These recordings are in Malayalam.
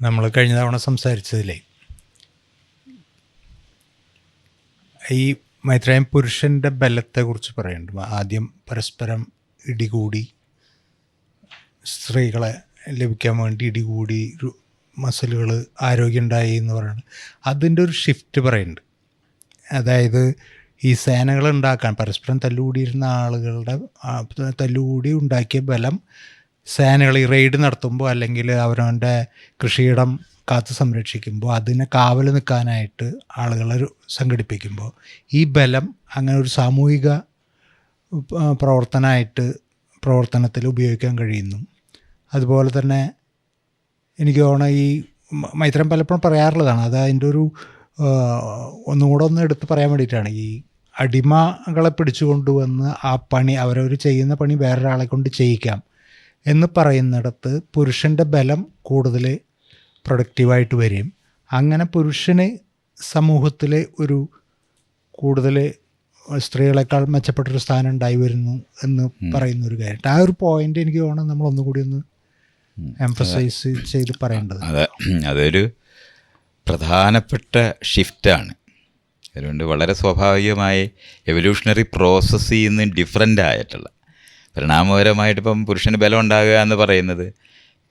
നമ്മൾ കഴിഞ്ഞ തവണ സംസാരിച്ചതിലേ ഈ മൈത്രേയൻ പുരുഷൻ്റെ ബലത്തെക്കുറിച്ച് പറയുന്നുണ്ട്. ആദ്യം പരസ്പരം ഇടികൂടി, സ്ത്രീകളെ ലഭിക്കാൻ വേണ്ടി ഇടികൂടി, മസിലുകൾ ആരോഗ്യമുണ്ടായി എന്ന് പറയുന്നത്. അതിൻ്റെ ഒരു ഷിഫ്റ്റ് പറയുന്നുണ്ട്. അതായത് ഈ സേനകൾ ഉണ്ടാക്കാൻ പരസ്പരം തല്ലുകൂടിയിരുന്ന ആളുകളുടെ തല്ലുകൂടി ഉണ്ടാക്കിയ ബലം സേനകൾ ഈ റെയ്ഡ് നടത്തുമ്പോൾ അല്ലെങ്കിൽ അവരവൻ്റെ കൃഷിയിടം കാത്ത് സംരക്ഷിക്കുമ്പോൾ അതിനെ കാവൽ നിൽക്കാനായിട്ട് ആളുകളെ സംഘടിപ്പിക്കുമ്പോൾ ഈ ബലം അങ്ങനെ ഒരു സാമൂഹിക പ്രവർത്തനത്തിൽ ഉപയോഗിക്കാൻ കഴിയുന്നു. അതുപോലെ തന്നെ എനിക്ക് തോന്നുന്നു ഈ മൈത്രേയൻ പലപ്പോഴും പറയാറുള്ളതാണ്. അത് അതിൻ്റെ ഒരു ഒന്നുകൂടെ ഒന്ന് എടുത്ത് പറയാൻ വേണ്ടിയിട്ടാണ്. ഈ അടിമകളെ പിടിച്ചു കൊണ്ടുവന്ന് ആ പണി അവരവർ ചെയ്യുന്ന പണി വേറൊരാളെ കൊണ്ട് ചെയ്യിക്കാം എന്ന് പറയുന്നിടത്ത് പുരുഷൻ്റെ ബലം കൂടുതൽ പ്രൊഡക്റ്റീവായിട്ട് വരും. അങ്ങനെ പുരുഷന് സമൂഹത്തിൽ ഒരു കൂടുതൽ സ്ത്രീകളെക്കാൾ മെച്ചപ്പെട്ടൊരു സ്ഥാനം ഉണ്ടായി വരുന്നു എന്ന് പറയുന്നൊരു കാര്യം. ആ ഒരു പോയിന്റ് എനിക്ക് തോന്നുന്നു നമ്മൾ ഒന്നുകൂടി ഒന്ന് എംഫസൈസ് ചെയ്ത് പറയേണ്ടത്. അതൊരു പ്രധാനപ്പെട്ട ഷിഫ്റ്റാണ്. അതുകൊണ്ട് വളരെ സ്വാഭാവികമായി എവല്യൂഷണറി പ്രോസസ്സിൽ നിന്ന് ഡിഫറൻ്റ് ആയിട്ടുള്ള പരിണാമപരമായിട്ടിപ്പം പുരുഷന് ബലം ഉണ്ടാകുക എന്ന് പറയുന്നത്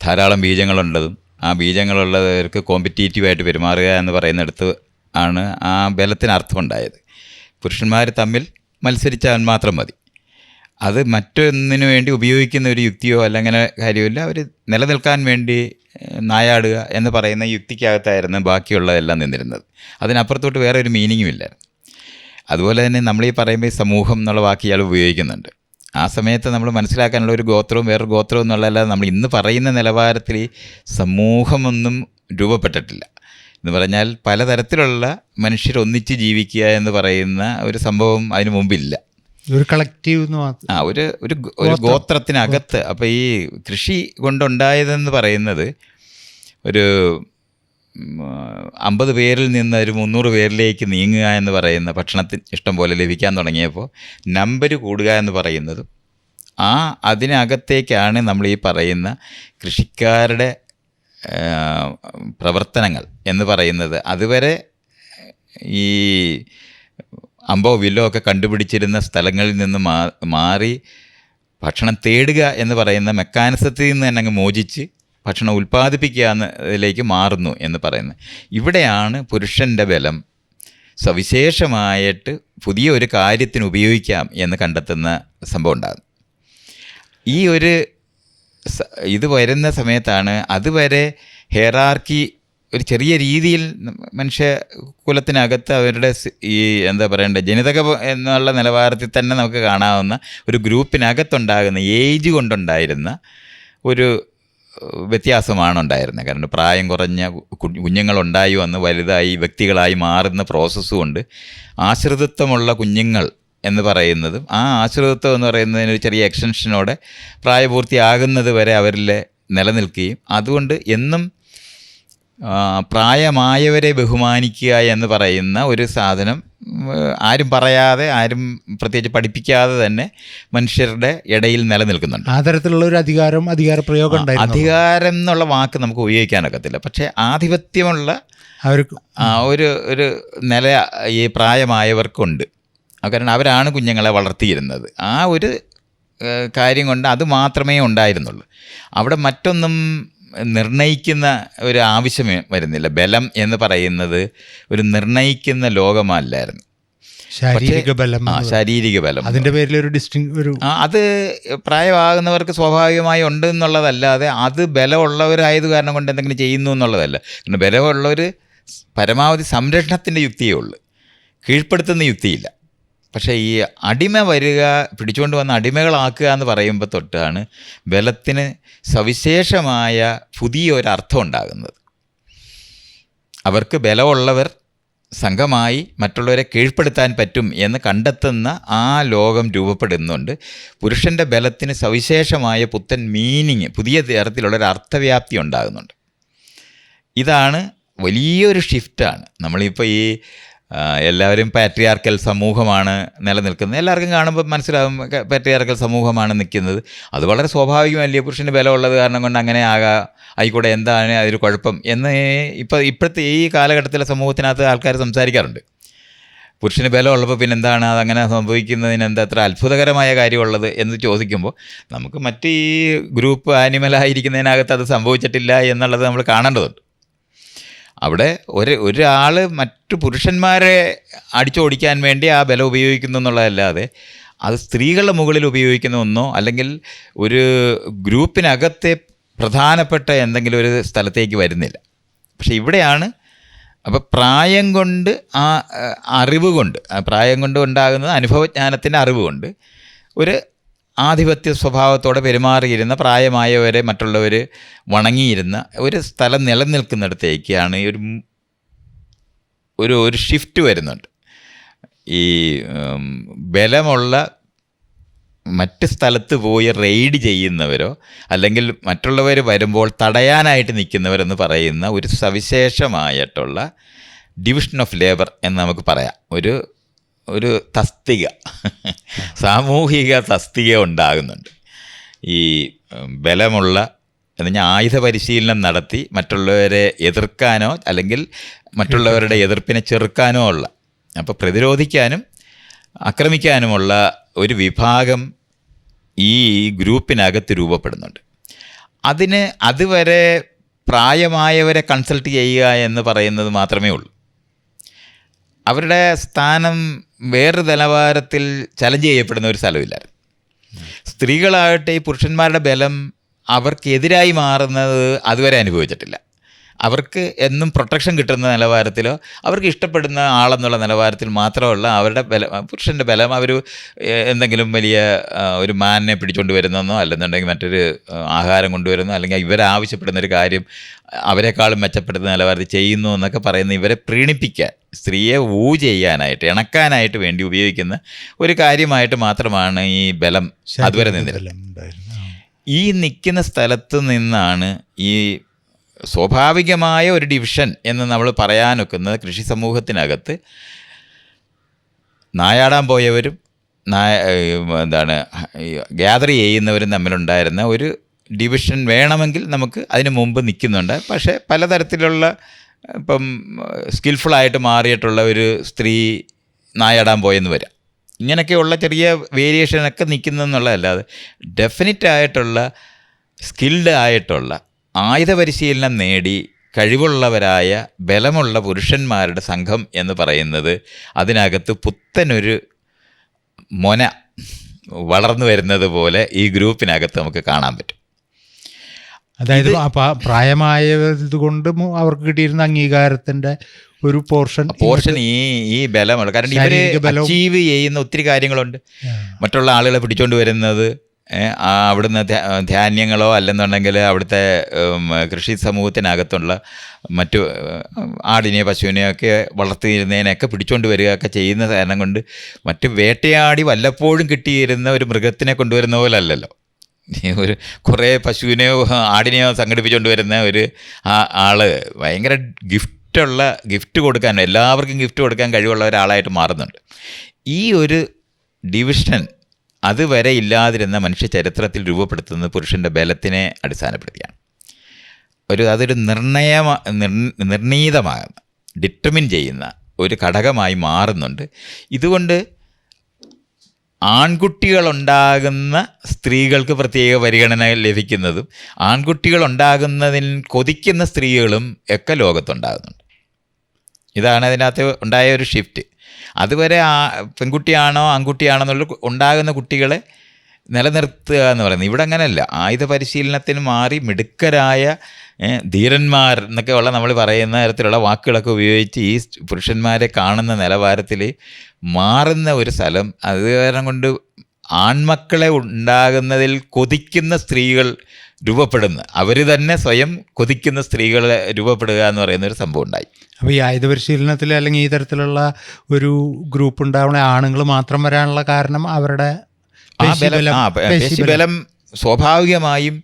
ധാരാളം ബീജങ്ങളുള്ളതും ആ ബീജങ്ങളുള്ളവർക്ക് കോമ്പറ്റീറ്റീവായിട്ട് പെരുമാറുക എന്ന് പറയുന്നിടത്ത് ആണ് ആ ബലത്തിന് അർത്ഥമുണ്ടായത്. പുരുഷന്മാർ തമ്മിൽ മത്സരിച്ചാൽ മാത്രം മതി. അത് മറ്റൊന്നിനു വേണ്ടി ഉപയോഗിക്കുന്ന ഒരു യുക്തിയോ അല്ലെങ്കിൽ കാര്യമില്ല. അവർ നിലനിൽക്കാൻ വേണ്ടി നായാടുക എന്ന് പറയുന്ന യുക്തിക്കകത്തായിരുന്നു ബാക്കിയുള്ളതെല്ലാം നിന്നിരുന്നത്. അതിനപ്പുറത്തോട്ട് വേറെ ഒരു മീനിങ്ങും ഇല്ലായിരുന്നു. അതുപോലെ തന്നെ നമ്മളീ പറയുമ്പോൾ ഈ സമൂഹം എന്നുള്ള വാക്ക് ഇയാൾ ഉപയോഗിക്കുന്നുണ്ട്. ആ സമയത്ത് നമ്മൾ മനസ്സിലാക്കാനുള്ള ഒരു ഗോത്രവും വേറൊരു ഗോത്രവും എന്നുള്ളതല്ലാതെ നമ്മൾ ഇന്ന് പറയുന്ന നിലവാരത്തിൽ സമൂഹമൊന്നും രൂപപ്പെട്ടിട്ടില്ല. എന്ന് പറഞ്ഞാൽ പലതരത്തിലുള്ള മനുഷ്യർ ഒന്നിച്ച് ജീവിക്കുക എന്ന് പറയുന്ന ഒരു സംഭവം അതിനു മുമ്പില്ല. ഒരു കളക്റ്റീവ് ഒരു ഗോത്രത്തിനകത്ത്. അപ്പോൾ ഈ കൃഷി കൊണ്ടുണ്ടായതെന്ന് പറയുന്നത് ഒരു 50 പേരിൽ നിന്ന് ഒരു 300 പേരിലേക്ക് നീങ്ങുക എന്ന് പറയുന്ന, ഭക്ഷണത്തിന് ഇഷ്ടം പോലെ ലഭിക്കാൻ തുടങ്ങിയപ്പോൾ നമ്പർ കൂടുക എന്ന് പറയുന്നതും അതിനകത്തേക്കാണ് നമ്മൾ ഈ പറയുന്ന കൃഷിക്കാരുടെ പ്രവർത്തനങ്ങൾ എന്ന് പറയുന്നത്. അതുവരെ ഈ അമ്പോ വില്ലോ ഒക്കെ കണ്ടുപിടിച്ചിരുന്ന സ്ഥലങ്ങളിൽ നിന്ന് മാറി ഭക്ഷണം തേടുക എന്ന് പറയുന്ന മെക്കാനിസത്തിൽ നിന്ന് തന്നെ അങ്ങ് മോചിച്ച് ഭക്ഷണം ഉൽപ്പാദിപ്പിക്കുക എന്നതിലേക്ക് മാറുന്നു എന്ന് പറയുന്നത്. ഇവിടെയാണ് പുരുഷൻ്റെ ബലം സവിശേഷമായിട്ട് പുതിയ ഒരു കാര്യത്തിന് ഉപയോഗിക്കാം എന്ന് കണ്ടെത്തുന്ന സംഭവം ഉണ്ടാകും. ഈ ഇത് വരുന്ന സമയത്താണ് അതുവരെ ഹെയറാർക്കി ഒരു ചെറിയ രീതിയിൽ മനുഷ്യ കുലത്തിനകത്ത് അവരുടെ ഈ എന്താ പറയണ്ടേ ജനിതക എന്നുള്ള നിലവാരത്തിൽ തന്നെ നമുക്ക് കാണാവുന്ന ഒരു ഗ്രൂപ്പിനകത്തുണ്ടാകുന്ന ഏജ് കൊണ്ടുണ്ടായിരുന്ന ഒരു വ്യത്യാസമാണ് ഉണ്ടായിരുന്നത്. കാരണം പ്രായം കുറഞ്ഞ കുഞ്ഞുങ്ങളുണ്ടായി വന്ന് വലുതായി വ്യക്തികളായി മാറുന്ന പ്രോസസ്സ് കൊണ്ട് ആശ്രിതത്വമുള്ള കുഞ്ഞുങ്ങൾ എന്ന് പറയുന്നതും ആ ആശ്രിതത്വം എന്ന് പറയുന്നതിനൊരു ചെറിയ എക്സ്റ്റൻഷനോടെ പ്രായപൂർത്തിയാകുന്നത് വരെ അവരിൽ നിലനിൽക്കുകയും അതുകൊണ്ട് എന്നും പ്രായമായവരെ ബഹുമാനിക്കുക എന്ന് പറയുന്ന ഒരു സാധനം ആരും പറയാതെ ആരും പ്രത്യേകിച്ച് പഠിപ്പിക്കാതെ തന്നെ മനുഷ്യരുടെ ഇടയിൽ നിലനിൽക്കുന്നുണ്ട്. ആ തരത്തിലുള്ള ഒരു അധികാര പ്രയോഗം ഉണ്ടായിരുന്നു. അധികാരം എന്നുള്ള വാക്ക് നമുക്ക് ഉപയോഗിക്കാനൊക്കത്തില്ല. പക്ഷേ ആധിപത്യമുള്ള ഒരു നില ഈ പ്രായമായവർക്കുണ്ട്. കാരണം അവരാണ് കുഞ്ഞുങ്ങളെ വളർത്തിയിരുന്നത്. ആ ഒരു കാര്യം കൊണ്ട് അത് മാത്രമേ ഉണ്ടായിരുന്നുള്ളൂ. അവിടെ മറ്റൊന്നും നിർണയിക്കുന്ന ഒരു ആവശ്യം വരുന്നില്ല. ബലം എന്ന് പറയുന്നത് ഒരു നിർണയിക്കുന്ന ലോകമല്ലായിരുന്നു. ശാരീരിക ബലം അതിൻ്റെ പേരിൽ അത് പ്രായമാകുന്നവർക്ക് സ്വാഭാവികമായി ഉണ്ട് എന്നുള്ളതല്ലാതെ അത് ബലമുള്ളവരായത് കാരണം കൊണ്ട് എന്തെങ്കിലും ചെയ്യുന്നു എന്നുള്ളതല്ല. കാരണം ബലമുള്ളവർ പരമാവധി സംരക്ഷണത്തിൻ്റെ യുക്തിയേ ഉള്ളൂ, കീഴ്പ്പെടുത്തുന്ന യുക്തിയില്ല. പക്ഷേ ഈ അടിമ വരിക, പിടിച്ചുകൊണ്ട് വന്ന് അടിമകളാക്കുക എന്ന് പറയുമ്പോൾ തൊട്ടാണ് ബലത്തിന് സവിശേഷമായ പുതിയൊരർത്ഥം ഉണ്ടാകുന്നത്. അവർക്ക് ബലമുള്ളവർ സംഘമായി മറ്റുള്ളവരെ കീഴ്പ്പെടുത്താൻ പറ്റും എന്ന് കണ്ടെത്തുന്ന ആ ലോകം രൂപപ്പെടുന്നുണ്ട്. പുരുഷൻ്റെ ബലത്തിന് സവിശേഷമായ പുത്തൻ മീനിങ്, പുതിയ തരത്തിലുള്ളൊരു അർത്ഥവ്യാപ്തി ഉണ്ടാകുന്നുണ്ട്. ഇതാണ് വലിയൊരു ഷിഫ്റ്റാണ്. നമ്മളിപ്പോൾ ഈ എല്ലാവരും പാട്രിയാർക്കൽ സമൂഹമാണ് നിലനിൽക്കുന്നത്. എല്ലാവർക്കും കാണുമ്പോൾ മനസ്സിലാവും പാട്രിയാർക്കൽ സമൂഹമാണ് നിൽക്കുന്നത്. അത് വളരെ സ്വാഭാവികമല്ലേ, പുരുഷന് ബലമുള്ളത് കാരണം കൊണ്ട് അങ്ങനെ ആയിക്കൂടെ, എന്താണ് അതിൽ കുഴപ്പം എന്ന് ഇപ്പോഴത്തെ ഈ കാലഘട്ടത്തിലെ സമൂഹത്തിനകത്ത് ആൾക്കാർ സംസാരിക്കാറുണ്ട്. പുരുഷന് ബലമുള്ളപ്പോൾ പിന്നെ എന്താണ് അതങ്ങനെ സംഭവിക്കുന്നതിന് എന്താ അത്ര അത്ഭുതകരമായ കാര്യമുള്ളത് എന്ന് ചോദിക്കുമ്പോൾ നമുക്ക് മറ്റ് ഈ ഗ്രൂപ്പ് ആനിമലായിരിക്കുന്നതിനകത്ത് അത് സംഭവിച്ചിട്ടില്ല എന്നുള്ളത് നമ്മൾ കാണേണ്ടതുണ്ട്. അവിടെ ഒരാൾ മറ്റു പുരുഷന്മാരെ അടിച്ചോടിക്കാൻ വേണ്ടി ആ ബലം ഉപയോഗിക്കുന്നു എന്നുള്ളതല്ലാതെ അത് സ്ത്രീകളുടെ മുകളിൽ ഉപയോഗിക്കുന്ന ഒന്നോ അല്ലെങ്കിൽ ഒരു ഗ്രൂപ്പിനകത്തെ പ്രധാനപ്പെട്ട എന്തെങ്കിലും ഒരു സ്ഥലത്തേക്ക് വരുന്നില്ല. പക്ഷെ ഇവിടെയാണ് അപ്പോൾ പ്രായം കൊണ്ട് ആ അറിവ് കൊണ്ട്, പ്രായം കൊണ്ട് ഉണ്ടാകുന്നത് അനുഭവജ്ഞാനത്തിൻ്റെ അറിവ് കൊണ്ട് ഒരു ആധിപത്യ സ്വഭാവത്തോടെ പെരുമാറിയിരുന്ന പ്രായമായവരെ മറ്റുള്ളവർ വണങ്ങിയിരുന്ന ഒരു സ്ഥലം നിലനിൽക്കുന്നിടത്തേക്കാണ് ഒരു ഷിഫ്റ്റ് വരുന്നുണ്ട്. ഈ ബലമുള്ള മറ്റ് സ്ഥലത്ത് പോയി റെയ്ഡ് ചെയ്യുന്നവരോ അല്ലെങ്കിൽ മറ്റുള്ളവർ വരുമ്പോൾ തടയാനായിട്ട് നിൽക്കുന്നവരെന്ന് പറയുന്ന ഒരു സവിശേഷമായിട്ടുള്ള ഡിവിഷൻ ഓഫ് ലേബർ എന്ന് നമുക്ക് പറയാം. ഒരു തസ്തിക, സാമൂഹിക തസ്തിക ഉണ്ടാകുന്നുണ്ട്. ഈ ബലമുള്ള എന്ന് പറഞ്ഞാൽ ആയുധ പരിശീലനം നടത്തി മറ്റുള്ളവരെ എതിർക്കാനോ അല്ലെങ്കിൽ മറ്റുള്ളവരുടെ എതിർപ്പിനെ ചെറുക്കാനോ ഉള്ള, അപ്പോൾ പ്രതിരോധിക്കാനും ആക്രമിക്കാനുമുള്ള ഒരു വിഭാഗം ഈ ഗ്രൂപ്പിനകത്ത് രൂപപ്പെടുന്നുണ്ട്. അതിന് അതുവരെ പ്രായമായവരെ കൺസൾട്ട് ചെയ്യുക എന്ന് പറയുന്നത് മാത്രമേ ഉള്ളൂ. അവരുടെ സ്ഥാനം വേറൊരു നിലവാരത്തിൽ ചലഞ്ച് ചെയ്യപ്പെടുന്ന ഒരു സ്ഥലമില്ലായിരുന്നു. സ്ത്രീകളാകട്ടെ ഈ പുരുഷന്മാരുടെ ബലം അവർക്കെതിരായി മാറുന്നത് അതുവരെ അനുഭവിച്ചിട്ടില്ല. അവർക്ക് എന്നും പ്രൊട്ടക്ഷൻ കിട്ടുന്ന നിലവാരത്തിലോ അവർക്ക് ഇഷ്ടപ്പെടുന്ന ആളെന്നുള്ള നിലവാരത്തിൽ മാത്രമുള്ള അവരുടെ പുരുഷൻ്റെ ബലം അവർ എന്തെങ്കിലും വലിയ ഒരു മാനിനെ പിടിച്ചുകൊണ്ട് വരുന്നെന്നോ അല്ലെന്നുണ്ടെങ്കിൽ മറ്റൊരു ആഹാരം കൊണ്ടുവരുന്നോ അല്ലെങ്കിൽ ഇവരാവശ്യപ്പെടുന്നൊരു കാര്യം അവരെക്കാളും മെച്ചപ്പെടുന്ന നിലവാരത്തിൽ ചെയ്യുന്നു എന്നൊക്കെ പറയുന്ന ഇവരെ പ്രീണിപ്പിക്കാൻ, സ്ത്രീയെ ചെയ്യാനായിട്ട് ഇണക്കാനായിട്ട് വേണ്ടി ഉപയോഗിക്കുന്ന ഒരു കാര്യമായിട്ട് മാത്രമാണ് ഈ ബലം അതുവരെ നിന്നിരുന്നത്. ഈ നിൽക്കുന്ന സ്ഥലത്ത് നിന്നാണ് ഈ സ്വാഭാവികമായ ഒരു ഡിവിഷൻ എന്ന് നമ്മൾ പറയാനൊക്കുന്നത് കൃഷി സമൂഹത്തിനകത്ത് നായാടാൻ പോയവരും ഗ്യാദർ ചെയ്യുന്നവരും തമ്മിലുണ്ടായിരുന്ന ഒരു ഡിവിഷൻ വേണമെങ്കിൽ നമുക്ക് അതിന് മുമ്പ് നിൽക്കുന്നുണ്ട്. പക്ഷേ പലതരത്തിലുള്ള ഇപ്പം സ്കിൽഫുള്ളായിട്ട് മാറിയിട്ടുള്ള ഒരു സ്ത്രീ നായാടാൻ പോയെന്ന് വരാം. ഇങ്ങനെയൊക്കെയുള്ള ചെറിയ വേരിയേഷനൊക്കെ നിൽക്കുന്നതെന്നുള്ളതല്ലാതെ ഡെഫിനറ്റായിട്ടുള്ള സ്കിൽഡ് ആയിട്ടുള്ള ആയുധ പരിശീലനം നേടി കഴിവുള്ളവരായ ബലമുള്ള പുരുഷന്മാരുടെ സംഘം എന്ന് പറയുന്നത് അതിനകത്ത് പുത്തനൊരു മൊന വളർന്നു വരുന്നത് പോലെ ഈ ഗ്രൂപ്പിനകത്ത് നമുക്ക് കാണാൻ പറ്റും. അതായത് പ്രായമായത് കൊണ്ട് അവർക്ക് കിട്ടിയിരുന്ന അംഗീകാരത്തിൻ്റെ ഒരു പോർഷൻ ഈ ബലമുള്ള, കാരണം ഇവർ അച്ചീവ് ചെയ്യുന്ന ഒത്തിരി കാര്യങ്ങളുണ്ട്. മറ്റുള്ള ആളുകളെ പിടിച്ചുകൊണ്ട് വരുന്നത്, അവിടുന്ന് ധാന്യങ്ങളോ അല്ലെന്നുണ്ടെങ്കിൽ അവിടുത്തെ കൃഷി സമൂഹത്തിനകത്തുള്ള മറ്റു ആടിനെയോ പശുവിനെയോ ഒക്കെ വളർത്തിയിരുന്നതിനൊക്കെ പിടിച്ചുകൊണ്ട് വരികയൊക്കെ ചെയ്യുന്ന കാരണം കൊണ്ട് മറ്റ് വേട്ടയാടി വല്ലപ്പോഴും കിട്ടിയിരുന്ന ഒരു മൃഗത്തിനെ കൊണ്ടുവരുന്ന പോലെ അല്ലല്ലോ. ഒരു കുറേ പശുവിനെയോ ആടിനെയോ സംഘടിപ്പിച്ചുകൊണ്ട് വരുന്ന ഒരു ആള് ഭയങ്കര ഗിഫ്റ്റ് കൊടുക്കാൻ, എല്ലാവർക്കും ഗിഫ്റ്റ് കൊടുക്കാൻ കഴിവുള്ള ഒരാളായിട്ട് മാറുന്നുണ്ട്. ഈ ഒരു ഡിവിഷൻ അതുവരെ ഇല്ലാതിരുന്ന മനുഷ്യ ചരിത്രത്തിൽ രൂപപ്പെടുത്തുന്നത് പുരുഷൻ്റെ ബലത്തിനെ അടിസ്ഥാനപ്പെടുത്തിയാണ്. അതൊരു നിർണീതമാകുന്ന, ഡിറ്റർമിൻ ചെയ്യുന്ന ഒരു ഘടകമായി മാറുന്നുണ്ട്. ഇതുകൊണ്ട് ആൺകുട്ടികളുണ്ടാകുന്ന സ്ത്രീകൾക്ക് പ്രത്യേക പരിഗണന ലഭിക്കുന്നതും ആൺകുട്ടികളുണ്ടാകുന്നതിൽ കൊതിക്കുന്ന സ്ത്രീകളും ഒക്കെ ലോകത്തുണ്ടാകുന്നുണ്ട്. ഇതാണ് അതിനകത്ത് ഉണ്ടായ ഒരു ഷിഫ്റ്റ്. അതുവരെ പെൺകുട്ടിയാണോ ആൺകുട്ടിയാണോ എന്നുള്ള ഉണ്ടാകുന്ന കുട്ടികളെ നിലനിർത്തുക എന്ന് പറയുന്നത് ഇവിടെ അങ്ങനെയല്ല. ആയുധ പരിശീലനത്തിന് മാറി മിടുക്കരായ ധീരന്മാർ എന്നൊക്കെ ഉള്ള നമ്മൾ പറയുന്ന തരത്തിലുള്ള വാക്കുകളൊക്കെ ഉപയോഗിച്ച് ഈ പുരുഷന്മാരെ കാണുന്ന നിലവാരത്തിൽ മാറുന്ന ഒരു സ്ഥലം. അത് കാരണം കൊണ്ട് ആൺമക്കളെ ഉണ്ടാകുന്നതിൽ കൊതിക്കുന്ന സ്ത്രീകൾ രൂപപ്പെടുന്ന, അവർ തന്നെ സ്വയം കൊതിക്കുന്ന സ്ത്രീകൾ രൂപപ്പെടുക എന്ന് പറയുന്ന ഒരു സംഭവം ഉണ്ടായി. അപ്പോൾ ഈ ആയുധ പരിശീലനത്തിൽ അല്ലെങ്കിൽ ഈ തരത്തിലുള്ള ഒരു ഗ്രൂപ്പ് ഉണ്ടാവണ ആണുങ്ങൾ മാത്രം വരാനുള്ള കാരണം അവരുടെ പേശിബലം സ്വാഭാവികമായും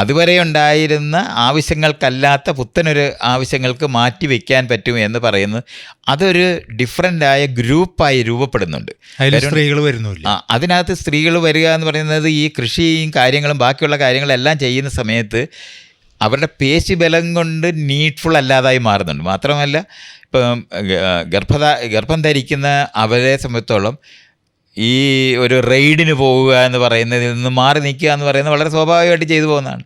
അതുവരെ ഉണ്ടായിരുന്ന ആവശ്യങ്ങൾക്കല്ലാത്ത പുത്തനൊരു ആവശ്യങ്ങൾക്ക് മാറ്റി വയ്ക്കാൻ പറ്റും എന്ന് പറയുന്നത് അതൊരു ഡിഫറൻ്റായ ഗ്രൂപ്പായി രൂപപ്പെടുന്നുണ്ട്. സ്ത്രീകൾ വരുന്നില്ല. അതിനകത്ത് സ്ത്രീകൾ വരിക എന്ന് പറയുന്നത് ഈ കൃഷിയും കാര്യങ്ങളും ബാക്കിയുള്ള കാര്യങ്ങളെല്ലാം ചെയ്യുന്ന സമയത്ത് അവരുടെ പേശിബലം കൊണ്ട് നീഡ്ഫുൾ അല്ലാതായി മാറുന്നുണ്ട്. മാത്രമല്ല ഇപ്പം ഗർഭം ധരിക്കുന്ന അവരെ സംബന്ധിച്ചോളം ഈ ഒരു റെയ്ഡിന് പോവുക എന്ന് പറയുന്നതിൽ നിന്ന് മാറി നിൽക്കുക എന്ന് പറയുന്നത് വളരെ സ്വാഭാവികമായിട്ട് ചെയ്തു പോകുന്നതാണ്.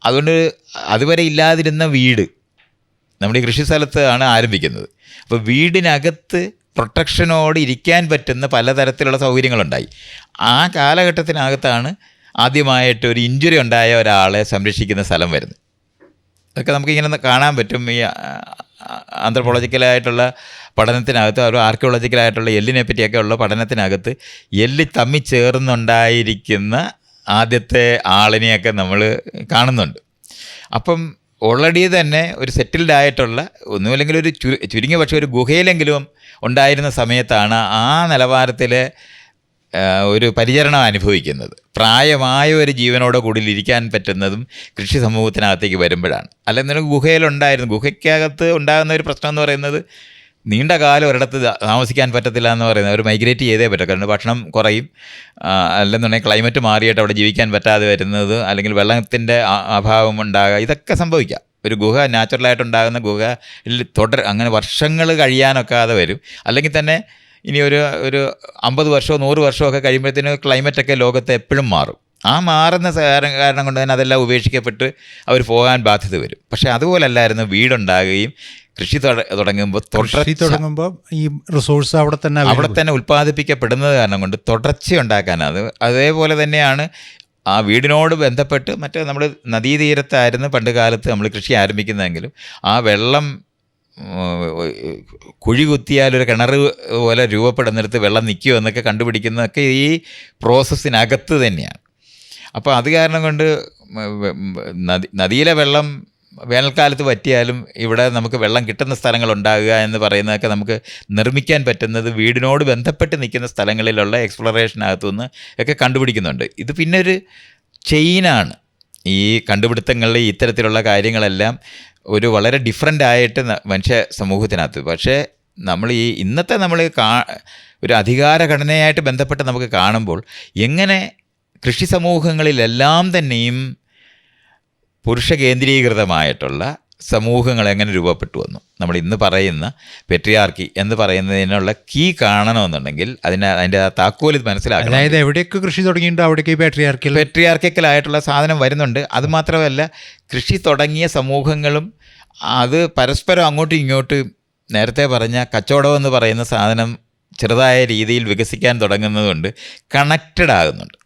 അതുകൊണ്ട് അതുവരെ ഇല്ലാതിരുന്ന വീട് നമ്മുടെ ഈ കൃഷി സ്ഥലത്ത് ആണ് ആരംഭിക്കുന്നത്. അപ്പോൾ വീടിനകത്ത് പ്രൊട്ടക്ഷനോട് ഇരിക്കാൻ പറ്റുന്ന പലതരത്തിലുള്ള സൗകര്യങ്ങളുണ്ടായി. ആ കാലഘട്ടത്തിനകത്താണ് ആദ്യമായിട്ട് ഒരു ഇഞ്ചുറി ഉണ്ടായ ഒരാളെ സംരക്ഷിക്കുന്ന സ്ഥലം വരുന്നത്. അതൊക്കെ നമുക്കിങ്ങനെ കാണാൻ പറ്റും. ഈ ആന്ത്രപ്പോളജിക്കലായിട്ടുള്ള പഠനത്തിനകത്ത് ഒരു ആർക്കിയോളജിക്കലായിട്ടുള്ള എല്ലിനെ പറ്റിയൊക്കെ ഉള്ള പഠനത്തിനകത്ത് എല്ല് തമ്മി ചേർന്നുണ്ടായിരിക്കുന്ന ആദ്യത്തെ ആളിനെയൊക്കെ നമ്മൾ കാണുന്നുണ്ട്. അപ്പം ഓൾറെഡി തന്നെ ഒരു സെറ്റിൽഡ് ആയിട്ടുള്ള ഒന്നുമില്ലെങ്കിൽ ഒരു ചുരുങ്ങിയ പക്ഷേ ഒരു ഗുഹയിലെങ്കിലും ഉണ്ടായിരുന്ന സമയത്താണ് ആ നിലവാരത്തിൽ ഒരു പരിചരണം അനുഭവിക്കുന്നത്. പ്രായമായ ഒരു ജീവനോടെ കൂടി ഇരിക്കാൻ പറ്റുന്നതും കൃഷി സമൂഹത്തിനകത്തേക്ക് വരുമ്പോഴാണ്. അല്ലെന്നുണ്ടെങ്കിൽ ഗുഹയിലുണ്ടായിരുന്നു. ഗുഹയ്ക്കകത്ത് ഉണ്ടാകുന്ന ഒരു പ്രശ്നം എന്ന് പറയുന്നത് നീണ്ട കാലം ഒരിടത്ത് താമസിക്കാൻ പറ്റത്തില്ല എന്ന് പറയുന്നത്. അവർ മൈഗ്രേറ്റ് ചെയ്തേ പറ്റും. കാരണം ഭക്ഷണം കുറയും, അല്ലെന്നുണ്ടെങ്കിൽ ക്ലൈമറ്റ് മാറിയിട്ട് അവിടെ ജീവിക്കാൻ പറ്റാതെ വരുന്നത്, അല്ലെങ്കിൽ വെള്ളത്തിൻ്റെ അഭാവം ഉണ്ടാകുക, ഇതൊക്കെ സംഭവിക്കാം. ഒരു ഗുഹ നാച്ചുറലായിട്ടുണ്ടാകുന്ന ഗുഹയിൽ അങ്ങനെ വർഷങ്ങൾ കഴിയാനൊക്കാതെ വരും. അല്ലെങ്കിൽ തന്നെ ഇനി ഒരു 50 വർഷമോ 100 വർഷമോ ഒക്കെ കഴിയുമ്പോഴത്തേന് ക്ലൈമറ്റൊക്കെ ലോകത്ത് എപ്പോഴും മാറും. ആ മാറുന്ന കാരണം കൊണ്ട് തന്നെ അതെല്ലാം ഉപേക്ഷിക്കപ്പെട്ട് അവർ പോകാൻ ബാധ്യത വരും. പക്ഷേ അതുപോലല്ലായിരുന്നു. വീടുണ്ടാകുകയും കൃഷി തുടങ്ങുമ്പോൾ ഈ റിസോഴ്സ് അവിടെ തന്നെ ഉൽപ്പാദിപ്പിക്കപ്പെടുന്നത് കാരണം കൊണ്ട് തുടർച്ചയുണ്ടാക്കാനത്. അതേപോലെ തന്നെയാണ് ആ വീടിനോട് ബന്ധപ്പെട്ട് മറ്റേ നമ്മൾ നദീതീരത്തായിരുന്നു പണ്ട് കാലത്ത് നമ്മൾ കൃഷി ആരംഭിക്കുന്നതെങ്കിലും ആ വെള്ളം കുഴി കുത്തിയാലൊരു കിണർ പോലെ രൂപപ്പെടുന്നിടത്ത് വെള്ളം നിൽക്കുമോ എന്നൊക്കെ കണ്ടുപിടിക്കുന്നതൊക്കെ ഈ പ്രോസസ്സിനകത്ത് തന്നെയാണ്. അപ്പോൾ അത് കാരണം കൊണ്ട് നദിയിലെ വെള്ളം വേനൽക്കാലത്ത് വറ്റിയാലും ഇവിടെ നമുക്ക് വെള്ളം കിട്ടുന്ന സ്ഥലങ്ങളുണ്ടാകുക എന്ന് പറയുന്നതൊക്കെ നമുക്ക് നിർമ്മിക്കാൻ പറ്റുന്നത് വീടിനോട് ബന്ധപ്പെട്ട് നിൽക്കുന്ന സ്ഥലങ്ങളിലുള്ള എക്സ്പ്ലോറേഷനകത്തുനിന്ന് ഒക്കെ കണ്ടുപിടിക്കുന്നുണ്ട്. ഇത് പിന്നെ ഒരു ചെയിനാണ്. ഈ കണ്ടുപിടുത്തങ്ങളിൽ ഇത്തരത്തിലുള്ള കാര്യങ്ങളെല്ലാം ഒരു വളരെ ഡിഫറൻ്റ് ആയിട്ട് മനുഷ്യ സമൂഹത്തിനകത്ത്. പക്ഷേ നമ്മൾ ഈ ഇന്നത്തെ നമ്മൾ ഒരു അധികാരഘടനയായിട്ട് ബന്ധപ്പെട്ട് നമുക്ക് കാണുമ്പോൾ എങ്ങനെ കൃഷി സമൂഹങ്ങളിലെല്ലാം തന്നെയും പുരുഷ കേന്ദ്രീകൃതമായിട്ടുള്ള സമൂഹങ്ങൾ എങ്ങനെ രൂപപ്പെട്ടു വന്നു. നമ്മൾ ഇന്ന് പറയുന്ന പെട്രിയാർക്കി എന്ന് പറയുന്നതിനുള്ള കീ കാണണമെന്നുണ്ടെങ്കിൽ അതിൻ്റെ ആ താക്കോൽ ഇത് മനസ്സിലാക്കണം. അതായത് എവിടെയൊക്കെ കൃഷി തുടങ്ങിയിട്ടുണ്ട് അവിടേക്ക് പെട്രിയാർക്കിക്കലായിട്ടുള്ള സാധനം വരുന്നുണ്ട്. അതുമാത്രമല്ല കൃഷി തുടങ്ങിയ സമൂഹങ്ങളും അത് പരസ്പരം അങ്ങോട്ടും ഇങ്ങോട്ടും നേരത്തെ പറഞ്ഞ കച്ചവടം എന്ന് പറയുന്ന സാധനം ചെറുതായ രീതിയിൽ വികസിക്കാൻ കണക്റ്റഡ് ആകുന്നുണ്ട്.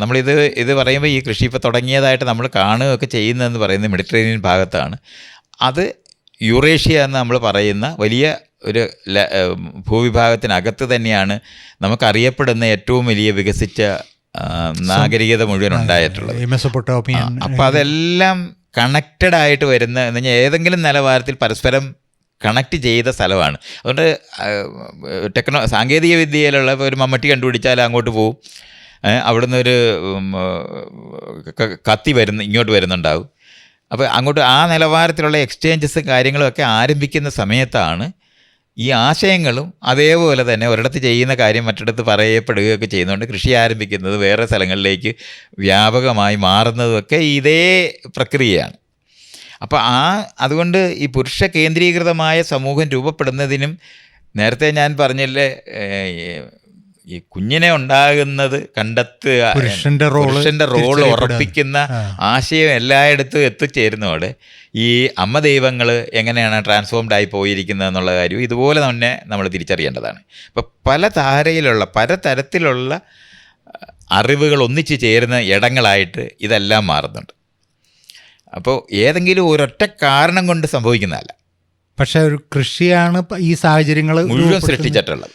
നമ്മളിത് പറയുമ്പോൾ ഈ കൃഷി ഇപ്പോൾ തുടങ്ങിയതായിട്ട് നമ്മൾ കാണുകയൊക്കെ ചെയ്യുന്നതെന്ന് പറയുന്നത് മെഡിറ്ററേനിയൻ ഭാഗത്താണ്. അത് യൂറേഷ്യ എന്ന് നമ്മൾ പറയുന്ന വലിയ ഒരു ഭൂവിഭാഗത്തിനകത്ത് തന്നെയാണ് നമുക്കറിയപ്പെടുന്ന ഏറ്റവും വലിയ വികസിച്ച നാഗരികത മുഴുവൻ ഉണ്ടായിട്ടുള്ളത്. അപ്പോൾ അതെല്ലാം കണക്റ്റഡ് ആയിട്ട് വരുന്ന എന്ന് പറഞ്ഞാൽ ഏതെങ്കിലും നിലവാരത്തിൽ പരസ്പരം കണക്റ്റ് ചെയ്ത സ്ഥലമാണ്. അതുകൊണ്ട് സാങ്കേതിക വിദ്യയിലുള്ള ഒരു മമ്മട്ടി കണ്ടുപിടിച്ചാൽ അങ്ങോട്ട് പോവും, അവിടുന്ന് ഒരു കത്തി ഇങ്ങോട്ട് വരുന്നുണ്ടാവും. അപ്പോൾ അങ്ങോട്ട് ആ നിലവാരത്തിലുള്ള എക്സ്ചേഞ്ചസ് കാര്യങ്ങളുമൊക്കെ ആരംഭിക്കുന്ന സമയത്താണ് ഈ ആശയങ്ങളും അതേപോലെ തന്നെ ഒരിടത്ത് ചെയ്യുന്ന കാര്യം മറ്റിടത്ത് പറയപ്പെടുകയൊക്കെ ചെയ്യുന്നതുകൊണ്ട് കൃഷി ആരംഭിക്കുന്നത് വേറെ സ്ഥലങ്ങളിലേക്ക് വ്യാപകമായി മാറുന്നതൊക്കെ ഇതേ പ്രക്രിയയാണ്. അപ്പോൾ അതുകൊണ്ട് ഈ പുരുഷ കേന്ദ്രീകൃതമായ സമൂഹം രൂപപ്പെടുന്നതിനും നേരത്തെ ഞാൻ പറഞ്ഞില്ലേ ഈ കുഞ്ഞിനെ ഉണ്ടാകുന്നത് കണ്ടെത്തുക, പുരുഷൻ്റെ റോള് ഉറപ്പിക്കുന്ന ആശയം എല്ലായിടത്തും എത്തിച്ചേരുന്നതോടെ ഈ അമ്മ ദൈവങ്ങൾ എങ്ങനെയാണ് ട്രാൻസ്ഫോംഡ് ആയി പോയിരിക്കുന്നത് എന്നുള്ള കാര്യം ഇതുപോലെ തന്നെ നമ്മൾ തിരിച്ചറിയേണ്ടതാണ്. അപ്പോൾ പലതരത്തിലുള്ള അറിവുകൾ ഒന്നിച്ചു ചേരുന്ന ഇടങ്ങളായിട്ട് ഇതെല്ലാം മാറുന്നുണ്ട്. അപ്പോൾ ഏതെങ്കിലും ഒരൊറ്റ കാരണം കൊണ്ട് സംഭവിക്കുന്നതല്ല, പക്ഷേ ഒരു കൃഷിയാണ് ഈ സാഹചര്യങ്ങൾ മുഴുവൻ സൃഷ്ടിച്ചിട്ടുള്ളത്.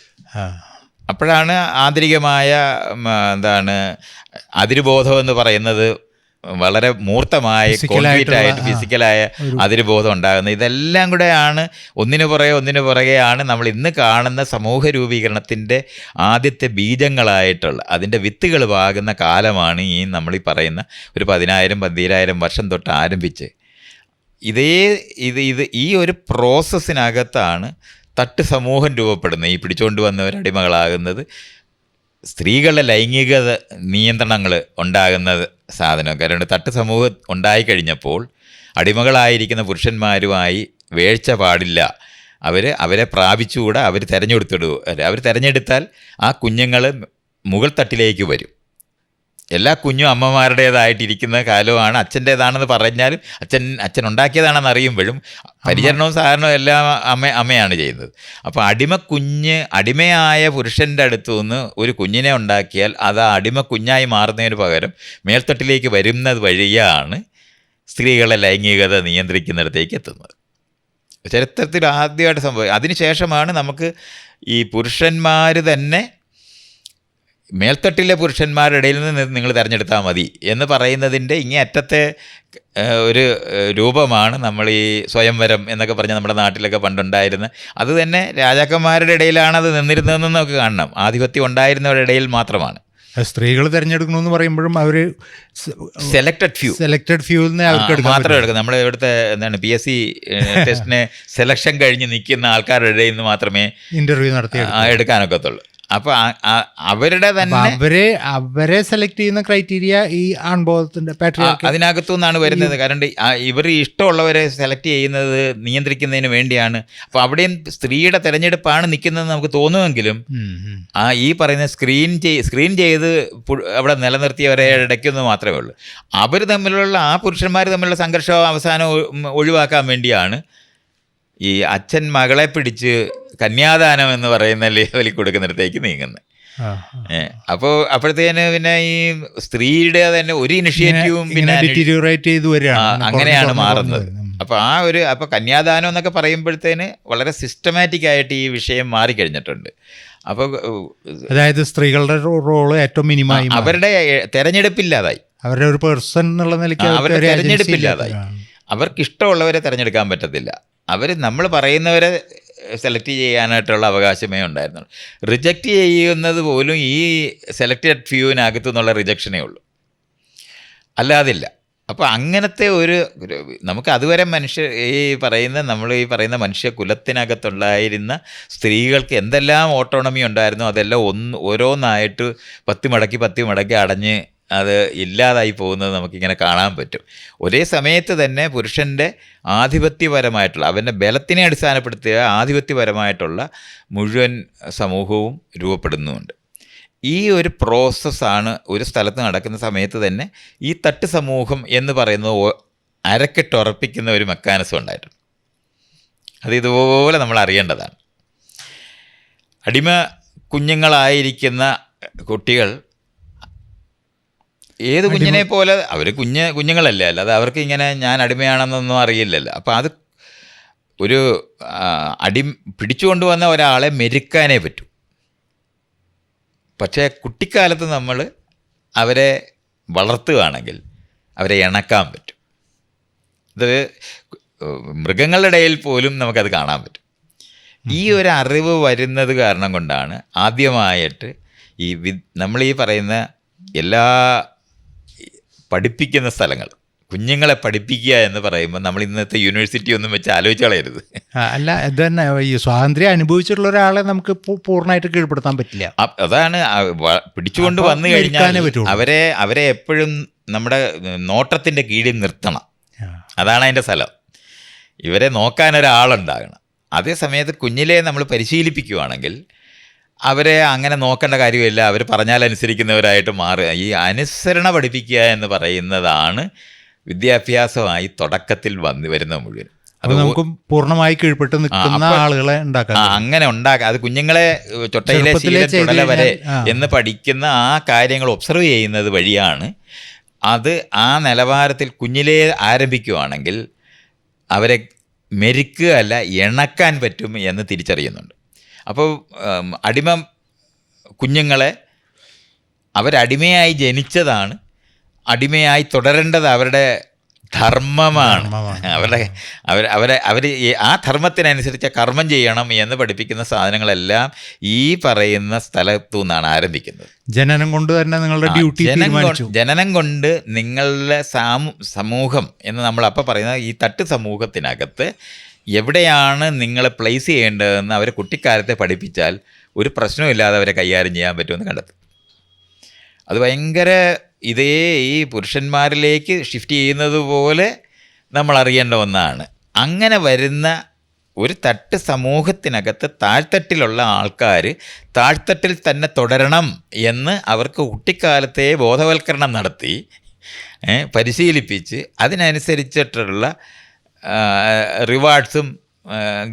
അപ്പോഴാണ് ആന്തരികമായ അതിരുബോധം എന്ന് പറയുന്നത് വളരെ മൂർത്തമായ കോൺക്രീറ്റ് ആയിട്ട് ഫിസിക്കലായ അതിരുബോധം ഉണ്ടാകുന്നത്. ഇതെല്ലാം കൂടെയാണ് ഒന്നിനു പുറകെയാണ് നമ്മൾ ഇന്ന് കാണുന്ന സമൂഹ രൂപീകരണത്തിൻ്റെ ആദ്യത്തെ ബീജങ്ങളായിട്ടുള്ള അതിൻ്റെ വിത്തുകൾ പാകുന്ന കാലമാണ് ഈ നമ്മളീ പറയുന്ന ഒരു 10,000-12,000 വർഷം തൊട്ട് ആരംഭിച്ച് ഈ ഒരു പ്രോസസ്സിനകത്താണ് തട്ട് സമൂഹം രൂപപ്പെടുന്നത്. ഈ പിടിച്ചുകൊണ്ട് വന്നവർ അടിമകളാകുന്നത്, സ്ത്രീകളുടെ ലൈംഗിക നിയന്ത്രണങ്ങൾ ഉണ്ടാകുന്ന സാധനം. കാരണം തട്ട് സമൂഹം ഉണ്ടായിക്കഴിഞ്ഞപ്പോൾ അടിമകളായിരിക്കുന്ന പുരുഷന്മാരുമായി വേഴ്ച പാടില്ല. അവരെ പ്രാപിച്ചുകൂടെ, അവർ തിരഞ്ഞെടുത്താൽ ആ കുഞ്ഞുങ്ങൾ മുകൾ തട്ടിലേക്ക് വരും. എല്ലാ കുഞ്ഞും അമ്മമാരുടേതായിട്ടിരിക്കുന്ന കാലമാണ്. അച്ഛൻ്റേതാണെന്ന് പറഞ്ഞാലും അച്ഛൻ ഉണ്ടാക്കിയതാണെന്ന് അറിയുമ്പോഴും പരിചരണവും സാധാരണവും എല്ലാം അമ്മയാണ് ചെയ്യുന്നത്. അപ്പോൾ അടിമയായ പുരുഷൻ്റെ അടുത്തു നിന്ന് ഒരു കുഞ്ഞിനെ ഉണ്ടാക്കിയാൽ അത് ആ അടിമ കുഞ്ഞായി മാറുന്നതിന് പകരം മേൽത്തട്ടിലേക്ക് വരുന്നത് വഴിയാണ് സ്ത്രീകളെ ലൈംഗികത നിയന്ത്രിക്കുന്നിടത്തേക്ക് എത്തുന്നത്. ചരിത്രത്തിൽ ആദ്യമായിട്ട് സംഭവിക്കും. അതിനുശേഷമാണ് നമുക്ക് ഈ പുരുഷന്മാർ തന്നെ മേൽത്തട്ടിലെ പുരുഷന്മാരുടെ ഇടയിൽ നിന്ന് നിങ്ങൾ തിരഞ്ഞെടുത്താൽ മതി എന്ന് പറയുന്നതിൻ്റെ ഇങ്ങേ അറ്റത്തെ ഒരു രൂപമാണ് നമ്മൾ ഈ സ്വയംവരം എന്നൊക്കെ പറഞ്ഞ് നമ്മുടെ നാട്ടിലൊക്കെ പണ്ടുണ്ടായിരുന്നത്. അത് തന്നെ രാജാക്കന്മാരുടെ ഇടയിലാണ് അത് നിന്നിരുന്നതെന്ന് നമുക്ക് കാണണം. ആധിപത്യം ഉണ്ടായിരുന്നവരുടെ ഇടയിൽ മാത്രമാണ്. സ്ത്രീകൾ തിരഞ്ഞെടുക്കണമെന്ന് പറയുമ്പോഴും അവർ സെലക്ടഡ് ഫ്യൂ മാത്രമേ എടുക്കും. നമ്മുടെ ഇവിടുത്തെ എന്താണ് PSC ടെസ്റ്റിന് സെലക്ഷൻ കഴിഞ്ഞ് നിൽക്കുന്ന ആൾക്കാരുടെ ഇടയിൽ നിന്ന് മാത്രമേ ഇന്റർവ്യൂ നടത്തി എടുക്കാനൊക്കത്തുള്ളൂ. അപ്പോൾ അവരുടെ തന്നെ അവരെ സെലക്ട് ചെയ്യുന്ന ക്രൈറ്റീരിയ ഈ ആൺബോധത്തിന്റെ അതിനകത്തു നിന്നാണ് വരുന്നത്. കാരണം ഇവർ ഇഷ്ടമുള്ളവരെ സെലക്ട് ചെയ്യുന്നത് നിയന്ത്രിക്കുന്നതിന് വേണ്ടിയാണ്. അപ്പോൾ അവിടെയും സ്ത്രീയുടെ തെരഞ്ഞെടുപ്പാണ് നിൽക്കുന്നത് നമുക്ക് തോന്നുമെങ്കിലും ഈ പറയുന്ന സ്ക്രീൻ ചെയ്ത് അവിടെ നിലനിർത്തിയവരെ ഇടയ്ക്കുന്നത് മാത്രമേ ഉള്ളൂ. അവർ തമ്മിലുള്ള പുരുഷന്മാർ തമ്മിലുള്ള സംഘർഷം അവസാനം ഒഴിവാക്കാൻ വേണ്ടിയാണ് ഈ അച്ഛൻ മകളെ പിടിച്ച് കന്യാദാനം എന്ന് പറയുന്ന ലേവലിൽ കൊടുക്കുന്നിടത്തേക്ക് നീങ്ങുന്നത്. അപ്പോഴത്തേന് പിന്നെ ഈ സ്ത്രീയുടെ തന്നെ ഒരു ഇനിഷ്യേറ്റീവും പിന്നെ അങ്ങനെയാണ് മാറുന്നത്. അപ്പോൾ കന്യാദാനം എന്നൊക്കെ പറയുമ്പോഴത്തേന് വളരെ സിസ്റ്റമാറ്റിക് ആയിട്ട് ഈ വിഷയം മാറിക്കഴിഞ്ഞിട്ടുണ്ട്. അപ്പോൾ അതായത് സ്ത്രീകളുടെ റോള് ഏറ്റവും മിനിമം, അവരുടെ തെരഞ്ഞെടുപ്പില്ലാതായി, അവരുടെ ഒരു പേഴ്സൺ എന്നുള്ള നിലയ്ക്ക് അവരുടെ തെരഞ്ഞെടുപ്പില്ലാതായി. അവർക്കിഷ്ടമുള്ളവരെ തിരഞ്ഞെടുക്കാൻ പറ്റത്തില്ല. നമ്മൾ പറയുന്നവരെ സെലക്ട് ചെയ്യാനായിട്ടുള്ള അവകാശമേ ഉണ്ടായിരുന്നുള്ളൂ. റിജക്റ്റ് ചെയ്യുന്നത് പോലും ഈ സെലക്റ്റഡ് ഫ്യൂവിനകത്തു നിന്നുള്ള റിജക്ഷനേ ഉള്ളൂ, അല്ലാതില്ല. അപ്പോൾ അങ്ങനത്തെ നമുക്ക് അതുവരെ നമ്മൾ ഈ പറയുന്ന മനുഷ്യ കുലത്തിനകത്തുണ്ടായിരുന്ന സ്ത്രീകൾക്ക് എന്തെല്ലാം ഓട്ടോണമി ഉണ്ടായിരുന്നോ അതെല്ലാം ഓരോന്നായിട്ട് പത്തി മടക്കി അടഞ്ഞ് അത് ഇല്ലാതായി പോകുന്നത് നമുക്കിങ്ങനെ കാണാൻ പറ്റും. ഒരേ സമയത്ത് തന്നെ പുരുഷൻ്റെ ആധിപത്യപരമായിട്ടുള്ള, അവൻ്റെ ബലത്തിനെ അടിസ്ഥാനപ്പെടുത്തിയ ആധിപത്യപരമായിട്ടുള്ള മുഴുവൻ സമൂഹവും രൂപപ്പെടുന്നുമുണ്ട്. ഈ ഒരു പ്രോസസ്സാണ് ഒരു സ്ഥലത്ത് നടക്കുന്ന സമയത്ത് തന്നെ ഈ തട്ട് സമൂഹം എന്ന് പറയുന്നത് അരക്കെട്ടുറപ്പിക്കുന്ന ഒരു മെക്കാനിസം ഉണ്ടായിട്ടുണ്ട്. അത് ഇതുപോലെ നമ്മൾ അറിയേണ്ടതാണ്. അടിമ കുഞ്ഞുങ്ങളായിരിക്കുന്ന കുട്ടികൾ ഏത് കുഞ്ഞിനെ പോലെ അവർ കുഞ്ഞുങ്ങളല്ലേ, അല്ലാതെ അവർക്ക് ഇങ്ങനെ ഞാൻ അടിമയാണെന്നൊന്നും അറിയില്ലല്ലോ. അപ്പോൾ അത് പിടിച്ചുകൊണ്ടുവന്ന ഒരാളെ മെരുക്കാനേ പറ്റൂ. പക്ഷേ കുട്ടിക്കാലത്ത് നമ്മൾ അവരെ വളർത്തുകയാണെങ്കിൽ അവരെ ഇണക്കാൻ പറ്റും. ഇത് മൃഗങ്ങളുടെ ഇടയിൽ പോലും നമുക്കത് കാണാൻ പറ്റും. ഈ ഒരു അറിവ് വരുന്നത് കാരണം കൊണ്ടാണ് ആദ്യമായിട്ട് നമ്മൾ ഈ പറയുന്ന എല്ലാ പഠിപ്പിക്കുന്ന സ്ഥലങ്ങൾ, കുഞ്ഞുങ്ങളെ പഠിപ്പിക്കുക എന്ന് പറയുമ്പോൾ നമ്മൾ ഇന്നത്തെ യൂണിവേഴ്സിറ്റി ഒന്നും വെച്ച് ആലോചിച്ച് കളയരുത്. അല്ല, ഇത് തന്നെ ഈ സ്വാതന്ത്ര്യം അനുഭവിച്ചിട്ടുള്ള ഒരാളെ നമുക്ക് പൂർണ്ണമായിട്ട് കീഴ്പ്പെടുത്താൻ പറ്റില്ല. അതാണ് പിടിച്ചുകൊണ്ട് വന്നു കഴിഞ്ഞാൽ അവരെ എപ്പോഴും നമ്മുടെ നോട്ടത്തിൻ്റെ കീഴിൽ നിർത്തണം. അതാണ് അതിൻ്റെ സ്ഥലം. ഇവരെ നോക്കാനൊരാളുണ്ടാകണം. അതേ സമയത്ത് കുഞ്ഞിലെ നമ്മൾ പരിശീലിപ്പിക്കുകയാണെങ്കിൽ അവരെ അങ്ങനെ നോക്കേണ്ട കാര്യമില്ല, അവർ പറഞ്ഞാൽ അനുസരിക്കുന്നവരായിട്ട് മാറുക. ഈ അനുസരണ പഠിപ്പിക്കുക എന്ന് പറയുന്നതാണ് വിദ്യാഭ്യാസമായി തുടക്കത്തിൽ വരുന്ന മുഴുവൻ. അത് നമുക്ക് പൂർണ്ണമായി കീഴ്പ്പെട്ട് നിൽക്കുന്ന ആളുകളെ ഉണ്ടാക്കാം. അങ്ങനെ ഉണ്ടാക്കാം. അത് കുഞ്ഞുങ്ങളെ ചൊട്ടയിലെ ശീലം ചുടല വരെ എന്ന് പഠിക്കുന്ന ആ കാര്യങ്ങൾ ഒബ്സർവ് ചെയ്യുന്നത് വഴിയാണ് അത് ആ നിലവാരത്തിൽ കുഞ്ഞിലേ ആരംഭിക്കുകയാണെങ്കിൽ അവരെ മെരുക്കുക അല്ല ഇണക്കാൻ പറ്റും എന്ന് തിരിച്ചറിയുന്നുണ്ട്. അപ്പോൾ കുഞ്ഞുങ്ങളെ അവരടിമയായി ജനിച്ചതാണ് അടിമയായി തുടരേണ്ടത് അവരുടെ ധർമ്മമാണ്. അവരെ ആ ധർമ്മത്തിനനുസരിച്ച് കർമ്മം ചെയ്യണം എന്ന് പഠിപ്പിക്കുന്ന സാധനങ്ങളെല്ലാം ഈ പറയുന്ന സ്ഥലത്തു നിന്നാണ് ആരംഭിക്കുന്നത്. ജനനം കൊണ്ട് തന്നെ നിങ്ങളുടെ ഡ്യൂട്ടി ജനനം കൊണ്ട് നിങ്ങളുടെ സമൂഹം എന്ന് നമ്മൾ അപ്പോൾ പറയുന്നത് ഈ തട്ട് സമൂഹത്തിനകത്ത് എവിടെയാണ് നിങ്ങളെ പ്ലേസ് ചെയ്യേണ്ടതെന്ന് അവരെ കുട്ടിക്കാലത്തെ പഠിപ്പിച്ചാൽ ഒരു പ്രശ്നമില്ലാതെ അവരെ കൈകാര്യം ചെയ്യാൻ പറ്റുമെന്ന് കണ്ടെത്തും. അത് ഭയങ്കര ഈ പുരുഷന്മാരിലേക്ക് ഷിഫ്റ്റ് ചെയ്യുന്നത് പോലെ നമ്മൾ അറിയേണ്ട ഒന്നാണ്. അങ്ങനെ വരുന്ന ഒരു തട്ട് സമൂഹത്തിനകത്ത് താഴ്ത്തട്ടിലുള്ള ആൾക്കാർ താഴ്ത്തട്ടിൽ തന്നെ തുടരണം എന്ന് അവർക്ക് കുട്ടിക്കാലത്തെ ബോധവൽക്കരണം നടത്തി പരിശീലിപ്പിച്ച് അതിനനുസരിച്ചിട്ടുള്ള റിവാർഡ്സും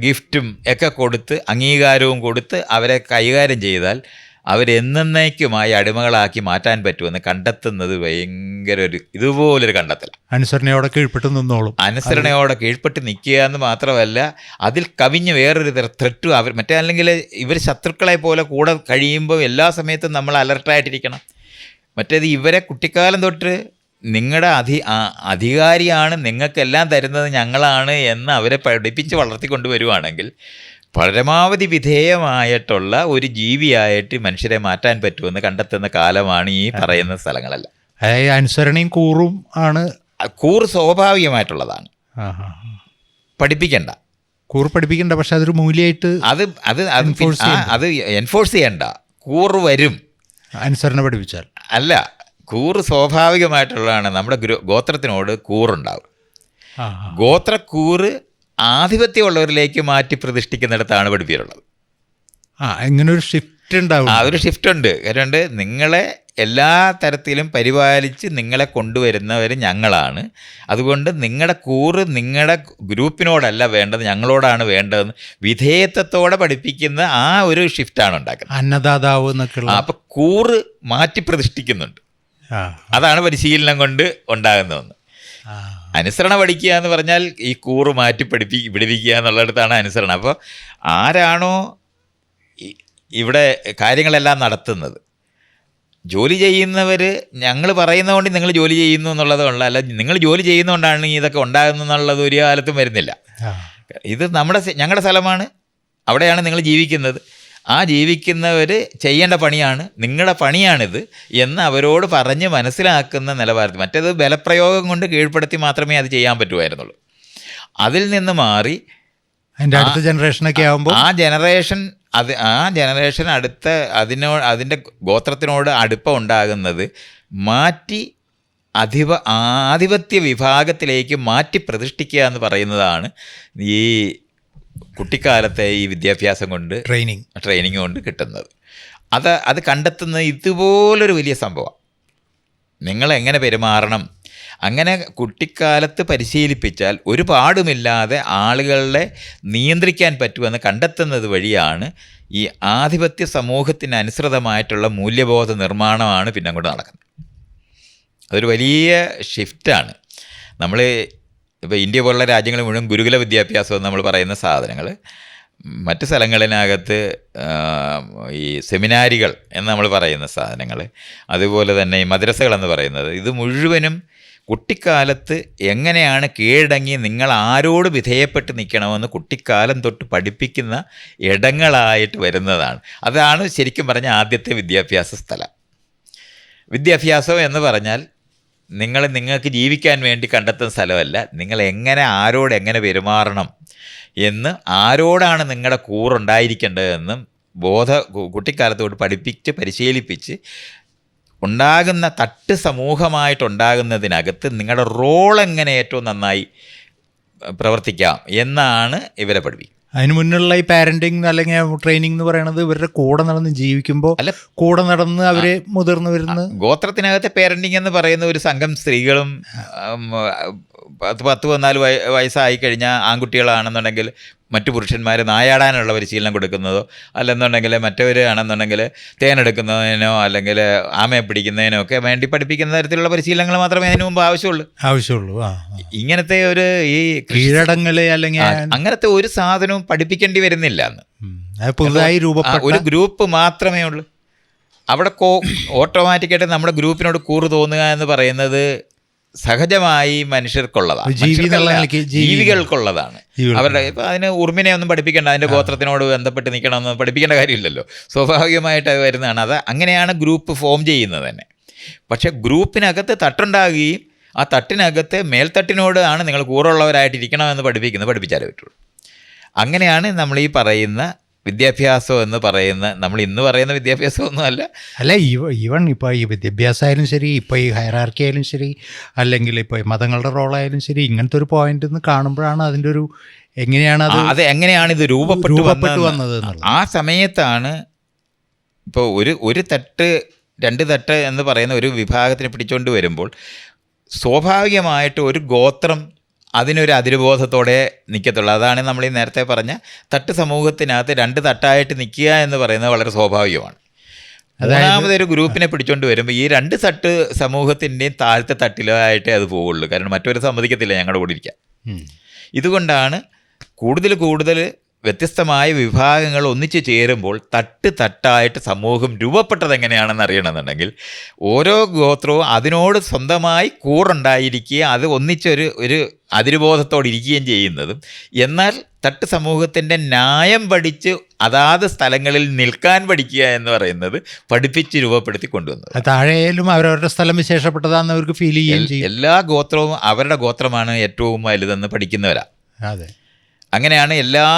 ഗിഫ്റ്റും ഒക്കെ കൊടുത്ത് അംഗീകാരവും കൊടുത്ത് അവരെ കൈകാര്യം ചെയ്താൽ അവരെന്നേക്കുമായി അടിമകളാക്കി മാറ്റാൻ പറ്റുമെന്ന് കണ്ടെത്തുന്നത് ഭയങ്കര ഇതുപോലൊരു കണ്ടെത്തലാണ്. അനുസരണയോടെ കീഴ്പ്പെട്ട് നിന്നോളും. അനുസരണയോടെ കീഴ്പ്പെട്ട് നിൽക്കുക എന്ന് മാത്രമല്ല, അതിൽ കവിഞ്ഞ് വേറൊരു ത്രെട്ടും മറ്റേ അല്ലെങ്കിൽ ഇവർ ശത്രുക്കളെ പോലെ കൂടെ കഴിയുമ്പോൾ എല്ലാ സമയത്തും നമ്മൾ അലർട്ടായിട്ടിരിക്കണം. മറ്റേത് ഇവരെ കുട്ടിക്കാലം തൊട്ട് നിങ്ങളുടെ അധികാരിയാണ്, നിങ്ങൾക്കെല്ലാം തരുന്നത് ഞങ്ങളാണ് എന്ന് അവരെ പഠിപ്പിച്ച് വളർത്തിക്കൊണ്ടുവരുവാണെങ്കിൽ പരമാവധി വിധേയമായിട്ടുള്ള ഒരു ജീവിയായിട്ട് മനുഷ്യരെ മാറ്റാൻ പറ്റുമെന്ന് കണ്ടെത്തുന്ന കാലമാണ് ഈ പറയുന്ന സ്ഥലങ്ങളെല്ലാം. അനുസരണയും കൂറും ആണ്. കൂറ് സ്വാഭാവികമായിട്ടുള്ളതാണ്, പഠിപ്പിക്കണ്ട. കൂറ് പഠിപ്പിക്കണ്ട, പക്ഷെ അതൊരു മൂല്യമായിട്ട് അത് എൻഫോഴ്സ് ചെയ്യണ്ട. കൂറ് വരും അനുസരണ പഠിപ്പിച്ചാൽ. അല്ല, കൂറ് സ്വാഭാവികമായിട്ടുള്ളതാണ്. നമ്മുടെ ഗോത്രത്തിനോട് കൂറുണ്ടാവും. ഗോത്രക്കൂറ് ആധിപത്യമുള്ളവരിലേക്ക് മാറ്റി പ്രതിഷ്ഠിക്കുന്നിടത്താണ് പഠിപ്പിച്ചിട്ടുള്ളത്. എങ്ങനൊരു ഷിഫ്റ്റ് ഉണ്ടാവും. അതൊരു ഷിഫ്റ്റ് ഉണ്ട്. കാരണം നിങ്ങളെ എല്ലാ തരത്തിലും പരിപാലിച്ച് നിങ്ങളെ കൊണ്ടുവരുന്നവർ ഞങ്ങളാണ്. അതുകൊണ്ട് നിങ്ങളുടെ കൂറ് നിങ്ങളുടെ ഗ്രൂപ്പിനോടല്ല വേണ്ടത്, ഞങ്ങളോടാണ് വേണ്ടതെന്ന് വിധേയത്വത്തോടെ പഠിപ്പിക്കുന്ന ആ ഒരു ഷിഫ്റ്റാണ് ഉണ്ടാക്കുന്നത്. അന്നദാതാവ് എന്നൊക്കെ. അപ്പം കൂറ് മാറ്റി പ്രതിഷ്ഠിക്കുന്നുണ്ട്. അതാണ് പരിശീലനം കൊണ്ട് ഉണ്ടാകുന്ന ഒന്ന്. അനുസരണ പഠിക്കുക എന്ന് പറഞ്ഞാൽ ഈ കൂറ് മാറ്റി പിടിപ്പിക്കുക എന്നുള്ളിടത്താണ് അനുസരണം. അപ്പോൾ ആരാണോ ഇവിടെ കാര്യങ്ങളെല്ലാം നടത്തുന്നത്, ജോലി ചെയ്യുന്നവർ ഞങ്ങൾ പറയുന്നതുകൊണ്ട് നിങ്ങൾ ജോലി ചെയ്യുന്നു എന്നുള്ളതുകൊണ്ട്, അല്ല നിങ്ങൾ ജോലി ചെയ്യുന്നതുകൊണ്ടാണ് ഇതൊക്കെ ഉണ്ടാകുന്നു എന്നുള്ളത് ഒരു കാലത്തും വരുന്നില്ല. ഇത് ഞങ്ങളുടെ സ്ഥലമാണ്, അവിടെയാണ് നിങ്ങൾ ജീവിക്കുന്നത്. ആ ജീവിക്കുന്നവർ ചെയ്യേണ്ട പണിയാണ്, നിങ്ങളുടെ പണിയാണിത് എന്ന് അവരോട് പറഞ്ഞ് മനസ്സിലാക്കുന്ന നിലവാരത്തിൽ. മറ്റേത് ബലപ്രയോഗം കൊണ്ട് കീഴ്പ്പെടുത്തി മാത്രമേ അത് ചെയ്യാൻ പറ്റുമായിരുന്നുള്ളൂ. അതിൽ നിന്ന് മാറി അടുത്ത ജനറേഷനൊക്കെ ആകുമ്പോൾ ആ ജനറേഷൻ അതിൻ്റെ ഗോത്രത്തിനോട് അടുപ്പം ഉണ്ടാകുന്നത് മാറ്റി ആധിപത്യ വിഭാഗത്തിലേക്ക് മാറ്റി പ്രതിഷ്ഠിക്കുക എന്ന് പറയുന്നതാണ് ഈ കുട്ടിക്കാലത്തെ ഈ വിദ്യാഭ്യാസം കൊണ്ട് ട്രെയിനിങ് കൊണ്ട് കിട്ടുന്നത്. അത് കണ്ടെത്തുന്നത് ഇതുപോലൊരു വലിയ സംഭവമാണ്. നിങ്ങളെങ്ങനെ പെരുമാറണം, അങ്ങനെ കുട്ടിക്കാലത്ത് പരിശീലിപ്പിച്ചാൽ ഒരു പാടുമില്ലാതെ ആളുകളെ നിയന്ത്രിക്കാൻ പറ്റുമെന്ന് കണ്ടെത്തുന്നത് വഴിയാണ് ഈ ആധിപത്യ സമൂഹത്തിന് അനുസൃതമായിട്ടുള്ള മൂല്യബോധ നിർമ്മാണമാണ് പിന്നെ അങ്ങോട്ട് നടക്കുന്നത്. അതൊരു വലിയ ഷിഫ്റ്റാണ്. നമ്മൾ ഇപ്പോൾ ഇന്ത്യ പോലുള്ള രാജ്യങ്ങൾ മുഴുവൻ ഗുരുകുല വിദ്യാഭ്യാസം എന്ന് നമ്മൾ പറയുന്ന സാധനങ്ങൾ, മറ്റ് സ്ഥലങ്ങളിനകത്ത് ഈ സെമിനാരികൾ എന്ന് നമ്മൾ പറയുന്ന സാധനങ്ങൾ, അതുപോലെ തന്നെ ഈ മദ്രസകളെന്ന് പറയുന്നത്, ഇത് മുഴുവനും കുട്ടിക്കാലത്ത് എങ്ങനെയാണ് കീഴടങ്ങി നിങ്ങൾ ആരോട് വിധേയപ്പെട്ട് നിൽക്കണമെന്ന് കുട്ടിക്കാലം തൊട്ട് പഠിപ്പിക്കുന്ന ഇടങ്ങളായിട്ട് വരുന്നതാണ്. അതാണ് ശരിക്കും പറഞ്ഞ ആദ്യത്തെ വിദ്യാഭ്യാസ സ്ഥലം. വിദ്യാഭ്യാസം എന്ന് പറഞ്ഞാൽ നിങ്ങൾക്ക് ജീവിക്കാൻ വേണ്ടി കണ്ടെത്തുന്ന സ്ഥലമല്ല, നിങ്ങൾ ആരോട് എങ്ങനെ പെരുമാറണം എന്ന്, ആരോടാണ് നിങ്ങളുടെ കൂറുണ്ടായിരിക്കേണ്ടതെന്നും കുട്ടിക്കാലത്തോട് പരിശീലിപ്പിച്ച് ഉണ്ടാകുന്ന തട്ട് സമൂഹമായിട്ടുണ്ടാകുന്നതിനകത്ത് നിങ്ങളുടെ റോൾ എങ്ങനെ ഏറ്റവും നന്നായി പ്രവർത്തിക്കാം എന്നാണ് ഇവരെ പഠിപ്പിക്കുക. അതിന് മുന്നുള്ള ഈ പാരന്റിങ് അല്ലെങ്കിൽ ട്രെയിനിങ് എന്ന് പറയുന്നത് ഇവരുടെ കൂടെ നടന്ന് ജീവിക്കുമ്പോൾ, അല്ല കൂടെ നടന്ന് അവര് മുതിർന്നു വരുന്ന ഗോത്രത്തിനകത്തെ പാരന്റിങ് എന്ന് പറയുന്ന ഒരു സംഘം സ്ത്രീകളും 10-14 വയസ്സായി കഴിഞ്ഞാൽ ആൺകുട്ടികളാണെന്നുണ്ടെങ്കിൽ മറ്റു പുരുഷന്മാർ നായാടാനുള്ള പരിശീലനം കൊടുക്കുന്നതോ, അല്ലെന്നുണ്ടെങ്കിൽ മറ്റവരാണെന്നുണ്ടെങ്കിൽ തേനെടുക്കുന്നതിനോ അല്ലെങ്കിൽ ആമയെ പിടിക്കുന്നതിനോ ഒക്കെ വേണ്ടി പഠിപ്പിക്കുന്ന തരത്തിലുള്ള പരിശീലനങ്ങൾ മാത്രമേ അതിനു മുമ്പ് ആവശ്യമുള്ളൂ. ഇങ്ങനത്തെ ഒരു ഈ കീഴടങ്ങല് അല്ലെങ്കിൽ അങ്ങനത്തെ ഒരു സാധനവും പഠിപ്പിക്കേണ്ടി വരുന്നില്ല എന്ന്. പുതുതായി രൂപപ്പെട്ട ഒരു ഗ്രൂപ്പ് മാത്രമേ ഉള്ളൂ. അവിടെ ഓട്ടോമാറ്റിക്കായിട്ട് നമ്മുടെ ഗ്രൂപ്പിനോട് കൂറ് തോന്നുക എന്ന് പറയുന്നത് സഹജമായി മനുഷ്യർക്കുള്ളതാണ്, ജീവികൾക്കുള്ളതാണ്. അവരുടെ ഇപ്പം അതിന് ഉറുമിനെ ഒന്നും പഠിപ്പിക്കേണ്ട, അതിൻ്റെ ഗോത്രത്തിനോട് ബന്ധപ്പെട്ട് നിൽക്കണമെന്ന് പഠിപ്പിക്കേണ്ട കാര്യമില്ലല്ലോ, സ്വാഭാവികമായിട്ട് അത് വരുന്നതാണ്. അത് അങ്ങനെയാണ് ഗ്രൂപ്പ് ഫോം ചെയ്യുന്നത് തന്നെ. പക്ഷെ ഗ്രൂപ്പിനകത്ത് തട്ടുണ്ടാകുകയും ആ തട്ടിനകത്ത് മേൽത്തട്ടിനോട് ആണ് നിങ്ങൾ കൂറുള്ളവരായിട്ടിരിക്കണമെന്ന് പഠിപ്പിച്ചാലേ പറ്റുള്ളൂ. അങ്ങനെയാണ് നമ്മൾ ഈ പറയുന്ന വിദ്യാഭ്യാസം എന്ന് പറയുന്ന, നമ്മൾ ഇന്ന് പറയുന്ന വിദ്യാഭ്യാസമൊന്നുമല്ല. ഈവൺ ഇപ്പോൾ ഈ വിദ്യാഭ്യാസമായാലും ശരി, ഇപ്പോൾ ഈ ഹയറാർക്കി ആയാലും ശരി, അല്ലെങ്കിൽ ഇപ്പോൾ മതങ്ങളുടെ റോളായാലും ശരി, ഇങ്ങനത്തെ ഒരു പോയിന്റ് എന്ന് കാണുമ്പോഴാണ് അതിൻ്റെ ഒരു എങ്ങനെയാണ് ഇത് രൂപപ്പെട്ടു വന്നത്. ആ സമയത്താണ് ഇപ്പോൾ ഒരു തട്ട് 2 തട്ട് എന്ന് പറയുന്ന ഒരു വിഭാഗത്തിനെ പിടിച്ചുകൊണ്ട് വരുമ്പോൾ സ്വാഭാവികമായിട്ട് ഒരു ഗോത്രം അതിനൊരു അതിരുബോധത്തോടെ നിൽക്കത്തുള്ളൂ. അതാണ് നമ്മൾ ഈ നേരത്തെ പറഞ്ഞ തട്ട് സമൂഹത്തിനകത്ത് 2 തട്ടായിട്ട് നിൽക്കുക എന്ന് പറയുന്നത് വളരെ സ്വാഭാവികമാണ്. മൂന്നാമതൊരു ഗ്രൂപ്പിനെ പിടിച്ചുകൊണ്ട് വരുമ്പോൾ ഈ 2 തട്ട് സമൂഹത്തിൻ്റെയും താഴത്തെ തട്ടിലായിട്ടേ അത് പോവുള്ളൂ. കാരണം മറ്റൊരു സമ്മതിക്കത്തില്ല ഞങ്ങളുടെ കൂടെ ഇരിക്കാൻ. ഇതുകൊണ്ടാണ് കൂടുതൽ വ്യത്യസ്തമായ വിഭാഗങ്ങൾ ഒന്നിച്ചു ചേരുമ്പോൾ തട്ടായിട്ട് സമൂഹം രൂപപ്പെട്ടത് എങ്ങനെയാണെന്ന് അറിയണമെന്നുണ്ടെങ്കിൽ ഓരോ ഗോത്രവും അതിനോട് സ്വന്തമായി കൂറുണ്ടായിരിക്കുകയും അത് ഒന്നിച്ചൊരു അതിരുബോധത്തോടെ ഇരിക്കുകയും ചെയ്യുന്നതും, എന്നാൽ തട്ട് സമൂഹത്തിൻ്റെ ന്യായം പഠിച്ച് അതാത് സ്ഥലങ്ങളിൽ നിൽക്കാൻ പഠിക്കുക എന്ന് പറയുന്നത് പഠിപ്പിച്ച് രൂപപ്പെടുത്തി കൊണ്ടുവന്നത്. താഴെയായാലും അവരവരുടെ സ്ഥലം വിശേഷപ്പെട്ടതാണെന്ന് അവർക്ക് ഫീൽ ചെയ്യുകയും ചെയ്യും. എല്ലാ ഗോത്രവും അവരുടെ ഗോത്രമാണ് ഏറ്റവും വലുതെന്ന് പഠിക്കുന്നവരാ. അതെ, അങ്ങനെയാണ് എല്ലാ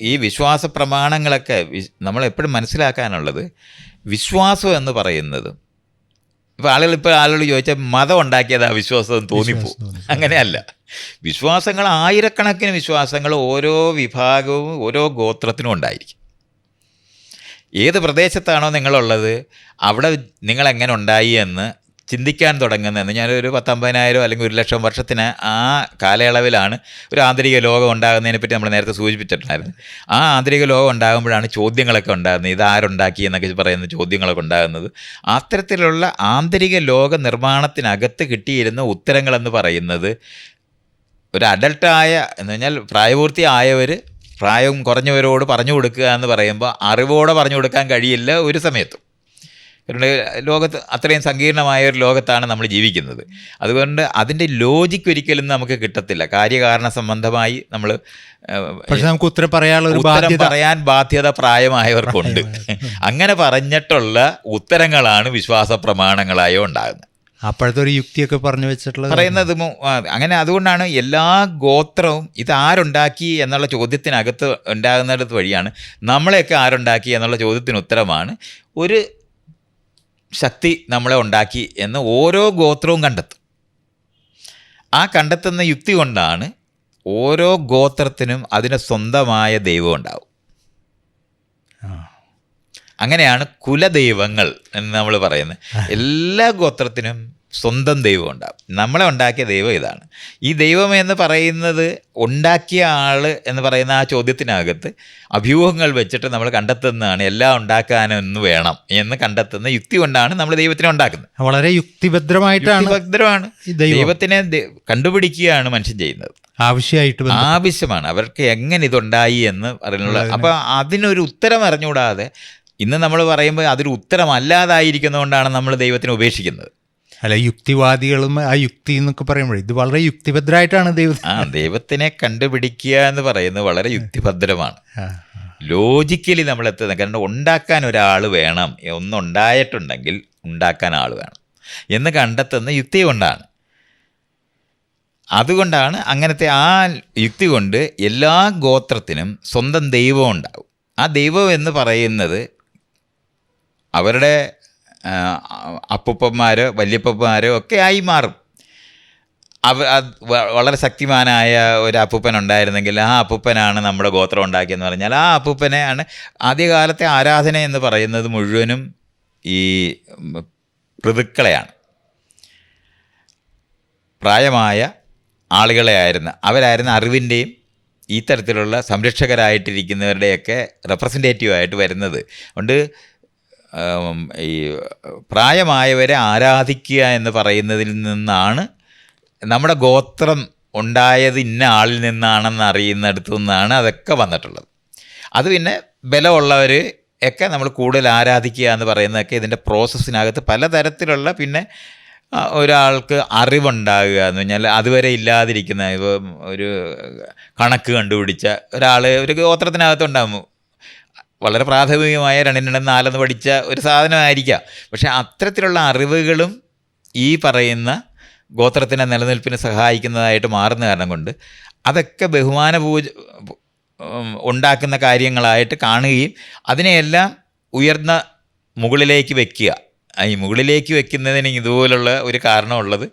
ഈ വിശ്വാസ പ്രമാണങ്ങളൊക്കെ നമ്മൾ എപ്പോഴും മനസ്സിലാക്കാനുള്ളത്. വിശ്വാസം എന്ന് പറയുന്നത് ഇപ്പോൾ ആളുകൾ ചോദിച്ചാൽ മതം ഉണ്ടാക്കിയതാ വിശ്വാസം തോന്നിപ്പോവും. അങ്ങനെയല്ല. വിശ്വാസങ്ങൾ ആയിരക്കണക്കിന് വിശ്വാസങ്ങൾ ഓരോ വിഭാഗവും ഓരോ ഗോത്രത്തിനും ഉണ്ടായിരിക്കും. ഏത് പ്രദേശത്താണോ നിങ്ങളുള്ളത് അവിടെ നിങ്ങളെങ്ങനെ ഉണ്ടായി എന്ന് ചിന്തിക്കാൻ തുടങ്ങുന്നതെന്ന്. ഞാനൊരു 10,000-50,000 അല്ലെങ്കിൽ 1,00,000 വർഷത്തിന് ആ കാലയളവിലാണ് ഒരു ആന്തരിക ലോകം ഉണ്ടാകുന്നതിനെപ്പറ്റി നമ്മൾ നേരത്തെ സൂചിപ്പിച്ചിട്ടുണ്ടായിരുന്നു. ആ ആന്തരിക ലോകം ഉണ്ടാകുമ്പോഴാണ് ചോദ്യങ്ങളൊക്കെ ഉണ്ടാകുന്നത്. ഇതാരുണ്ടാക്കി എന്നൊക്കെ പറയുന്ന ചോദ്യങ്ങളൊക്കെ ഉണ്ടാകുന്നത്. അത്തരത്തിലുള്ള ആന്തരിക ലോക നിർമ്മാണത്തിനകത്ത് കിട്ടിയിരുന്ന ഉത്തരങ്ങളെന്ന് പറയുന്നത് ഒരു അഡൽട്ടായ എന്ന് പറഞ്ഞാൽ പ്രായപൂർത്തിയായവർ പ്രായം കുറഞ്ഞവരോട് പറഞ്ഞു കൊടുക്കുക എന്ന് പറയുമ്പോൾ അറിവോടെ പറഞ്ഞു കൊടുക്കാൻ കഴിയില്ല ഒരു സമയത്തും. ലോകത്ത് അത്രയും സങ്കീർണമായ ഒരു ലോകത്താണ് നമ്മൾ ജീവിക്കുന്നത്. അതുകൊണ്ട് അതിൻ്റെ ലോജിക്ക് ഒരിക്കലും നമുക്ക് കിട്ടത്തില്ല. കാര്യകാരണ സംബന്ധമായി നമ്മൾ നമുക്ക് ഉത്തരം പറയാൻ ബാധ്യത പ്രായമായവർക്കുണ്ട്. അങ്ങനെ പറഞ്ഞിട്ടുള്ള ഉത്തരങ്ങളാണ് വിശ്വാസ പ്രമാണങ്ങളായോ ഉണ്ടാകുന്നത്. അപ്പോഴത്തെ ഒരു യുക്തിയൊക്കെ പറഞ്ഞു വെച്ചിട്ടുള്ളത് പറയുന്നത് അങ്ങനെ. അതുകൊണ്ടാണ് എല്ലാ ഗോത്രവും ഇതാരുണ്ടാക്കി എന്നുള്ള ചോദ്യത്തിനകത്ത് ഉണ്ടാകുന്നിടത്ത് വഴിയാണ് നമ്മളെയൊക്കെ ആരുണ്ടാക്കി എന്നുള്ള ചോദ്യത്തിന് ഉത്തരമാണ് ഒരു ശക്തി നമ്മളെ ഉണ്ടാക്കി എന്ന് ഓരോ ഗോത്രവും കണ്ടെത്തും. ആ കണ്ടെത്തുന്ന യുക്തി കൊണ്ടാണ് ഓരോ ഗോത്രത്തിനും അതിന് സ്വന്തമായ ദൈവം ഉണ്ടാവും. അങ്ങനെയാണ് കുലദൈവങ്ങൾ എന്ന് നമ്മൾ പറയുന്നത്. എല്ലാ ഗോത്രത്തിനും സ്വന്തം ദൈവം ഉണ്ടാകും. നമ്മളെ ഉണ്ടാക്കിയ ദൈവം ഇതാണ്. ഈ ദൈവം എന്ന് പറയുന്നത് ഉണ്ടാക്കിയ ആൾ എന്ന് പറയുന്ന ആ ചോദ്യത്തിനകത്ത് അഭ്യൂഹങ്ങൾ വെച്ചിട്ട് നമ്മൾ കണ്ടെത്തുന്നതാണ്. എല്ലാം ഉണ്ടാക്കാനൊന്ന് വേണം എന്ന് കണ്ടെത്തുന്ന യുക്തി കൊണ്ടാണ് നമ്മൾ ദൈവത്തിനെ ഉണ്ടാക്കുന്നത്. വളരെ യുക്തിഭദ്രമാണ്. ദൈവത്തിനെ കണ്ടുപിടിക്കുകയാണ് മനുഷ്യൻ ചെയ്യുന്നത്. ആവശ്യമാണ് അവർക്ക് എങ്ങനെ ഇതുണ്ടായി എന്ന് പറയുന്നത്. അപ്പോൾ അതിനൊരു ഉത്തരം അറിഞ്ഞുകൂടാതെ ഇന്ന് നമ്മൾ പറയുമ്പോൾ അതൊരു ഉത്തരമല്ലാതായിരിക്കുന്നതുകൊണ്ടാണ് നമ്മൾ ദൈവത്തിനെ ഉപേക്ഷിക്കുന്നത്. അല്ല, യുക്തിവാദികളും ആ യുക്തി എന്നൊക്കെ പറയുമ്പോൾ ഇത് വളരെ യുക്തിഭദ്രമായിട്ടാണ് ദൈവത്തിനെ കണ്ടുപിടിക്കുക എന്ന് പറയുന്നത് വളരെ യുക്തിഭദ്രമാണ്. ലോജിക്കലി നമ്മൾ എത്തുന്നത്. കാരണം ഉണ്ടാക്കാൻ ഒരാൾ വേണം, ഒന്നുണ്ടായിട്ടുണ്ടെങ്കിൽ ഉണ്ടാക്കാൻ ആൾ വേണം എന്ന് കണ്ടെത്തുന്ന യുക്തി കൊണ്ടാണ്. അതുകൊണ്ടാണ് അങ്ങനത്തെ ആ യുക്തി കൊണ്ട് എല്ലാ ഗോത്രത്തിനും സ്വന്തം ദൈവം ഉണ്ടാവും. ആ ദൈവം എന്ന് പറയുന്നത് അവരുടെ അപ്പൂപ്പന്മാരോ വല്യപ്പന്മാരോ ഒക്കെ ആയി മാറും. വളരെ ശക്തിമാനായ ഒരു അപ്പൂപ്പൻ ഉണ്ടായിരുന്നെങ്കിൽ ആ അപ്പൂപ്പനാണ് നമ്മുടെ ഗോത്രം ഉണ്ടാക്കിയെന്ന് പറഞ്ഞാൽ ആ അപ്പൂപ്പനെയാണ്. ആദ്യകാലത്തെ ആരാധന എന്ന് പറയുന്നത് മുഴുവനും ഈ പിതൃക്കളെയാണ്. പ്രായമായ ആളുകളെ അവരായിരുന്ന അറിവിൻ്റെയും ഈ തരത്തിലുള്ള സംരക്ഷകരായിട്ടിരിക്കുന്നവരുടെയൊക്കെ റെപ്രസെൻറ്റേറ്റീവായിട്ട് വരുന്നത്. അതുകൊണ്ട് ഈ പ്രായമായവരെ ആരാധിക്കുക എന്ന് പറയുന്നതിൽ നിന്നാണ് നമ്മുടെ ഗോത്രം ഉണ്ടായത് ഇന്ന ആളിൽ നിന്നാണെന്ന് അറിയുന്നിടത്തു നിന്നാണ് അതൊക്കെ വന്നിട്ടുള്ളത്. അത് പിന്നെ ബലമുള്ളവർ ഒക്കെ നമ്മൾ കൂടുതൽ ആരാധിക്കുക എന്ന് പറയുന്നതൊക്കെ ഇതിൻ്റെ പ്രോസസ്സിനകത്ത് പലതരത്തിലുള്ള പിന്നെ ഒരാൾക്ക് അറിവുണ്ടാകുക എന്ന് പറഞ്ഞാൽ അതുവരെ ഇല്ലാതിരിക്കുന്ന ഇപ്പം ഒരു കണക്ക് കണ്ടുപിടിച്ച ഒരാൾ ഒരു ഗോത്രത്തിനകത്തുണ്ടാകും. വളരെ പ്രാഥമികമായ 2 4 പഠിച്ച ഒരു സാധനമായിരിക്കാം. പക്ഷേ അത്തരത്തിലുള്ള അറിവുകളും ഈ പറയുന്ന ഗോത്രത്തിൻ്റെ നിലനിൽപ്പിന് സഹായിക്കുന്നതായിട്ട് മാറുന്ന കാരണം കൊണ്ട് അതൊക്കെ ബഹുമാന ഉണ്ടാക്കുന്ന കാര്യങ്ങളായിട്ട് കാണുകയും അതിനെയെല്ലാം ഉയർന്ന മുകളിലേക്ക് വയ്ക്കുക. ഈ മുകളിലേക്ക് വയ്ക്കുന്നതിന് ഇതുപോലുള്ള ഒരു കാരണമുള്ളത്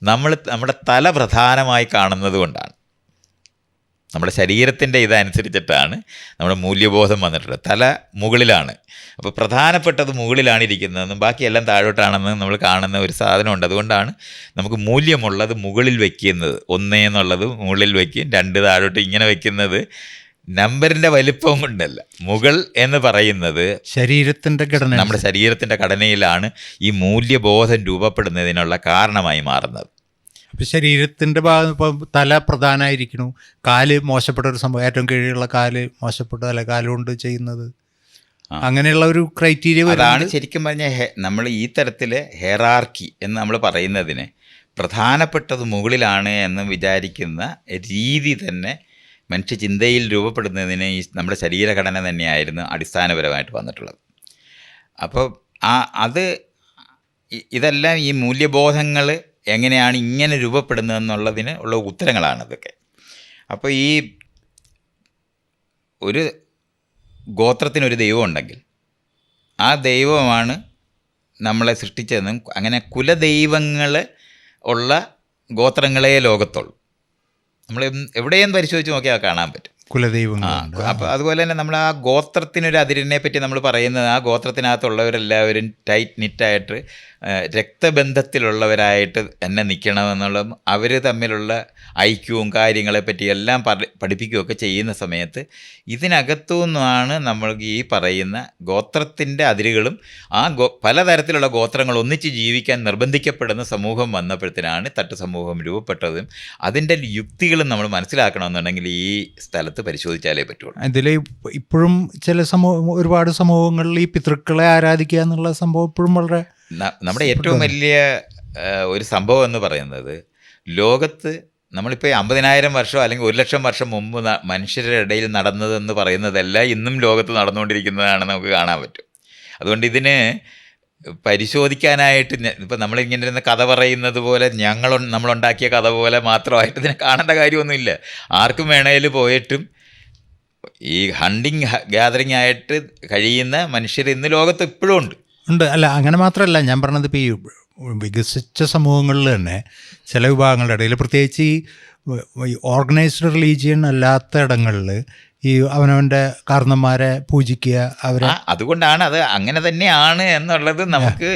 നമ്മുടെ തല പ്രധാനമായി കാണുന്നത് കൊണ്ടാണ്. നമ്മുടെ ശരീരത്തിൻ്റെ ഇതനുസരിച്ചിട്ടാണ് നമ്മുടെ മൂല്യബോധം വന്നിട്ടുള്ളത്. തല മുകളിലാണ്, അപ്പോൾ പ്രധാനപ്പെട്ടത് മുകളിലാണ് ഇരിക്കുന്നതെന്നും ബാക്കിയെല്ലാം താഴോട്ടാണെന്ന് നമ്മൾ കാണുന്ന ഒരു സാധനമുണ്ട്. അതുകൊണ്ടാണ് നമുക്ക് മൂല്യമുള്ളത് മുകളിൽ വയ്ക്കുന്നത്. 1 എന്നുള്ളത് മുകളിൽ വയ്ക്കും, 2 താഴോട്ട് ഇങ്ങനെ വയ്ക്കുന്നത് നമ്പറിൻ്റെ വലിപ്പം കൊണ്ടല്ല. മുകൾ എന്ന് പറയുന്നത് ശരീരത്തിൻ്റെ ഘടന, നമ്മുടെ ശരീരത്തിൻ്റെ ഘടനയിലാണ് ഈ മൂല്യബോധം രൂപപ്പെടുന്നതിനുള്ള കാരണമായി മാറുന്നത്. അപ്പോൾ ശരീരത്തിൻ്റെ ഭാഗം ഇപ്പോൾ തല പ്രധാനമായിരിക്കണു, കാല് മോശപ്പെട്ട ഒരു സംഭവം, ഏറ്റവും കീഴിലുള്ള കാല് മോശപ്പെട്ട അല്ല കാലുകൊണ്ട് ചെയ്യുന്നത്, അങ്ങനെയുള്ള ഒരു ക്രൈറ്റീരിയ. അതാണ് ശരിക്കും പറഞ്ഞാൽ നമ്മൾ ഈ തരത്തിൽ ഹെറാർക്കി എന്ന് നമ്മൾ പറയുന്നതിന് പ്രധാനപ്പെട്ടത് മുകളിലാണ് എന്ന് വിചാരിക്കുന്ന രീതി തന്നെ മനുഷ്യ ചിന്തയിൽ രൂപപ്പെടുന്നതിന് ഈ നമ്മുടെ ശരീരഘടന തന്നെയായിരുന്നു അടിസ്ഥാനപരമായിട്ട് വന്നിട്ടുള്ളത്. അപ്പോൾ ഇതെല്ലാം ഈ മൂല്യബോധങ്ങൾ എങ്ങനെയാണ് ഇങ്ങനെ രൂപപ്പെടുന്നതെന്നുള്ളതിന് ഉള്ള ഉത്തരങ്ങളാണ് ഇതൊക്കെ. അപ്പോൾ ഈ ഒരു ഗോത്രത്തിനൊരു ദൈവം ഉണ്ടെങ്കിൽ ആ ദൈവമാണ് നമ്മളെ സൃഷ്ടിച്ചതെന്നും അങ്ങനെ കുലദൈവങ്ങൾ ഉള്ള ഗോത്രങ്ങളെ ലോകത്തുള്ളൂ. നമ്മൾ എവിടെയും പരിശോധിച്ച് നോക്കിയാൽ കാണാൻ പറ്റും കുലദൈവങ്ങൾ. അപ്പോൾ അതുപോലെ തന്നെ നമ്മൾ ആ ഗോത്രത്തിനൊരു അതിരിനെ പറ്റി നമ്മൾ പറയുന്നത് ആ ഗോത്രത്തിനകത്തുള്ളവരെല്ലാവരും ടൈറ്റ് നിറ്റായിട്ട് രക്തബന്ധത്തിലുള്ളവരായിട്ട് തന്നെ നിൽക്കണമെന്നുള്ള അവർ തമ്മിലുള്ള ഐക്യവും കാര്യങ്ങളെപ്പറ്റി എല്ലാം പഠിപ്പിക്കുകയൊക്കെ ചെയ്യുന്ന സമയത്ത് ഇതിനകത്തു നിന്നാണ് നമ്മൾക്ക് ഈ പറയുന്ന ഗോത്രത്തിൻ്റെ അതിരുകളും ആ പലതരത്തിലുള്ള ഗോത്രങ്ങൾ ഒന്നിച്ച് ജീവിക്കാൻ നിർബന്ധിക്കപ്പെടുന്ന സമൂഹം വന്നപ്പോഴത്തേനാണ് തട്ട് സമൂഹം രൂപപ്പെട്ടതും അതിൻ്റെ യുക്തികളും നമ്മൾ മനസ്സിലാക്കണമെന്നുണ്ടെങ്കിൽ ഈ സ്ഥലത്ത് പരിശോധിച്ചാലേ പറ്റുള്ളൂ. ഇതിൽ ഇപ്പോഴും ചില ഒരുപാട് സമൂഹങ്ങളിൽ ഈ പിതൃക്കളെ ആരാധിക്കുക എന്നുള്ള സംഭവം ഇപ്പോഴും വളരെ നമ്മുടെ ഏറ്റവും വലിയ ഒരു സംഭവം എന്ന് പറയുന്നത് ലോകത്ത് നമ്മളിപ്പോൾ 50,000 വർഷം അല്ലെങ്കിൽ 1,00,000 വർഷം മുമ്പ് മനുഷ്യരുടെ ഇടയിൽ നടന്നതെന്ന് പറയുന്നതെല്ലാം ഇന്നും ലോകത്ത് നടന്നുകൊണ്ടിരിക്കുന്നതാണ് നമുക്ക് കാണാൻ പറ്റും. അതുകൊണ്ട് ഇതിന് പരിശോധിക്കാനായിട്ട് ഇപ്പം നമ്മളിങ്ങനെ ഇരുന്ന് കഥ പറയുന്നത് പോലെ നമ്മളുണ്ടാക്കിയ കഥ പോലെ മാത്രമായിട്ട് ഇതിനെ കാണേണ്ട കാര്യമൊന്നുമില്ല. ആർക്കും വേണേൽ പോയിട്ടും ഈ ഹണ്ടിങ് ഗ്യാതറിങ് ആയിട്ട് കഴിയുന്ന മനുഷ്യർ ഇന്ന് ലോകത്ത് ഇപ്പോഴും ഉണ്ട്. അല്ല അങ്ങനെ മാത്രമല്ല ഞാൻ പറഞ്ഞത്, ഇപ്പോൾ ഈ വികസിച്ച സമൂഹങ്ങളിൽ തന്നെ ചില വിഭാഗങ്ങളുടെ ഇടയിൽ, പ്രത്യേകിച്ച് ഈ ഓർഗനൈസ്ഡ് റിലീജിയൻ അല്ലാത്ത ഇടങ്ങളിൽ ഈ അവനവൻ്റെ കാരണന്മാരെ പൂജിക്കുക, അവരെ അതുകൊണ്ടാണ് അത് അങ്ങനെ തന്നെയാണ് എന്നുള്ളത് നമുക്ക്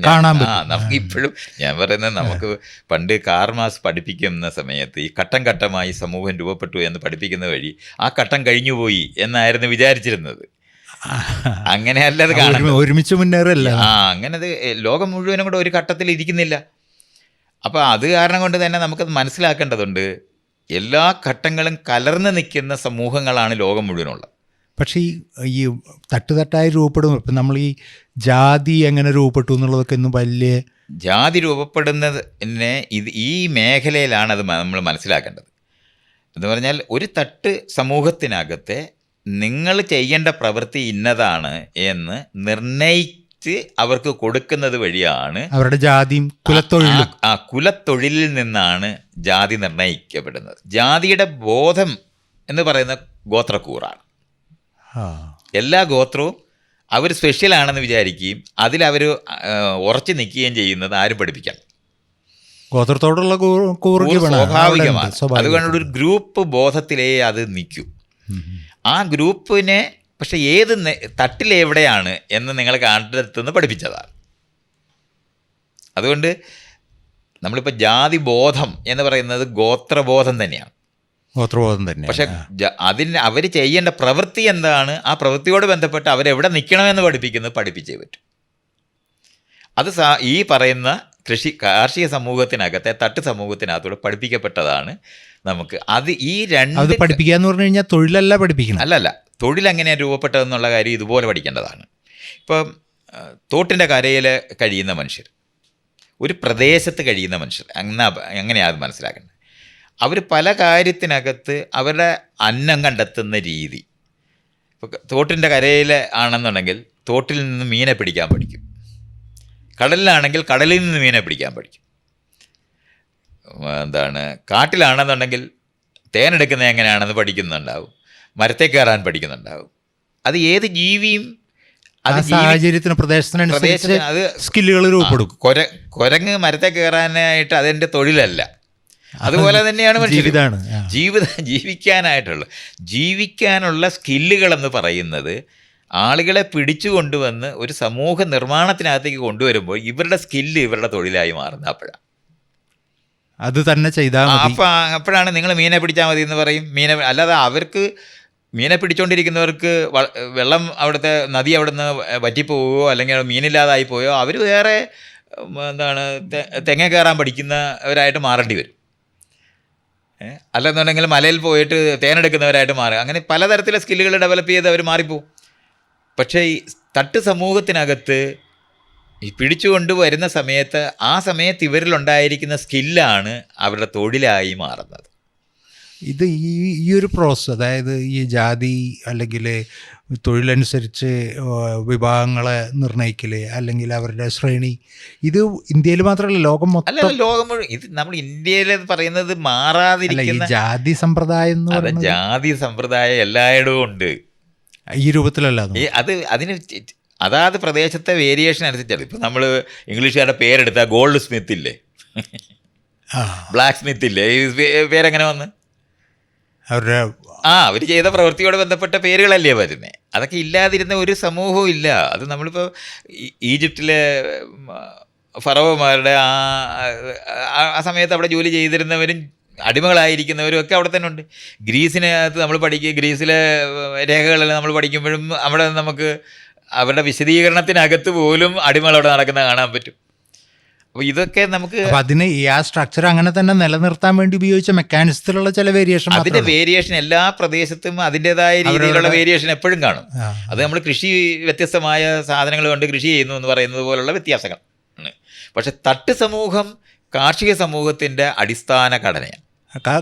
കാണാൻ പറ്റും. നമുക്ക് ഇപ്പോഴും ഞാൻ പറയുന്നത്, നമുക്ക് പണ്ട് കാർമാസ് പഠിപ്പിക്കുന്ന സമയത്ത് ഈ ഘട്ടം ഘട്ടമായി സമൂഹം രൂപപ്പെട്ടു എന്ന് പഠിപ്പിക്കുന്ന വഴി ആ ഘട്ടം കഴിഞ്ഞുപോയി എന്നായിരുന്നു വിചാരിച്ചിരുന്നത്. അങ്ങനെയല്ല അത് കാണുന്നത്, ഒരുമിച്ച് മുന്നേറല്ല. അങ്ങനെ അത് ലോകം മുഴുവനും കൂടെ ഒരു ഘട്ടത്തിൽ ഇരിക്കുന്നില്ല. അപ്പോൾ അത് കാരണം കൊണ്ട് തന്നെ നമുക്കത് മനസ്സിലാക്കേണ്ടതുണ്ട്. എല്ലാ ഘട്ടങ്ങളും കലർന്ന് നിൽക്കുന്ന സമൂഹങ്ങളാണ് ലോകം മുഴുവനുള്ളത്. പക്ഷേ ഈ തട്ടുതട്ടായി രൂപപ്പെടുന്നു. ഇപ്പം നമ്മൾ ഈ ജാതി എങ്ങനെ രൂപപ്പെട്ടു എന്നുള്ളതൊക്കെ ഇന്നും വലിയ ജാതി രൂപപ്പെടുന്നതിനെ ഈ മേഖലയിലാണ് അത് നമ്മൾ മനസ്സിലാക്കേണ്ടത്. എന്ന് പറഞ്ഞാൽ ഒരു തട്ട് സമൂഹത്തിനകത്തെ നിങ്ങൾ ചെയ്യേണ്ട പ്രവൃത്തി ഇന്നതാണ് എന്ന് നിർണയിച്ച് അവർക്ക് കൊടുക്കുന്നത് വഴിയാണ് അവരുടെ ജാതിയും കുലത്തൊഴിലും. കുലത്തൊഴിലിൽ നിന്നാണ് ജാതി നിർണയിക്കപ്പെടുന്നത്. ജാതിയുടെ ബോധം എന്ന് പറയുന്ന ഗോത്രക്കൂറാണ്. എല്ലാ ഗോത്രവും അവർ സ്പെഷ്യലാണെന്ന് വിചാരിക്കുകയും അതിലവർ ഉറച്ചു നിൽക്കുകയും ചെയ്യുന്നത് ആരും പഠിപ്പിക്കാം. ഗോത്രത്തോടുള്ള സ്വാഭാവികമാണ്. അതുകൊണ്ട് ഒരു ഗ്രൂപ്പ് ബോധത്തിലേ അത് നിൽക്കൂ. ആ ഗ്രൂപ്പിനെ പക്ഷെ ഏത് തട്ടിലെവിടെയാണ് എന്ന് നിങ്ങൾ കണ്ടെത്തുന്ന പഠിപ്പിച്ചതാണ്. അതുകൊണ്ട് നമ്മളിപ്പോൾ ജാതി ബോധം എന്ന് പറയുന്നത് ഗോത്രബോധം തന്നെയാണ്. ഗോത്രബോധം തന്നെ. പക്ഷെ അവർ ചെയ്യേണ്ട പ്രവൃത്തി എന്താണ്, ആ പ്രവൃത്തിയോട് ബന്ധപ്പെട്ട് അവരെവിടെ നിൽക്കണമെന്ന് പഠിപ്പിച്ചേ പറ്റും. അത് ഈ പറയുന്ന കാർഷിക സമൂഹത്തിനകത്തെ തട്ട് സമൂഹത്തിനകത്തൂടെ പഠിപ്പിക്കപ്പെട്ടതാണ് നമുക്ക്. അത് ഈ രണ്ട് പഠിപ്പിക്കുക എന്ന് പറഞ്ഞു കഴിഞ്ഞാൽ തൊഴിലല്ല പഠിപ്പിക്കണം. അല്ലല്ല, തൊഴിലെങ്ങനെയാണ് രൂപപ്പെട്ടതെന്നുള്ള കാര്യം ഇതുപോലെ പഠിക്കേണ്ടതാണ്. ഇപ്പം തോട്ടിൻ്റെ കരയിൽ കഴിയുന്ന മനുഷ്യർ, ഒരു പ്രദേശത്ത് കഴിയുന്ന മനുഷ്യർ, അങ്ങനെയാണ് അത് മനസ്സിലാക്കേണ്ടത്. അവർ പല കാര്യത്തിനകത്ത് അവരുടെ അന്നം കണ്ടെത്തുന്ന രീതി. ഇപ്പോൾ തോട്ടിൻ്റെ കരയിൽ ആണെന്നുണ്ടെങ്കിൽ തോട്ടിൽ നിന്ന് മീനെ പിടിക്കാൻ പഠിക്കും, കടലിലാണെങ്കിൽ കടലിൽ നിന്ന് മീനെ പിടിക്കാൻ പഠിക്കും. കാട്ടിലാണെന്നുണ്ടെങ്കിൽ തേനെടുക്കുന്നത് എങ്ങനെയാണെന്ന് പഠിക്കുന്നുണ്ടാവും, മരത്തെ കയറാൻ പഠിക്കുന്നുണ്ടാവും. അത് ഏത് ജീവിയും അത് സാഹചര്യത്തിന് പ്രദേശത്തിന് അത് സ്കില്ലുകൾ രൂപപ്പെടും. കുരങ്ങ് മരത്തെ കയറാനായിട്ട് അതെൻ്റെ തൊഴിലല്ല. അതുപോലെ തന്നെയാണ് ജീവിക്കാനുള്ള സ്കില്ലുകളെന്ന് പറയുന്നത് ആളുകളെ പിടിച്ചു കൊണ്ടുവന്ന് ഒരു സമൂഹ നിർമ്മാണത്തിനകത്തേക്ക് കൊണ്ടുവരുമ്പോൾ ഇവരുടെ സ്കില്ല് ഇവരുടെ തൊഴിലായി മാറുന്നത് അപ്പോഴാണ്. അത് തന്നെ ചെയ്താൽ അപ്പോഴാണ് നിങ്ങൾ മീനെ പിടിച്ചാൽ മതി എന്ന് പറയും. അല്ലാതെ അവർക്ക് മീനെ പിടിച്ചുകൊണ്ടിരിക്കുന്നവർക്ക് വെള്ളം അവിടുത്തെ നദി അവിടെ നിന്ന് വറ്റിപ്പോവുകയോ അല്ലെങ്കിൽ മീനില്ലാതായി പോയോ അവർ വേറെ തെങ്ങ കയറാൻ പഠിക്കുന്നവരായിട്ട് മാറേണ്ടി വരും. അല്ലെന്നുണ്ടെങ്കിൽ മലയിൽ പോയിട്ട് തേനെടുക്കുന്നവരായിട്ട് മാറുക. അങ്ങനെ പലതരത്തിലെ സ്കില്ലുകൾ ഡെവലപ്പ് ചെയ്ത് അവർ മാറിപ്പോവും. പക്ഷേ ഈ തട്ട് സമൂഹത്തിനകത്ത് ഈ പിടിച്ചുകൊണ്ട് വരുന്ന സമയത്ത് ആ സമയത്ത് ഇവരിലുണ്ടായിരിക്കുന്ന സ്കില്ലാണ് അവരുടെ തൊഴിലായി മാറുന്നത്. ഇത് ഈ ഒരു പ്രോസസ്സ്, അതായത് ഈ ജാതി അല്ലെങ്കിൽ തൊഴിലനുസരിച്ച് വിഭാഗങ്ങളെ നിർണ്ണയിക്കൽ അല്ലെങ്കിൽ അവരുടെ ശ്രേണി, ഇത് ഇന്ത്യയിൽ മാത്രമല്ല ലോകം മൊത്തം, ലോകം മുഴുവൻ. ഇത് നമ്മൾ ഇന്ത്യയിൽ പറയുന്നത് മാറാതിരിക്കുന്ന ജാതി സമ്പ്രദായം എന്ന് പറയുന്നത്, ജാതി സമ്പ്രദായം എല്ലായിടവും ഉണ്ട്. ഈ രൂപത്തിലല്ല അതിന് അതാത് പ്രദേശത്തെ വേരിയേഷൻ അനുസരിച്ചാണ്. ഇപ്പം നമ്മൾ ഇംഗ്ലീഷുകാരുടെ പേരെടുത്താൽ ഗോൾഡ് സ്മിത്ത് ഇല്ലേ, ബ്ലാക്ക് സ്മിത്ത് ഇല്ലേ, ഈ പേരെങ്ങനെ വന്ന് അവരുടെ അവർ ചെയ്ത പ്രവൃത്തിയോട് ബന്ധപ്പെട്ട പേരുകളല്ലേ വരുന്നത്. അതൊക്കെ ഇല്ലാതിരുന്ന ഒരു സമൂഹവും ഇല്ല. അത് നമ്മളിപ്പോൾ ഈജിപ്തിലെ ഫറവോമാരുടെ ആ സമയത്ത് അവിടെ ജോലി ചെയ്തിരുന്നവരും അടിമകളായിരിക്കുന്നവരും ഒക്കെ അവിടെ തന്നെ ഉണ്ട്. ഗ്രീസിനകത്ത് നമ്മൾ ഗ്രീസിലെ രേഖകളെല്ലാം നമ്മൾ പഠിക്കുമ്പോഴും അവിടെ നമുക്ക് അവരുടെ വിശദീകരണത്തിനകത്ത് പോലും അടിമകളവിടെ നടക്കുന്നത് കാണാൻ പറ്റും. അപ്പോൾ ഇതൊക്കെ നമുക്ക് അതിന് ആ സ്ട്രക്ചർ അങ്ങനെ തന്നെ നിലനിർത്താൻ വേണ്ടി ഉപയോഗിച്ച മെക്കാനിസത്തിലുള്ള ചില വേരിയേഷൻ, അതിൻ്റെ വേരിയേഷൻ എല്ലാ പ്രദേശത്തും അതിൻ്റേതായ രീതിയിലുള്ള വേരിയേഷൻ എപ്പോഴും കാണും. അത് നമ്മൾ കൃഷി വ്യത്യസ്തമായ സാധനങ്ങൾ കൊണ്ട് കൃഷി ചെയ്യുന്നു എന്ന് പറയുന്നത് പോലുള്ള വ്യത്യാസങ്ങൾ. പക്ഷെ തട്ട് സമൂഹം കാർഷിക സമൂഹത്തിൻ്റെ അടിസ്ഥാന ഘടനയാണ്.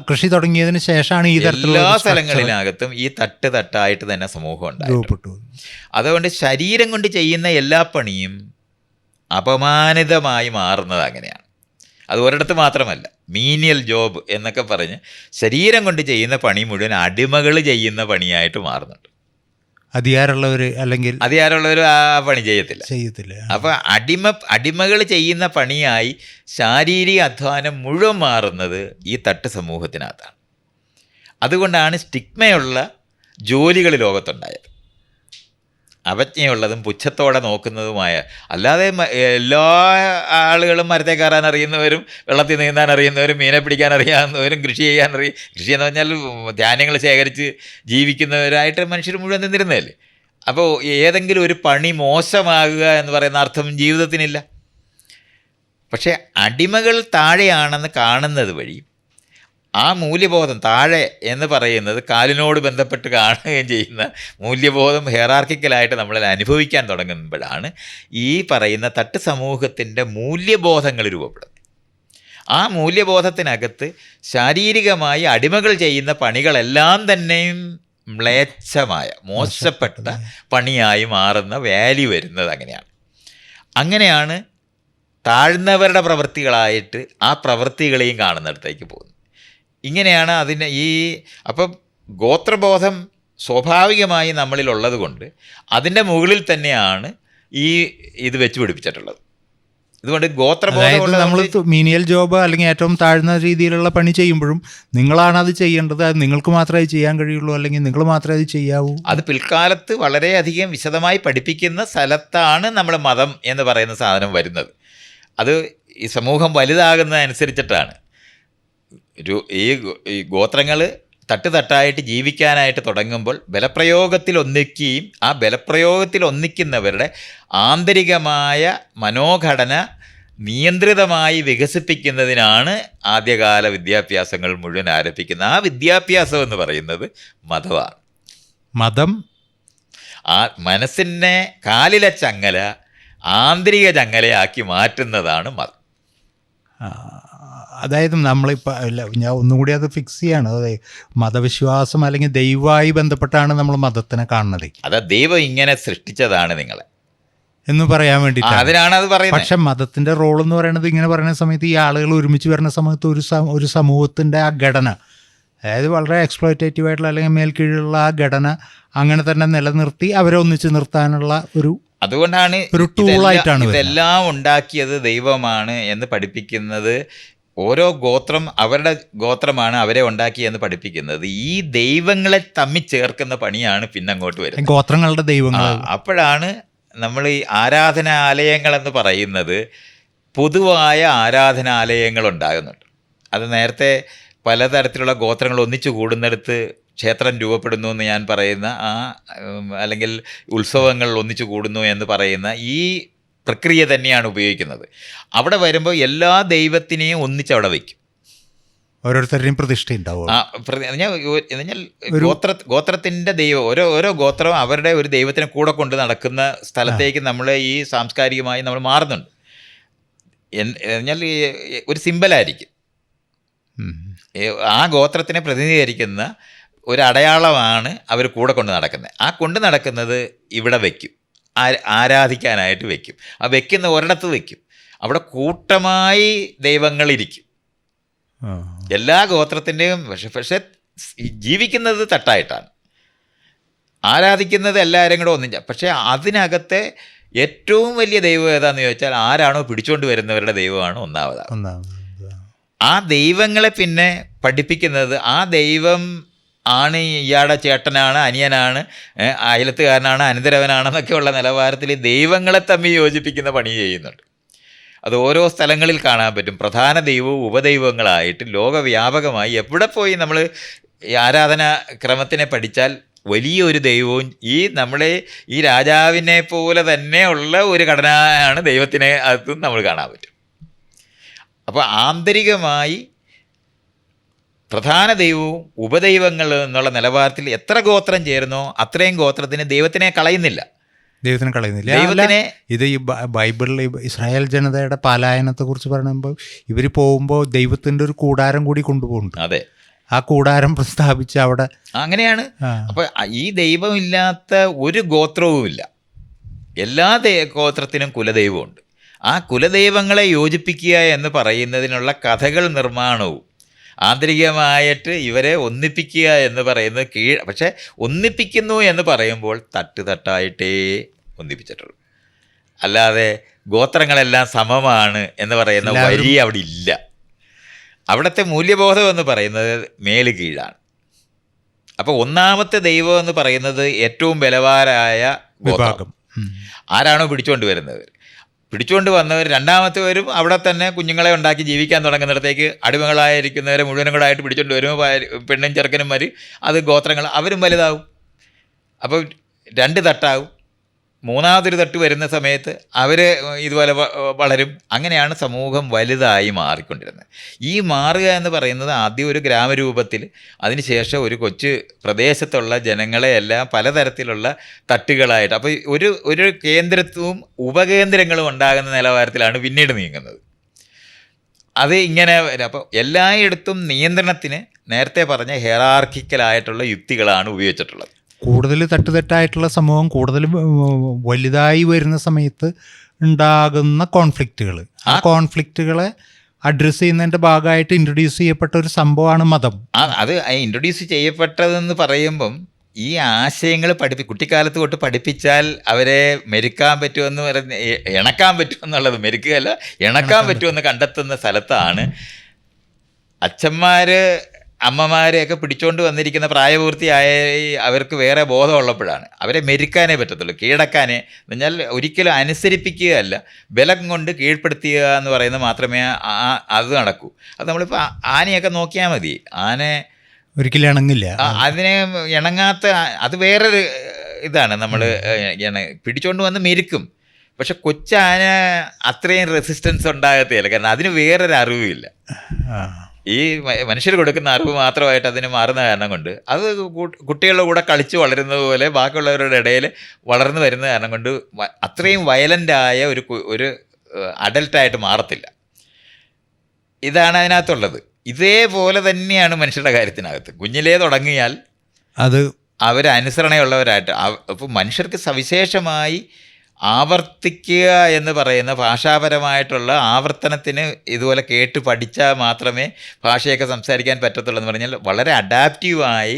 കൃഷി തുടങ്ങിയതിന് ശേഷമാണ് ഈ എല്ലാ സ്ഥലങ്ങളിനകത്തും ഈ തട്ടായിട്ട് തന്നെ സമൂഹം ഉണ്ടായിരുന്നു. അതുകൊണ്ട് ശരീരം കൊണ്ട് ചെയ്യുന്ന എല്ലാ പണിയും അപമാനിതമായി മാറുന്നത് അങ്ങനെയാണ്. അത് ഒരിടത്ത് മാത്രമല്ല, മീനിയൽ ജോബ് എന്നൊക്കെ പറഞ്ഞ് ശരീരം കൊണ്ട് ചെയ്യുന്ന പണി മുഴുവൻ അടിമകൾ ചെയ്യുന്ന പണിയായിട്ട് മാറുന്നുണ്ട്. അധികാരമുള്ളവർ ആ പണി ചെയ്യത്തില്ല. അപ്പോൾ അടിമകൾ ചെയ്യുന്ന പണിയായി ശാരീരിക അധ്വാനം മുഴുവൻ മാറുന്നത് ഈ തട്ട് സമൂഹത്തിനകത്താണ്. അതുകൊണ്ടാണ് സ്റ്റിഗ്മയുള്ള ജോലികൾ ലോകത്തുണ്ടായത്. അവജ്ഞയുള്ളതും പുച്ഛത്തോടെ നോക്കുന്നതുമായ, അല്ലാതെ എല്ലാ ആളുകളും മരത്തെ കയറാൻ അറിയുന്നവരും വെള്ളത്തിൽ നീന്താൻ അറിയുന്നവരും മീനെ പിടിക്കാൻ അറിയാവുന്നവരും കൃഷി എന്ന് പറഞ്ഞാൽ ധാന്യങ്ങൾ ശേഖരിച്ച് ജീവിക്കുന്നവരായിട്ട് മനുഷ്യർ മുഴുവൻ നിന്നിരുന്നതല്ലേ. അപ്പോൾ ഏതെങ്കിലും ഒരു പണി മോശമാകുക എന്ന് പറയുന്ന അർത്ഥം ജീവിതത്തിനില്ല. പക്ഷേ അടിമകൾ താഴെയാണെന്ന് കാണുന്നത് വഴി ആ മൂല്യബോധം താഴെ എന്ന് പറയുന്നത് കാലിനോട് ബന്ധപ്പെട്ട് കാണുകയും ചെയ്യുന്ന മൂല്യബോധം ഹെയറാർക്കിക്കലായിട്ട് നമ്മളിൽ അനുഭവിക്കാൻ തുടങ്ങുമ്പോഴാണ് ഈ പറയുന്ന തട്ട് സമൂഹത്തിൻ്റെ മൂല്യബോധങ്ങൾ രൂപപ്പെടുന്നത്. ആ മൂല്യബോധത്തിനകത്ത് ശാരീരികമായി അടിമകൾ ചെയ്യുന്ന പണികളെല്ലാം തന്നെയും മ്ലേച്ഛമായ മോശപ്പെട്ട പണിയായി മാറുന്ന വാല്യൂ വരുന്നത് അങ്ങനെയാണ് താഴ്ന്നവരുടെ പ്രവൃത്തികളായിട്ട് ആ പ്രവൃത്തികളെയും കാണുന്നിടത്തേക്ക് പോകുന്നത്. ഇങ്ങനെയാണ് അതിന് അപ്പം ഗോത്രബോധം സ്വാഭാവികമായി നമ്മളിലുള്ളത് കൊണ്ട് അതിൻ്റെ മുകളിൽ തന്നെയാണ് ഇത് വെച്ച് പിടിപ്പിച്ചിട്ടുള്ളത്. ഇതുകൊണ്ട് ഗോത്രബോധം നമ്മൾ മീനിയൽ ജോബ് അല്ലെങ്കിൽ ഏറ്റവും താഴ്ന്ന രീതിയിലുള്ള പണി ചെയ്യുമ്പോഴും നിങ്ങളാണ് അത് ചെയ്യേണ്ടത്, അത് നിങ്ങൾക്ക് മാത്രമേ ചെയ്യാൻ കഴിയുള്ളൂ, അല്ലെങ്കിൽ നിങ്ങൾ മാത്രമേ അത് ചെയ്യാവൂ. അത് പിൽക്കാലത്ത് വളരെയധികം വിശദമായി പഠിപ്പിക്കുന്ന സ്ഥലത്താണ് നമ്മൾ മതം എന്ന് പറയുന്ന സാധനം വരുന്നത്. അത് ഈ സമൂഹം വലുതാകുന്നതനുസരിച്ചിട്ടാണ്. ഈ ഗോത്രങ്ങൾ തട്ടായിട്ട് ജീവിക്കാനായിട്ട് തുടങ്ങുമ്പോൾ ബലപ്രയോഗത്തിൽ ഒന്നിക്കുകയും ആ ബലപ്രയോഗത്തിൽ ഒന്നിക്കുന്നവരുടെ ആന്തരികമായ മനോഘടന നിയന്ത്രിതമായി വികസിപ്പിക്കുന്നതിനാണ് ആദ്യകാല വിദ്യാഭ്യാസങ്ങൾ മുഴുവൻ ആരംഭിക്കുന്നത്. ആ വിദ്യാഭ്യാസം എന്ന് പറയുന്നത് മതമാണ്. മതം ആ മനസ്സിനെ കാലിലെ ചങ്ങല ആന്തരിക ചങ്ങലയാക്കി മാറ്റുന്നതാണ് മതം. ആ, അതായത് നമ്മളിപ്പോൾ അല്ല, ഞാൻ ഒന്നും കൂടി അത് ഫിക്സ് ചെയ്യാണ്. അതായത് മതവിശ്വാസം അല്ലെങ്കിൽ ദൈവമായി ബന്ധപ്പെട്ടാണ് നമ്മൾ മതത്തിനെ കാണുന്നത് അതാ ദൈവം ഇങ്ങനെ സൃഷ്ടിച്ചതാണ് നിങ്ങളെ എന്ന് പറയാൻ വേണ്ടിയിട്ട്. അതിനാണ് അത് പറയുന്നത്. പക്ഷെ മതത്തിൻ്റെ റോൾ എന്ന് പറയുന്നത് ഇങ്ങനെ പറയുന്ന സമയത്ത് ഈ ആളുകൾ ഒരുമിച്ച് വരുന്ന സമയത്ത് ഒരു സമൂഹത്തിൻ്റെ ആ ഘടന, അതായത് വളരെ എക്സ്പ്ലോയിറ്റേറ്റീവ് ആയിട്ടുള്ള അല്ലെങ്കിൽ മേൽക്കീഴുള്ള ആ ഘടന അങ്ങനെ തന്നെ നിലനിർത്തി അവരെ ഒന്നിച്ച് നിർത്താനുള്ള അതുകൊണ്ടാണ് ഒരു ടൂളായിട്ടാണ് ഇതെല്ലാം ഉണ്ടാക്കിയത് ദൈവമാണ് എന്ന് പഠിപ്പിക്കുന്നത്. ഓരോ ഗോത്രം അവരുടെ ഗോത്രമാണ് അവരെ ഉണ്ടാക്കിയെന്ന് പഠിപ്പിക്കുന്നത്. ഈ ദൈവങ്ങളെ തമ്മിൽ ചേർക്കുന്ന പണിയാണ് പിന്നെ അങ്ങോട്ട് വരുന്നത്, ഗോത്രങ്ങളുടെ ദൈവങ്ങൾ. അപ്പോഴാണ് നമ്മൾ ഈ ആരാധനാലയങ്ങളെന്ന് പറയുന്നത് പൊതുവായ ആരാധനാലയങ്ങൾ ഉണ്ടാകുന്നുണ്ട്. അത് നേരത്തെ പലതരത്തിലുള്ള ഗോത്രങ്ങൾ ഒന്നിച്ചു കൂടുന്നിടത്ത് ക്ഷേത്രം രൂപപ്പെടുന്നു എന്ന് ഞാൻ പറയുന്ന അല്ലെങ്കിൽ ഉത്സവങ്ങൾ ഒന്നിച്ചു കൂടുന്നു എന്ന് പറയുന്ന ഈ പ്രക്രിയ തന്നെയാണ് ഉപയോഗിക്കുന്നത്. അവിടെ വരുമ്പോൾ എല്ലാ ദൈവത്തിനെയും ഒന്നിച്ചവിടെ വയ്ക്കും, ഓരോരുത്തരുടെയും പ്രതിഷ്ഠ ഉണ്ടാവും. ഗോത്രത്തിൻ്റെ ദൈവം ഓരോ ഗോത്രം അവരുടെ ഒരു ദൈവത്തിനെ കൂടെ കൊണ്ട് നടക്കുന്ന സ്ഥലത്തേക്ക് നമ്മൾ ഈ സാംസ്കാരികമായി നമ്മൾ മാറുന്നുണ്ട്. എന്നാൽ ഒരു സിമ്പലായിരിക്കും, ആ ഗോത്രത്തിനെ പ്രതിനിധീകരിക്കുന്ന ഒരു അടയാളമാണ് അവർ കൂടെ കൊണ്ട് നടക്കുന്നത്. ആ കൊണ്ട് നടക്കുന്നത് ഇവിടെ വയ്ക്കും, ആരാധിക്കാനായിട്ട് വയ്ക്കും. ആ വയ്ക്കുന്ന ഒരിടത്ത് വയ്ക്കും, അവിടെ കൂട്ടമായി ദൈവങ്ങളിരിക്കും എല്ലാ ഗോത്രത്തിൻ്റെയും. പക്ഷെ ജീവിക്കുന്നത് തട്ടായിട്ടാണ്, ആരാധിക്കുന്നത് എല്ലാവരും കൂടെ ഒന്നിച്ച. പക്ഷേ അതിനകത്തെ ഏറ്റവും വലിയ ദൈവം ഏതാണെന്ന് ചോദിച്ചാൽ ആരാണോ പിടിച്ചുകൊണ്ട് വരുന്നവരുടെ ദൈവമാണ് ഒന്നാമതാണ്. ആ ദൈവങ്ങളെ പിന്നെ പഠിപ്പിക്കുന്നത് ആ ദൈവം ആണ് ഇയാളുടെ ചേട്ടനാണ്, അനിയനാണ്, അയലത്തുകാരനാണ്, അനന്തരവനാണെന്നൊക്കെയുള്ള നിലവാരത്തിൽ ദൈവങ്ങളെ തമ്മിൽ യോജിപ്പിക്കുന്ന പണി ചെയ്യുന്നുണ്ട്. അത് ഓരോ സ്ഥലങ്ങളിൽ കാണാൻ പറ്റും. പ്രധാന ദൈവവും ഉപദൈവങ്ങളായിട്ട് ലോകവ്യാപകമായി എവിടെ പോയി നമ്മൾ ഈ ആരാധനാ ക്രമത്തിനെ പഠിച്ചാൽ വലിയൊരു ദൈവവും നമ്മളെ ഈ രാജാവിനെ പോലെ തന്നെ ഉള്ള ഒരു ഘടനയാണ് ദൈവത്തിനെ അകത്തും നമ്മൾ കാണാൻ പറ്റും. അപ്പോൾ ആന്തരികമായി പ്രധാന ദൈവവും ഉപദൈവങ്ങൾ എന്നുള്ള നിലവാരത്തിൽ എത്ര ഗോത്രം ചേരുന്നോ അത്രയും ഗോത്രത്തിന് ദൈവത്തിനെ കളയുന്നില്ല. ഇത് ഈ ബൈബിളിൽ ഇസ്രായേൽ ജനതയുടെ പലായനത്തെക്കുറിച്ച് പറയുമ്പോൾ ഇവർ പോകുമ്പോൾ ദൈവത്തിൻ്റെ ഒരു കൂടാരം കൂടി കൊണ്ടുപോകുന്നുണ്ട്. അതെ, ആ കൂടാരം പ്രസ്താവിച്ച് അവിടെ അങ്ങനെയാണ്. അപ്പോൾ ഈ ദൈവമില്ലാത്ത ഒരു ഗോത്രവുമില്ല. എല്ലാ ഗോത്രത്തിനും കുലദൈവമുണ്ട്. ആ കുലദൈവങ്ങളെ യോജിപ്പിക്കുക എന്ന് പറയുന്നതിനുള്ള കഥകൾ നിർമ്മാണവും ആന്തരികമായിട്ട് ഇവരെ ഒന്നിപ്പിക്കുക എന്ന് പറയുന്നത് പക്ഷേ ഒന്നിപ്പിക്കുന്നു എന്ന് പറയുമ്പോൾ തട്ടായിട്ടേ ഒന്നിപ്പിച്ചിട്ടുള്ളൂ. അല്ലാതെ ഗോത്രങ്ങളെല്ലാം സമമാണ് എന്ന് പറയുന്ന വരി അവിടെ ഇല്ല. അവിടുത്തെ മൂല്യബോധം എന്ന് പറയുന്നത് മേല് കീഴാണ്. അപ്പോൾ ഒന്നാമത്തെ ദൈവം എന്ന് പറയുന്നത് ഏറ്റവും ബലവാനായ ഗോത്രം, ആരാണോ പിടിച്ചുകൊണ്ട് വരുന്നത്. പിടിച്ചുകൊണ്ട് വന്നവർ രണ്ടാമത്തെ വരും അവിടെ തന്നെ കുഞ്ഞുങ്ങളെ ഉണ്ടാക്കി ജീവിക്കാൻ തുടങ്ങുന്നിടത്തേക്ക് അടിമകളായിരിക്കുന്നവരെ മുഴുവനും കൂടെ ആയിട്ട് പിടിച്ചുകൊണ്ട് വരുമ്പോൾ പെണ്ണും ചെറുക്കനുമാർ അത് ഗോത്രങ്ങൾ അവരും വലുതാവും. അപ്പോൾ 2 തട്ടാവും. മൂന്നാമതൊരു തട്ട് വരുന്ന സമയത്ത് അവർ ഇതുപോലെ വളരും. അങ്ങനെയാണ് സമൂഹം വലുതായി മാറിക്കൊണ്ടിരുന്നത്. ഈ മാറുക എന്ന് പറയുന്നത് ആദ്യം ഒരു ഗ്രാമരൂപത്തിൽ, അതിനുശേഷം ഒരു കൊച്ചു പ്രദേശത്തുള്ള ജനങ്ങളെയെല്ലാം പലതരത്തിലുള്ള തട്ടുകളായിട്ട്, അപ്പോൾ ഒരു കേന്ദ്രത്വവും ഉപകേന്ദ്രങ്ങളും ഉണ്ടാകുന്ന നിലവാരത്തിലാണ് പിന്നീട് നീങ്ങുന്നത്. അത് ഇങ്ങനെ അപ്പോൾ എല്ലായിടത്തും നിയന്ത്രണത്തിന് നേരത്തെ പറഞ്ഞ ഹെറാർക്കിക്കലായിട്ടുള്ള യുക്തികളാണ് ഉപയോഗിച്ചിട്ടുള്ളത്. കൂടുതൽ തട്ടുതട്ടായിട്ടുള്ള സമൂഹം കൂടുതൽ വലുതായി വരുന്ന സമയത്ത് ഉണ്ടാകുന്ന കോൺഫ്ലിക്റ്റുകൾ, ആ കോൺഫ്ലിക്റ്റുകളെ അഡ്രസ്സ് ചെയ്യുന്നതിൻ്റെ ഭാഗമായിട്ട് ഇൻട്രൊഡ്യൂസ് ചെയ്യപ്പെട്ട ഒരു സംഭവമാണ് മതം. അത് ഇൻട്രൊഡ്യൂസ് ചെയ്യപ്പെട്ടതെന്ന് പറയുമ്പം ഈ ആശയങ്ങൾ കുട്ടിക്കാലത്ത് തൊട്ട് പഠിപ്പിച്ചാൽ അവരെ മെരുക്കാൻ പറ്റുമെന്ന് പറഞ്ഞ് ഇണക്കാൻ പറ്റുമെന്നുള്ളത്, മെരുക്കുകയല്ല ഇണക്കാൻ പറ്റുമെന്ന് കണ്ടെത്തുന്ന സ്ഥലത്താണ് അച്ഛന്മാർ അമ്മമാരെയൊക്കെ പിടിച്ചുകൊണ്ട് വന്നിരിക്കുന്ന പ്രായപൂർത്തിയായ അവർക്ക് വേറെ ബോധമുള്ളപ്പോഴാണ് അവരെ മെരുക്കാനേ പറ്റത്തുള്ളൂ. കീഴടക്കാനേ പറഞ്ഞാൽ ഒരിക്കലും അനുസരിപ്പിക്കുകയല്ല, ബലം കൊണ്ട് കീഴ്പ്പെടുത്തുക എന്ന് പറയുന്നത് മാത്രമേ അത് നടക്കൂ. അത് നമ്മളിപ്പോൾ ആനയൊക്കെ നോക്കിയാൽ മതി, ആന ഒരിക്കലും ഇണങ്ങില്ല. അതിനെ ഇണങ്ങാത്ത അത് വേറൊരു ഇതാണ്. നമ്മൾ പിടിച്ചുകൊണ്ട് വന്ന് മെരുക്കും, പക്ഷെ കൊച്ചാന അത്രയും റെസിസ്റ്റൻസ് ഉണ്ടാകത്തില്ല, കാരണം അതിന് വേറൊരു അറിവില്ല. ഈ മനുഷ്യർ കൊടുക്കുന്ന അറിവ് മാത്രമായിട്ട് അതിന് മാറുന്ന കാരണം കൊണ്ട് അത് കുട്ടികളുടെ കൂടെ കളിച്ച് വളരുന്നത് പോലെ ബാക്കിയുള്ളവരുടെ ഇടയിൽ വളർന്നു വരുന്ന കാരണം കൊണ്ട് അത്രയും വയലൻ്റായ ഒരു അഡൽട്ടായിട്ട് മാറത്തില്ല. ഇതാണ് അതിനകത്തുള്ളത്. ഇതേപോലെ തന്നെയാണ് മനുഷ്യരുടെ കാര്യത്തിനകത്ത്. കുഞ്ഞിലേ തുടങ്ങിയാൽ അത് അവർ അനുസരണയുള്ളവരായിട്ട്. അപ്പോൾ മനുഷ്യർക്ക് സവിശേഷമായി ആവർത്തിക്കുക എന്ന് പറയുന്ന ഭാഷാപരമായിട്ടുള്ള ആവർത്തനത്തിന് ഇതുപോലെ കേട്ട് പഠിച്ചാൽ മാത്രമേ ഭാഷയൊക്കെ സംസാരിക്കാൻ പറ്റത്തുള്ളൂ എന്ന് പറഞ്ഞാൽ വളരെ അഡാപ്റ്റീവായി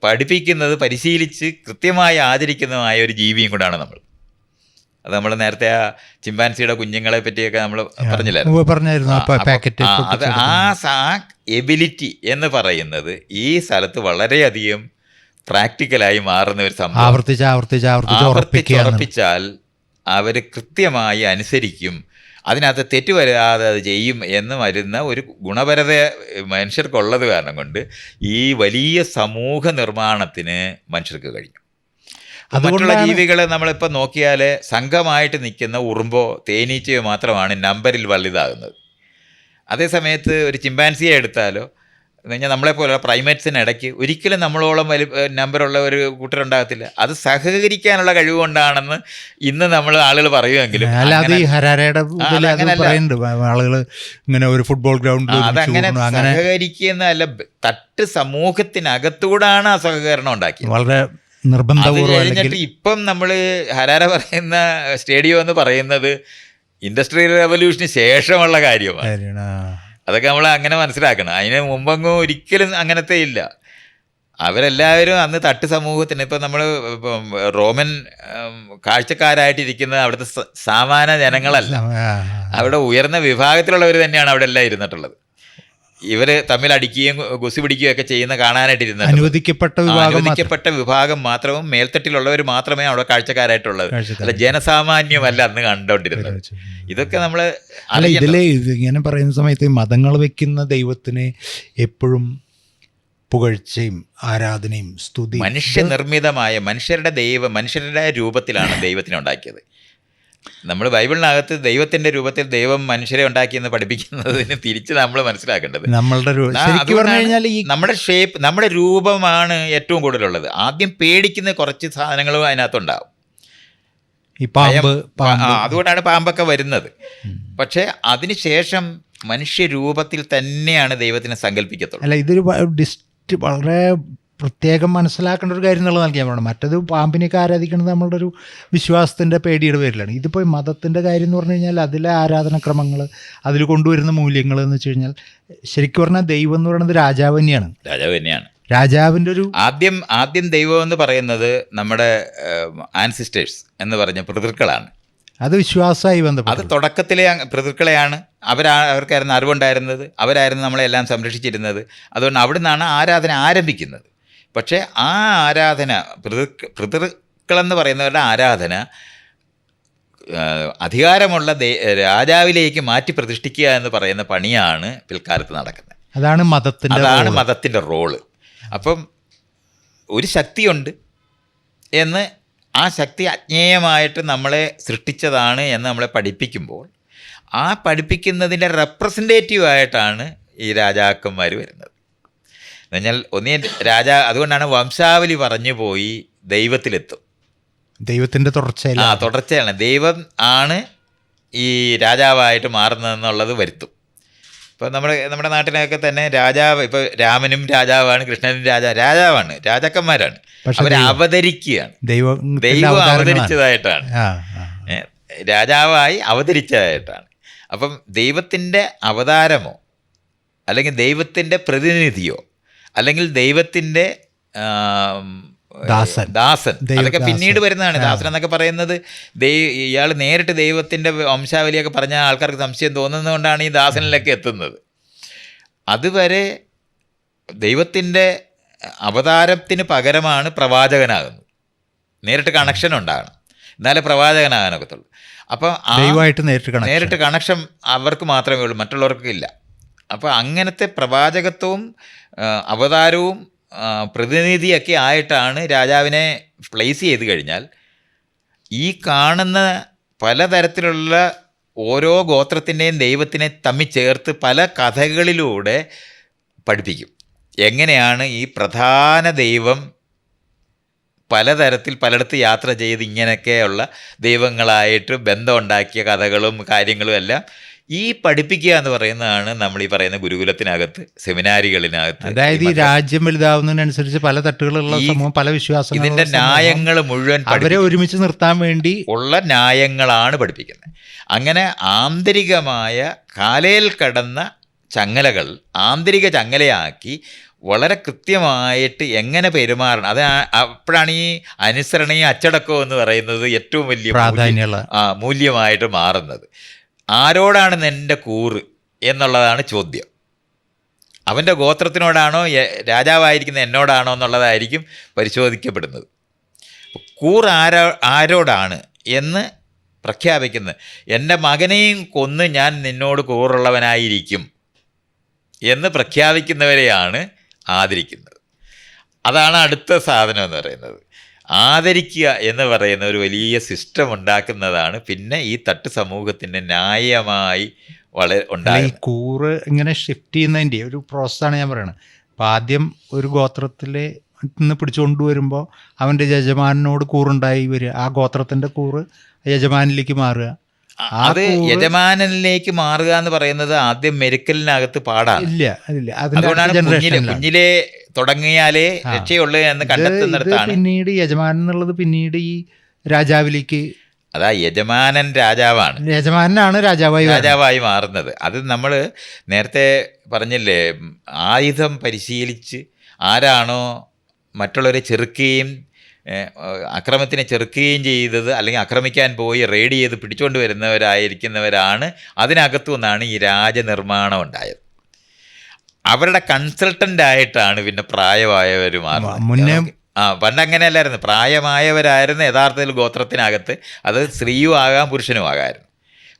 പഠിപ്പിക്കുന്നത്, പരിശീലിച്ച് കൃത്യമായി ആചരിക്കുന്നതുമായ ഒരു ജീവിയും കൂടാണ് നമ്മൾ. അത് നമ്മൾ നേരത്തെ ആ ചിമ്പാൻസിയുടെ കുഞ്ഞുങ്ങളെ പറ്റിയൊക്കെ നമ്മൾ പറഞ്ഞില്ലായിരുന്നു. അത് ആ എബിലിറ്റി എന്ന് പറയുന്നത് ഈ സ്ഥലത്ത് വളരെയധികം പ്രാക്ടിക്കലായി മാറുന്ന ഒരു സംഭവം. ആവർത്തിച്ചുറപ്പിച്ചാൽ അവർ കൃത്യമായി അനുസരിക്കും, അതിനകത്ത് തെറ്റ് വരാതെ അത് ചെയ്യും എന്ന് വരുന്ന ഒരു ഗുണപരത മനുഷ്യർക്കുള്ളത് കാരണം കൊണ്ട് ഈ വലിയ സമൂഹ നിർമ്മാണത്തിന് മനുഷ്യർക്ക് കഴിഞ്ഞു. മറ്റുള്ള ജീവികളെ നമ്മളിപ്പോൾ നോക്കിയാൽ സംഘമായിട്ട് നിൽക്കുന്ന ഉറുമ്പോ തേനീച്ചയോ മാത്രമാണ് നമ്പറിൽ വലുതാകുന്നത്. അതേസമയത്ത് ഒരു ചിമ്പാൻസിയെ എടുത്താലോ എന്ന് കഴിഞ്ഞാൽ നമ്മളെപ്പോലുള്ള പ്രൈമേറ്റ്സിനിടയ്ക്ക് ഒരിക്കലും നമ്മളോളം നമ്പറുള്ള ഒരു കൂട്ടരുണ്ടാകത്തില്ല. അത് സഹകരിക്കാനുള്ള കഴിവ് കൊണ്ടാണെന്ന് ഇന്ന് നമ്മൾ ആളുകൾ പറയുമെങ്കിലും അതങ്ങനെ സഹകരിക്കുന്നതല്ല, തട്ട് സമൂഹത്തിനകത്തൂടാണ് ആ സഹകരണം ഉണ്ടാക്കിയത്. വളരെ നിർബന്ധപൂർവ്വം. കഴിഞ്ഞിട്ട് ഇപ്പം നമ്മൾ ഹരാര പറയുന്ന സ്റ്റേഡിയം എന്ന് പറയുന്നത് ഇൻഡസ്ട്രിയൽ റെവല്യൂഷന് ശേഷമുള്ള കാര്യമാണ്. അതൊക്കെ നമ്മൾ അങ്ങനെ മനസ്സിലാക്കണം. അതിന് മുമ്പെങ്ങും ഒരിക്കലും അങ്ങനത്തെ ഇല്ല. അവരെല്ലാവരും അന്ന് തട്ട് സമൂഹത്തിന്, ഇപ്പം നമ്മൾ റോമൻ കാഴ്ചക്കാരായിട്ടിരിക്കുന്ന അവിടുത്തെ സാമാന്യ ജനങ്ങളല്ല, അവിടെ ഉയർന്ന വിഭാഗത്തിലുള്ളവർ തന്നെയാണ് അവിടെ എല്ലാം ഇരുന്നിട്ടുള്ളത്. ഇവർ തമ്മിൽ അടിക്കുകയും ഗുസി പിടിക്കുകയും ഒക്കെ ചെയ്യുന്ന കാണാനായിട്ടിരുന്നത് അനുവദിക്കപ്പെട്ട വിഭാഗം മാത്രവും മേൽത്തട്ടിലുള്ളവർ മാത്രമേ അവിടെ കാഴ്ചക്കാരായിട്ടുള്ളത്. അല്ല ജനസാമാന്യമല്ല അന്ന് കണ്ടോണ്ടിരുന്നത്. ഇതൊക്കെ നമ്മൾ ഇങ്ങനെ പറയുന്ന സമയത്ത് മതങ്ങൾ വെക്കുന്ന ദൈവത്തിന് എപ്പോഴും പുകഴ്ചയും ആരാധനയും സ്തുതി, മനുഷ്യനിർമ്മിതമായ മനുഷ്യരുടെ രൂപത്തിലാണ് ദൈവത്തിനെ ഉണ്ടാക്കിയത്. നമ്മൾ ബൈബിളിനകത്ത് ദൈവത്തിൻ്റെ രൂപത്തിൽ ദൈവം മനുഷ്യരെ ഉണ്ടാക്കിയെന്ന് പഠിപ്പിക്കുന്നതിന് തിരിച്ച് നമ്മൾ മനസ്സിലാക്കേണ്ടത് നമ്മുടെ ഷേപ്പ്, നമ്മുടെ രൂപമാണ് ഏറ്റവും കൂടുതലുള്ളത്. ആദ്യം പേടിക്കുന്ന കുറച്ച് സാധനങ്ങളും അതിനകത്തുണ്ടാവും. അതുകൊണ്ടാണ് പാമ്പൊക്കെ വരുന്നത്. പക്ഷേ അതിനുശേഷം മനുഷ്യരൂപത്തിൽ തന്നെയാണ് ദൈവത്തിനെ സങ്കല്പിക്കത്തുള്ളൂ. അല്ല, ഇതൊരു വളരെ പ്രത്യേകം മനസ്സിലാക്കേണ്ട ഒരു കാര്യം എന്നുള്ളത് നൽകിയാൽ വേണം. മറ്റത് പാമ്പിനെയൊക്കെ ആരാധിക്കുന്നത് നമ്മളുടെ ഒരു വിശ്വാസത്തിൻ്റെ പേടിയുടെ പേരിലാണ്. ഇതിപ്പോൾ മതത്തിൻ്റെ കാര്യം എന്ന് പറഞ്ഞു കഴിഞ്ഞാൽ അതിലെ ആരാധനക്രമങ്ങൾ, അതിൽ കൊണ്ടുവരുന്ന മൂല്യങ്ങൾ എന്ന് വെച്ച് കഴിഞ്ഞാൽ ശരിക്കും പറഞ്ഞാൽ ദൈവം എന്ന് പറയുന്നത് രാജാവ് തന്നെയാണ്. രാജാവിൻ്റെ ഒരു ആദ്യം ദൈവം എന്ന് പറയുന്നത് നമ്മുടെ ആൻസിസ്റ്റേഴ്സ് എന്ന് പറഞ്ഞ പിതൃക്കളാണ്. അത് വിശ്വാസമായി ബന്ധപ്പെട്ട അത് തുടക്കത്തിലെ പിതൃക്കളെയാണ്. അവർക്കായിരുന്നു അറിവുണ്ടായിരുന്നത്, അവരായിരുന്നു നമ്മളെല്ലാം സംരക്ഷിച്ചിരുന്നത്. അതുകൊണ്ട് അവിടെ നിന്നാണ് ആരാധന ആരംഭിക്കുന്നത്. പക്ഷേ ആ ആരാധന പിതൃക്കളെന്ന് പറയുന്നവരുടെ ആരാധന അധികാരമുള്ള രാജാവിലേക്ക് മാറ്റി പ്രതിഷ്ഠിക്കുക എന്ന് പറയുന്ന പണിയാണ് പിൽക്കാലത്ത് നടക്കുന്നത്. അതാണ് മതത്തിൻ്റെ റോള്. അപ്പം ഒരു ശക്തിയുണ്ട് എന്ന്, ആ ശക്തി അജ്ഞേയമായിട്ട് നമ്മളെ സൃഷ്ടിച്ചതാണ് എന്ന് നമ്മളെ പഠിപ്പിക്കുമ്പോൾ ആ പഠിപ്പിക്കുന്നതിൻ്റെ റെപ്രസെൻറ്റേറ്റീവായിട്ടാണ് ഈ രാജാക്കന്മാർ വരുന്നത്. എന്നുവെച്ചാൽ അതുകൊണ്ടാണ് വംശാവലി പറഞ്ഞു പോയി ദൈവത്തിലെത്തും. ദൈവത്തിൻ്റെ തുടർച്ചയാണ്. ദൈവം ആണ് ഈ രാജാവായിട്ട് മാറുന്നതെന്നുള്ളത് വരുത്തും. ഇപ്പോൾ നമ്മുടെ നാട്ടിലൊക്കെ തന്നെ രാജാവ്, ഇപ്പോൾ രാമനും രാജാവാണ്, കൃഷ്ണനും രാജാവാണ്, രാജാക്കന്മാരാണ്. അവർ അവതരിക്കുകയാണ്. ദൈവം അവതരിച്ചതായിട്ടാണ്, രാജാവായി അവതരിച്ചതായിട്ടാണ്. അപ്പം ദൈവത്തിൻ്റെ അവതാരമോ അല്ലെങ്കിൽ ദൈവത്തിൻ്റെ പ്രതിനിധിയോ അല്ലെങ്കിൽ ദൈവത്തിൻ്റെ ദാസൻ, അതൊക്കെ പിന്നീട് വരുന്നതാണ്. ദാസൻ എന്നൊക്കെ പറയുന്നത് ഇയാൾ നേരിട്ട് ദൈവത്തിൻ്റെ വംശാവലിയൊക്കെ പറഞ്ഞ ആൾക്കാർക്ക് സംശയം തോന്നുന്നതുകൊണ്ടാണ് ഈ ദാസനിലൊക്കെ എത്തുന്നത്. അതുവരെ ദൈവത്തിൻ്റെ അവതാരത്തിന് പകരമാണ് പ്രവാചകനാകുന്നത്. നേരിട്ട് കണക്ഷൻ ഉണ്ടാകണം, എന്നാലേ പ്രവാചകനാകാനൊക്കത്തുള്ളൂ. അപ്പം നേരിട്ട് കണക്ഷൻ അവർക്ക് മാത്രമേ ഉള്ളൂ, മറ്റുള്ളവർക്ക് ഇല്ല. അപ്പോൾ അങ്ങനത്തെ പ്രവാചകത്വവും അവതാരവും പ്രതിനിധിയൊക്കെ ആയിട്ടാണ് രാജാവിനെ പ്ലേസ് ചെയ്ത് കഴിഞ്ഞാൽ ഈ കാണുന്ന പലതരത്തിലുള്ള ഓരോ ഗോത്രത്തിൻ്റെയും ദൈവത്തിനെ തമ്മിൽ ചേർത്ത് പല കഥകളിലൂടെ പഠിപ്പിക്കും. എങ്ങനെയാണ് ഈ പ്രധാന ദൈവം പലതരത്തിൽ പലയിടത്ത് യാത്ര ചെയ്ത് ഇങ്ങനെയൊക്കെയുള്ള ദൈവങ്ങളായിട്ട് ബന്ധമുണ്ടാക്കിയ കഥകളും കാര്യങ്ങളും എല്ലാം ഈ പഠിപ്പിക്കുക എന്ന് പറയുന്നതാണ് നമ്മൾ ഈ പറയുന്ന ഗുരുകുലത്തിനകത്ത്, സെമിനാരികളിനകത്ത്. അതായത് ഈ രാജ്യം വലുതാവുന്നതിനനുസരിച്ച് പല തട്ടുകളുള്ള സമൂഹം, പല വിശ്വാസങ്ങൾ, ഇതിൻ്റെ ന്യായങ്ങൾ മുഴുവൻ അവരെ ഒരുമിച്ച് നിർത്താൻ വേണ്ടി ഉള്ള ന്യായങ്ങളാണ് പഠിപ്പിക്കുന്നത്. അങ്ങനെ ആന്തരികമായ കാലയിൽ കടന്ന ചങ്ങലകൾ ആന്തരിക ചങ്ങലയാക്കി വളരെ കൃത്യമായിട്ട് എങ്ങനെ പെരുമാറണം, അത് അപ്പോഴാണ് ഈ അനുസരണയും അച്ചടക്കവും എന്ന് പറയുന്നത് ഏറ്റവും വലിയ പ്രാധാന്യമുള്ള മൂല്യമായിട്ട് മാറുന്നത്. ആരോടാണ് നിൻ്റെ കൂറ് എന്നുള്ളതാണ് ചോദ്യം. അവൻ്റെ ഗോത്രത്തിനോടാണോ, രാജാവായിരിക്കുന്ന എന്നോടാണോ എന്നുള്ളതായിരിക്കും പരിശോധിക്കപ്പെടുന്നത്. കൂറ് ആരോടാണ് എന്ന് പ്രഖ്യാപിക്കുന്നത്, എൻ്റെ മകനെയും കൊന്ന് ഞാൻ നിന്നോട് കൂറുള്ളവനായിരിക്കും എന്ന് പ്രഖ്യാപിക്കുന്നവരെയാണ് ആദരിക്കുന്നത്. അതാണ് അടുത്ത സാധനം എന്ന് പറയുന്നത്. ആദരിക്കുക എന്ന് പറയുന്ന ഒരു വലിയ സിസ്റ്റം ഉണ്ടാക്കുന്നതാണ് പിന്നെ ഈ തട്ട് സമൂഹത്തിൻ്റെ ന്യായമായി വളരെ ഈ കൂറ് ഇങ്ങനെ ഷിഫ്റ്റ് ചെയ്യുന്നതിൻ്റെ ഒരു പ്രോസസ്സാണ് ഞാൻ പറയുന്നത്. അപ്പം ആദ്യം ഒരു ഗോത്രത്തിലെ നിന്ന് പിടിച്ചുകൊണ്ട് വരുമ്പോൾ അവൻ്റെ യജമാനോട് കൂറുണ്ടായി വരിക, ആ ഗോത്രത്തിൻ്റെ കൂറ് യജമാനിലേക്ക് മാറുക. അത് യജമാനനിലേക്ക് മാറുക എന്ന് പറയുന്നത് ആദ്യം മെരുക്കലിനകത്ത് പാടാണ്. അതുകൊണ്ടാണ് കുഞ്ഞിലെ തുടങ്ങിയാലേ രക്ഷയുള്ളൂ എന്ന് കണ്ടെത്തുന്നിടത്താണ് പിന്നീട് യജമാനൻ എന്നുള്ളത് പിന്നീട് ഈ രാജാവിലേക്ക്, അതാ യജമാനൻ രാജാവാണ്, യജമാനാണ് രാജാവായി മാറുന്നത്. അത് നമ്മൾ നേരത്തെ പറഞ്ഞില്ലേ, ആയുധം പരിശീലിച്ച് ആരാണോ മറ്റുള്ളവരെ ചെറുക്കുകയും അക്രമത്തിനെ ചെറുക്കുകയും ചെയ്തത്, അല്ലെങ്കിൽ ആക്രമിക്കാൻ പോയി റെയ്ഡ് ചെയ്ത് പിടിച്ചുകൊണ്ട് വരുന്നവരായിരിക്കുന്നവരാണ് അതിനകത്തു നിന്നാണ് ഈ രാജനിർമ്മാണം ഉണ്ടായത്. അവരുടെ കൺസൾട്ടൻ്റായിട്ടാണ് പിന്നെ പ്രായമായവർ മാറുന്നത്. പണ്ട് അങ്ങനെയല്ലായിരുന്നു, പ്രായമായവരായിരുന്നു യഥാർത്ഥത്തിൽ ഗോത്രത്തിനകത്ത്. അത് സ്ത്രീയും ആകാം പുരുഷനും ആകാമായിരുന്നു.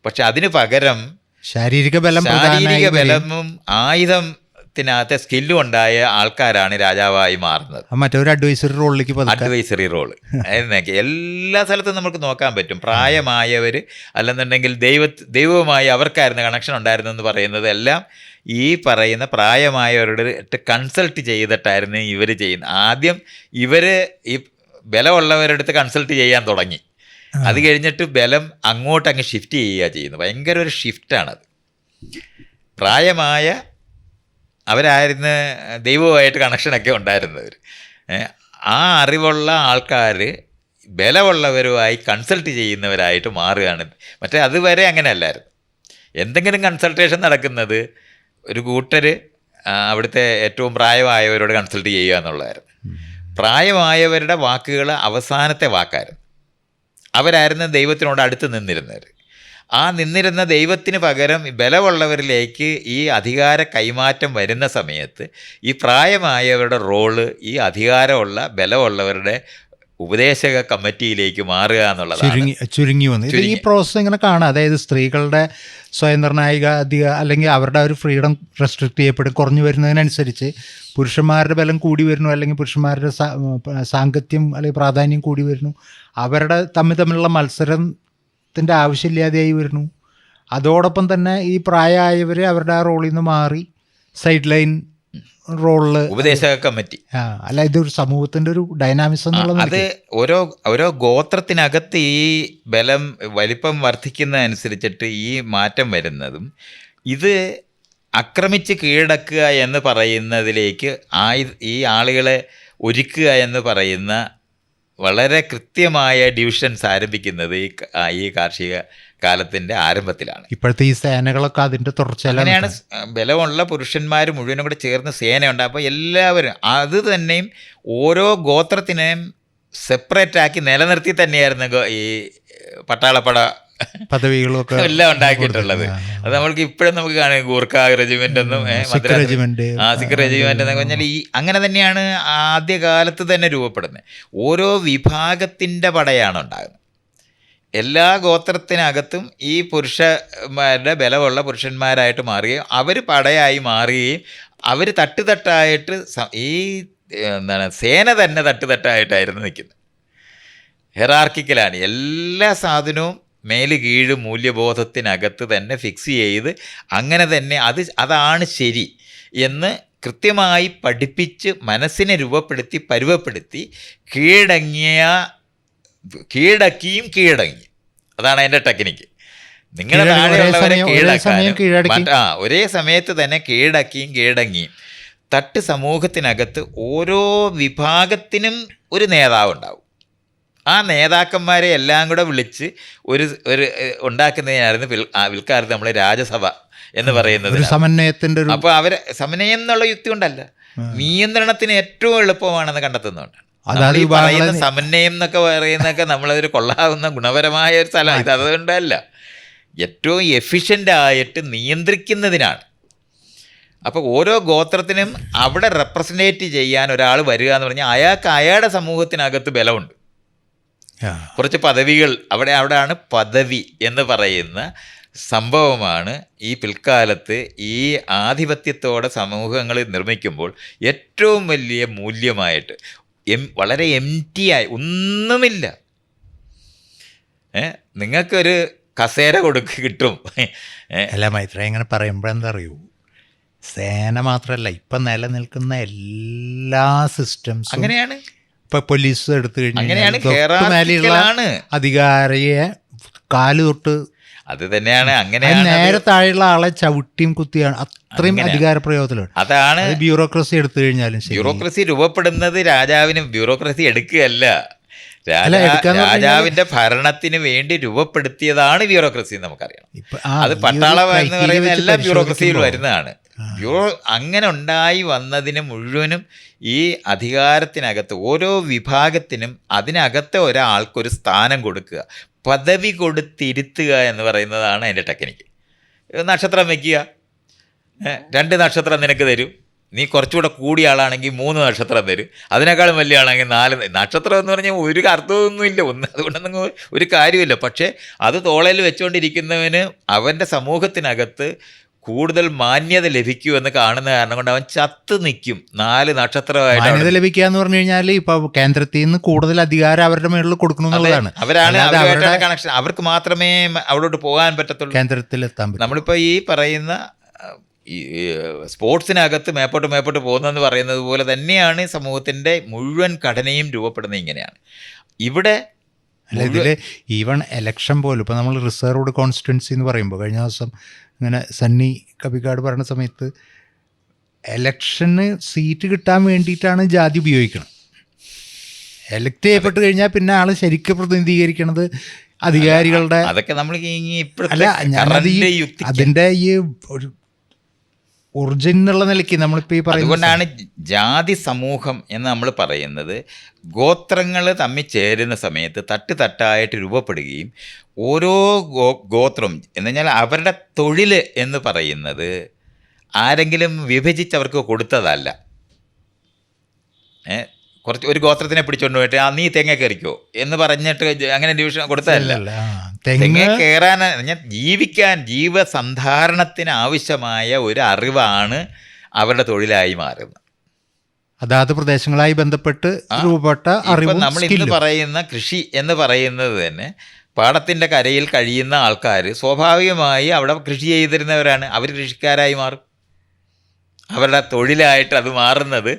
പക്ഷെ അതിന് പകരം ശാരീരിക ബലമും ആയുധത്തിനകത്തെ സ്കില്ലും ഉണ്ടായ ആൾക്കാരാണ് രാജാവായി മാറുന്നത്. മറ്റൊരു അഡ്വൈസറി റോള് എല്ലാ സ്ഥലത്തും നമുക്ക് നോക്കാൻ പറ്റും. പ്രായമായവർ അല്ലെന്നുണ്ടെങ്കിൽ ദൈവവുമായി അവർക്കായിരുന്നു കണക്ഷൻ ഉണ്ടായിരുന്നെന്ന് പറയുന്നത് എല്ലാം ഈ പറയുന്ന പ്രായമായവരുടെ കൺസൾട്ട് ചെയ്തിട്ടായിരുന്നു ഇവർ ചെയ്യുന്നത്. ആദ്യം ഇവർ ഈ ബലമുള്ളവരുടെ അടുത്ത് കൺസൾട്ട് ചെയ്യാൻ തുടങ്ങി. അത് കഴിഞ്ഞിട്ട് ബലം അങ്ങോട്ടങ്ങ് ഷിഫ്റ്റ് ചെയ്യുക ചെയ്യുന്നത്. ഭയങ്കര ഒരു ഷിഫ്റ്റാണത്. പ്രായമായ അവരായിരുന്നു ദൈവവുമായിട്ട് കണക്ഷനൊക്കെ ഉണ്ടായിരുന്നവർ. ആ അറിവുള്ള ആൾക്കാർ ബലമുള്ളവരുമായി കൺസൾട്ട് ചെയ്യുന്നവരായിട്ട് മാറുകയാണ്. മറ്റേ അതുവരെ അങ്ങനെയല്ലായിരുന്നു. എന്തെങ്കിലും കൺസൾട്ടേഷൻ നടക്കുന്നത് ഒരു കൂട്ടർ അവിടുത്തെ ഏറ്റവും പ്രായമായവരോട് കൺസൾട്ട് ചെയ്യുക എന്നുള്ളതായിരുന്നു. പ്രായമായവരുടെ വാക്കുകൾ അവസാനത്തെ വാക്കായിരുന്നു. അവരായിരുന്നു ദൈവത്തിനോട് അടുത്ത് നിന്നിരുന്നവർ. ആ നിന്നിരുന്ന ദൈവത്തിന് പകരം ബലമുള്ളവരിലേക്ക് ഈ അധികാര കൈമാറ്റം വരുന്ന സമയത്ത് ഈ പ്രായമായവരുടെ റോള് ഈ അധികാരമുള്ള ബലമുള്ളവരുടെ ഉപദേശക കമ്മിറ്റിയിലേക്ക് മാറുക എന്നുള്ളതാണ്. ചുരുങ്ങി വന്നു ഈ പ്രോസസ്സ് ഇങ്ങനെ കാണാം. അതായത് സ്ത്രീകളുടെ സ്വയം നിർണായിക അല്ലെങ്കിൽ അവരുടെ ഒരു ഫ്രീഡം റെസ്ട്രിക്റ്റ് ചെയ്യപ്പെടും. കുറഞ്ഞു വരുന്നതിനനുസരിച്ച് പുരുഷന്മാരുടെ ബലം കൂടി വരുന്നു, അല്ലെങ്കിൽ പുരുഷന്മാരുടെ സാങ്കത്യം അല്ലെങ്കിൽ പ്രാധാന്യം കൂടി വരുന്നു. അവരുടെ തമ്മിലുള്ള മത്സരത്തിൻ്റെ ആവശ്യമില്ലാതെയായി വരുന്നു. അതോടൊപ്പം തന്നെ ഈ പ്രായമായവർ അവരുടെ ആ റോളിൽ നിന്ന് മാറി സൈഡ് ലൈൻ റോളില് ഉപദേശക കമ്മിറ്റി. അല്ല, ഇതൊരു സമൂഹത്തിൻ്റെ ഒരു ഡൈനാമിക്സ് എന്നുള്ളത്. അത് ഓരോ ഗോത്രത്തിനകത്ത് ഈ ബലം വലിപ്പം വർദ്ധിക്കുന്നതനുസരിച്ചിട്ട് ഈ മാറ്റം വരുന്നതും ഇത് ആക്രമിച്ച് കീഴടക്കുക എന്ന് പറയുന്നതിലേക്ക് ഈ ആളുകളെ ഒരുക്കുക എന്ന് പറയുന്ന വളരെ കൃത്യമായ ഡിവിഷൻസ് ആരംഭിക്കുന്നത് ഈ കാർഷിക കാലത്തിൻ്റെ ആരംഭത്തിലാണ്. ഇപ്പോഴത്തെ ഈ സേനകളൊക്കെ അതിൻ്റെ തുടർച്ചയാണ്. അങ്ങനെയാണ് ബലമുള്ള പുരുഷന്മാർ മുഴുവനും കൂടെ ചേർന്ന് സേനയുണ്ട്. അപ്പോൾ എല്ലാവരും അത് തന്നെയും ഓരോ ഗോത്രത്തിനെയും സെപ്പറേറ്റ് ആക്കി നിലനിർത്തി തന്നെയായിരുന്നു ഈ പട്ടാളപ്പട പദവികളൊക്കെ എല്ലാം ഉണ്ടാക്കിയിട്ടുള്ളത്. അത് നമ്മൾക്ക് ഇപ്പോഴും നമുക്ക് കാണാം. ഗൂർഖ റെജിമെൻ്റ് എന്നും സിഖ് റെജിമെൻ്റ് എന്നൊക്കെ പറഞ്ഞാൽ ഈ അങ്ങനെ തന്നെയാണ് ആദ്യകാലത്ത് തന്നെ രൂപപ്പെടുന്നത്. ഓരോ വിഭാഗത്തിൻ്റെ പടയാണ് ഉണ്ടാകുന്നത്. എല്ലാ ഗോത്രത്തിനകത്തും ഈ പുരുഷന്മാരുടെ ബലമുള്ള പുരുഷന്മാരായിട്ട് മാറുകയും അവർ പടയായി മാറുകയും അവർ തട്ടുതട്ടായിട്ട് ഈ സേന തന്നെ തട്ടുതട്ടായിട്ടായിരുന്നു നിൽക്കുന്നത്. ഹെറാർക്കിക്കലാണ് എല്ലാ സാധനവും മേല് കീഴ് മൂല്യബോധത്തിനകത്ത് തന്നെ ഫിക്സ് ചെയ്ത് അങ്ങനെ തന്നെ അതാണ് ശരി എന്ന് കൃത്യമായി പഠിപ്പിച്ച് മനസ്സിനെ രൂപപ്പെടുത്തി പരുവപ്പെടുത്തി കീഴടക്കി. അതാണ് അതിൻ്റെ ടെക്നിക്ക്. നിങ്ങളുടെ താഴെയുള്ളവരെ കീഴടക്കാനും ഒരേ സമയത്ത് തന്നെ കീഴടങ്ങിയും തട്ട് സമൂഹത്തിനകത്ത് ഓരോ വിഭാഗത്തിനും ഒരു നേതാവുണ്ടാവും. ആ നേതാക്കന്മാരെ എല്ലാം കൂടെ വിളിച്ച് ഒരു ഉണ്ടാക്കുന്നതിനായിരുന്നു പിൽക്കാലത്ത് നമ്മൾ രാജസഭ എന്ന് പറയുന്നത്. സമന്വയത്തിൻ്റെ അപ്പോൾ അവർ സമന്വയം എന്നുള്ള യുക്തി കൊണ്ടല്ല, നിയന്ത്രണത്തിന് ഏറ്റവും എളുപ്പമാണെന്ന് കണ്ടെത്തുന്നതുകൊണ്ടാണ്. ഈ പറയുന്ന സമന്വയം എന്നൊക്കെ പറയുന്നതൊക്കെ നമ്മളതൊരു കൊള്ളാവുന്ന ഗുണപരമായ ഒരു സ്ഥലം. അതുകൊണ്ടല്ല, ഏറ്റവും എഫിഷ്യൻ്റായിട്ട് നിയന്ത്രിക്കുന്നതിനാണ്. അപ്പോൾ ഓരോ ഗോത്രത്തിനും അവിടെ റെപ്രസെൻറ്റേറ്റ് ചെയ്യാൻ ഒരാൾ വരിക എന്ന് പറഞ്ഞാൽ അയാളുടെ സമൂഹത്തിനകത്ത് ബലമുണ്ട്. കുറച്ച് പദവികൾ അവിടെയാണ് പദവി എന്ന് പറയുന്ന സംഭവമാണ് ഈ പിൽക്കാലത്ത് ഈ ആധിപത്യത്തോടെ സമൂഹങ്ങൾ നിർമ്മിക്കുമ്പോൾ ഏറ്റവും വലിയ മൂല്യമായിട്ട് വളരെ എംറ്റിയായി ഒന്നുമില്ല. നിങ്ങൾക്കൊരു കസേര കിട്ടും. അല്ല മൈത്ര, ഇങ്ങനെ പറയുമ്പോഴെന്താ അറിയൂ, സേന മാത്രമല്ല ഇപ്പം നിലനിൽക്കുന്ന എല്ലാ സിസ്റ്റംസും അങ്ങനെയാണ്. ഇപ്പം പോലീസ് എടുത്തു അങ്ങനെയാണ്, അധികാരിയെ കാല് തൊട്ട് അത് തന്നെയാണ്. അങ്ങനെ നേരെ താഴെയുള്ള ആളെ ചവിട്ടിയും കുത്തിയാണ് അത്രയും അധികാര പ്രയോഗത്തിലാണ്. അതാണ് ബ്യൂറോക്രസി എടുത്തു കഴിഞ്ഞാലും ബ്യൂറോക്രസി രൂപപ്പെടുന്നത് രാജാവിന് ബ്യൂറോക്രസി എടുക്കുകയല്ല, രാജാവിന്റെ ഭരണത്തിന് വേണ്ടി രൂപപ്പെടുത്തിയതാണ് ബ്യൂറോക്രസി. നമുക്കറിയാം, അത് പട്ടാളം എന്ന് പറയുന്ന എല്ലാ ബ്യൂറോക്രസിയിൽ വരുന്നതാണ്. അങ്ങനെ ഉണ്ടായി വന്നതിന് മുഴുവനും ഈ അധികാരത്തിനകത്ത് ഓരോ വിഭാഗത്തിനും അതിനകത്തെ ഒരാൾക്കൊരു സ്ഥാനം കൊടുക്കുക, പദവി കൊടുത്തിരുത്തുക എന്ന് പറയുന്നതാണ് അതിൻ്റെ ടെക്നിക്ക്. നക്ഷത്രം വയ്ക്കുക, 2 നക്ഷത്രം നിനക്ക് തരും. നീ കുറച്ചുകൂടെ കൂടിയ ആളാണെങ്കിൽ 3 നക്ഷത്രം തരും. അതിനേക്കാളും വലിയ ആളാണെങ്കിൽ 4 നക്ഷത്രം എന്ന് പറഞ്ഞാൽ ഒരു അർത്ഥമൊന്നുമില്ല, അതുകൊണ്ടൊന്നും ഒരു കാര്യമില്ല. പക്ഷേ അത് തോളയിൽ വെച്ചുകൊണ്ടിരിക്കുന്നവന് അവൻ്റെ സമൂഹത്തിനകത്ത് കൂടുതൽ മാന്യത ലഭിക്കുമെന്ന് കാണുന്ന കാരണം കൊണ്ട് അവൻ ചത്ത് നിൽക്കും. 4 നക്ഷത്രമായിട്ട് മാന്യത ലഭിക്കുക എന്ന് പറഞ്ഞു കഴിഞ്ഞാൽ ഇപ്പൊ കേന്ദ്രത്തിൽ നിന്ന് കൂടുതൽ അധികാരം അവരുടെ മേളിൽ കൊടുക്കണമെന്നുള്ളതാണ്. അവരാണ് കണക്ഷൻ, അവർക്ക് മാത്രമേ അവിടോട്ട് പോകാൻ പറ്റത്തുള്ളൂ, കേന്ദ്രത്തിലെത്താൻ പറ്റും. നമ്മളിപ്പോൾ ഈ പറയുന്ന ഈ സ്പോർട്സിനകത്ത് മേപ്പോട്ട് പോകുന്നതെന്ന് പറയുന്നത് പോലെ തന്നെയാണ് സമൂഹത്തിൻ്റെ മുഴുവൻ ഘടനയും രൂപപ്പെടുന്നത്. ഇങ്ങനെയാണ് ഇവിടെ. അല്ല, ഇതിൽ ഈവൺ എലക്ഷൻ പോലും ഇപ്പോൾ നമ്മൾ റിസർവ്ഡ് കോൺസ്റ്റിറ്റ്യുവൻസി എന്ന് പറയുമ്പോൾ കഴിഞ്ഞ ദിവസം ഇങ്ങനെ സണ്ണി കബിക്കാട് പറയുന്ന സമയത്ത് എലക്ഷന് സീറ്റ് കിട്ടാൻ വേണ്ടിയിട്ടാണ് ജാതി ഉപയോഗിക്കുന്നത്. എലക്ട് ചെയ്യപ്പെട്ട് കഴിഞ്ഞാൽ പിന്നെ ആൾ ശരിക്കും പ്രതിനിധീകരിക്കണത് അധികാരികളുടെ. അതൊക്കെ നമ്മൾ അല്ല, അതിൻ്റെ ഈ ഒരു ഒറിജിൻ എന്നുള്ള നിലയ്ക്ക് നമ്മളിപ്പോൾ ഈ പറയുന്നത്. അതുകൊണ്ടാണ് ജാതി സമൂഹം എന്ന് നമ്മൾ പറയുന്നത്. ഗോത്രങ്ങൾ തമ്മിൽ ചേരുന്ന സമയത്ത് തട്ടായിട്ട് രൂപപ്പെടുകയും ഓരോ ഗോത്രം എന്ന് പറഞ്ഞാൽ അവരുടെ തൊഴിൽ എന്ന് പറയുന്നത് ആരെങ്കിലും വിഭജിച്ചവർക്ക് കൊടുത്തതല്ല. ഒരു ഗോത്രത്തിനെ പിടിച്ചുകൊണ്ട് പോയിട്ട് നീ തെങ്ങ കയറിക്കോ എന്ന് പറഞ്ഞിട്ട് അങ്ങനെ ഡിവിഷൻ കൊടുത്തതല്ല. തെങ്ങ കയറാൻ ജീവിക്കാൻ ജീവസന്ധാരണത്തിന് ആവശ്യമായ ഒരു അറിവാണ് അവരുടെ തൊഴിലായി മാറുന്നത്. അതാത് പ്രദേശങ്ങളായി ബന്ധപ്പെട്ട് രൂപപ്പെട്ട അറിവ്. നമ്മൾ ഇന്ന് പറയുന്ന കൃഷി എന്ന് പറയുന്നത് തന്നെ പാടത്തിൻ്റെ കരയിൽ കഴിയുന്ന ആൾക്കാർ സ്വാഭാവികമായി അവിടെ കൃഷി ചെയ്തിരുന്നവരാണ്. അവർ കൃഷിക്കാരായി മാറും. അവരുടെ തൊഴിലായിട്ട് അത് മാറുന്നത്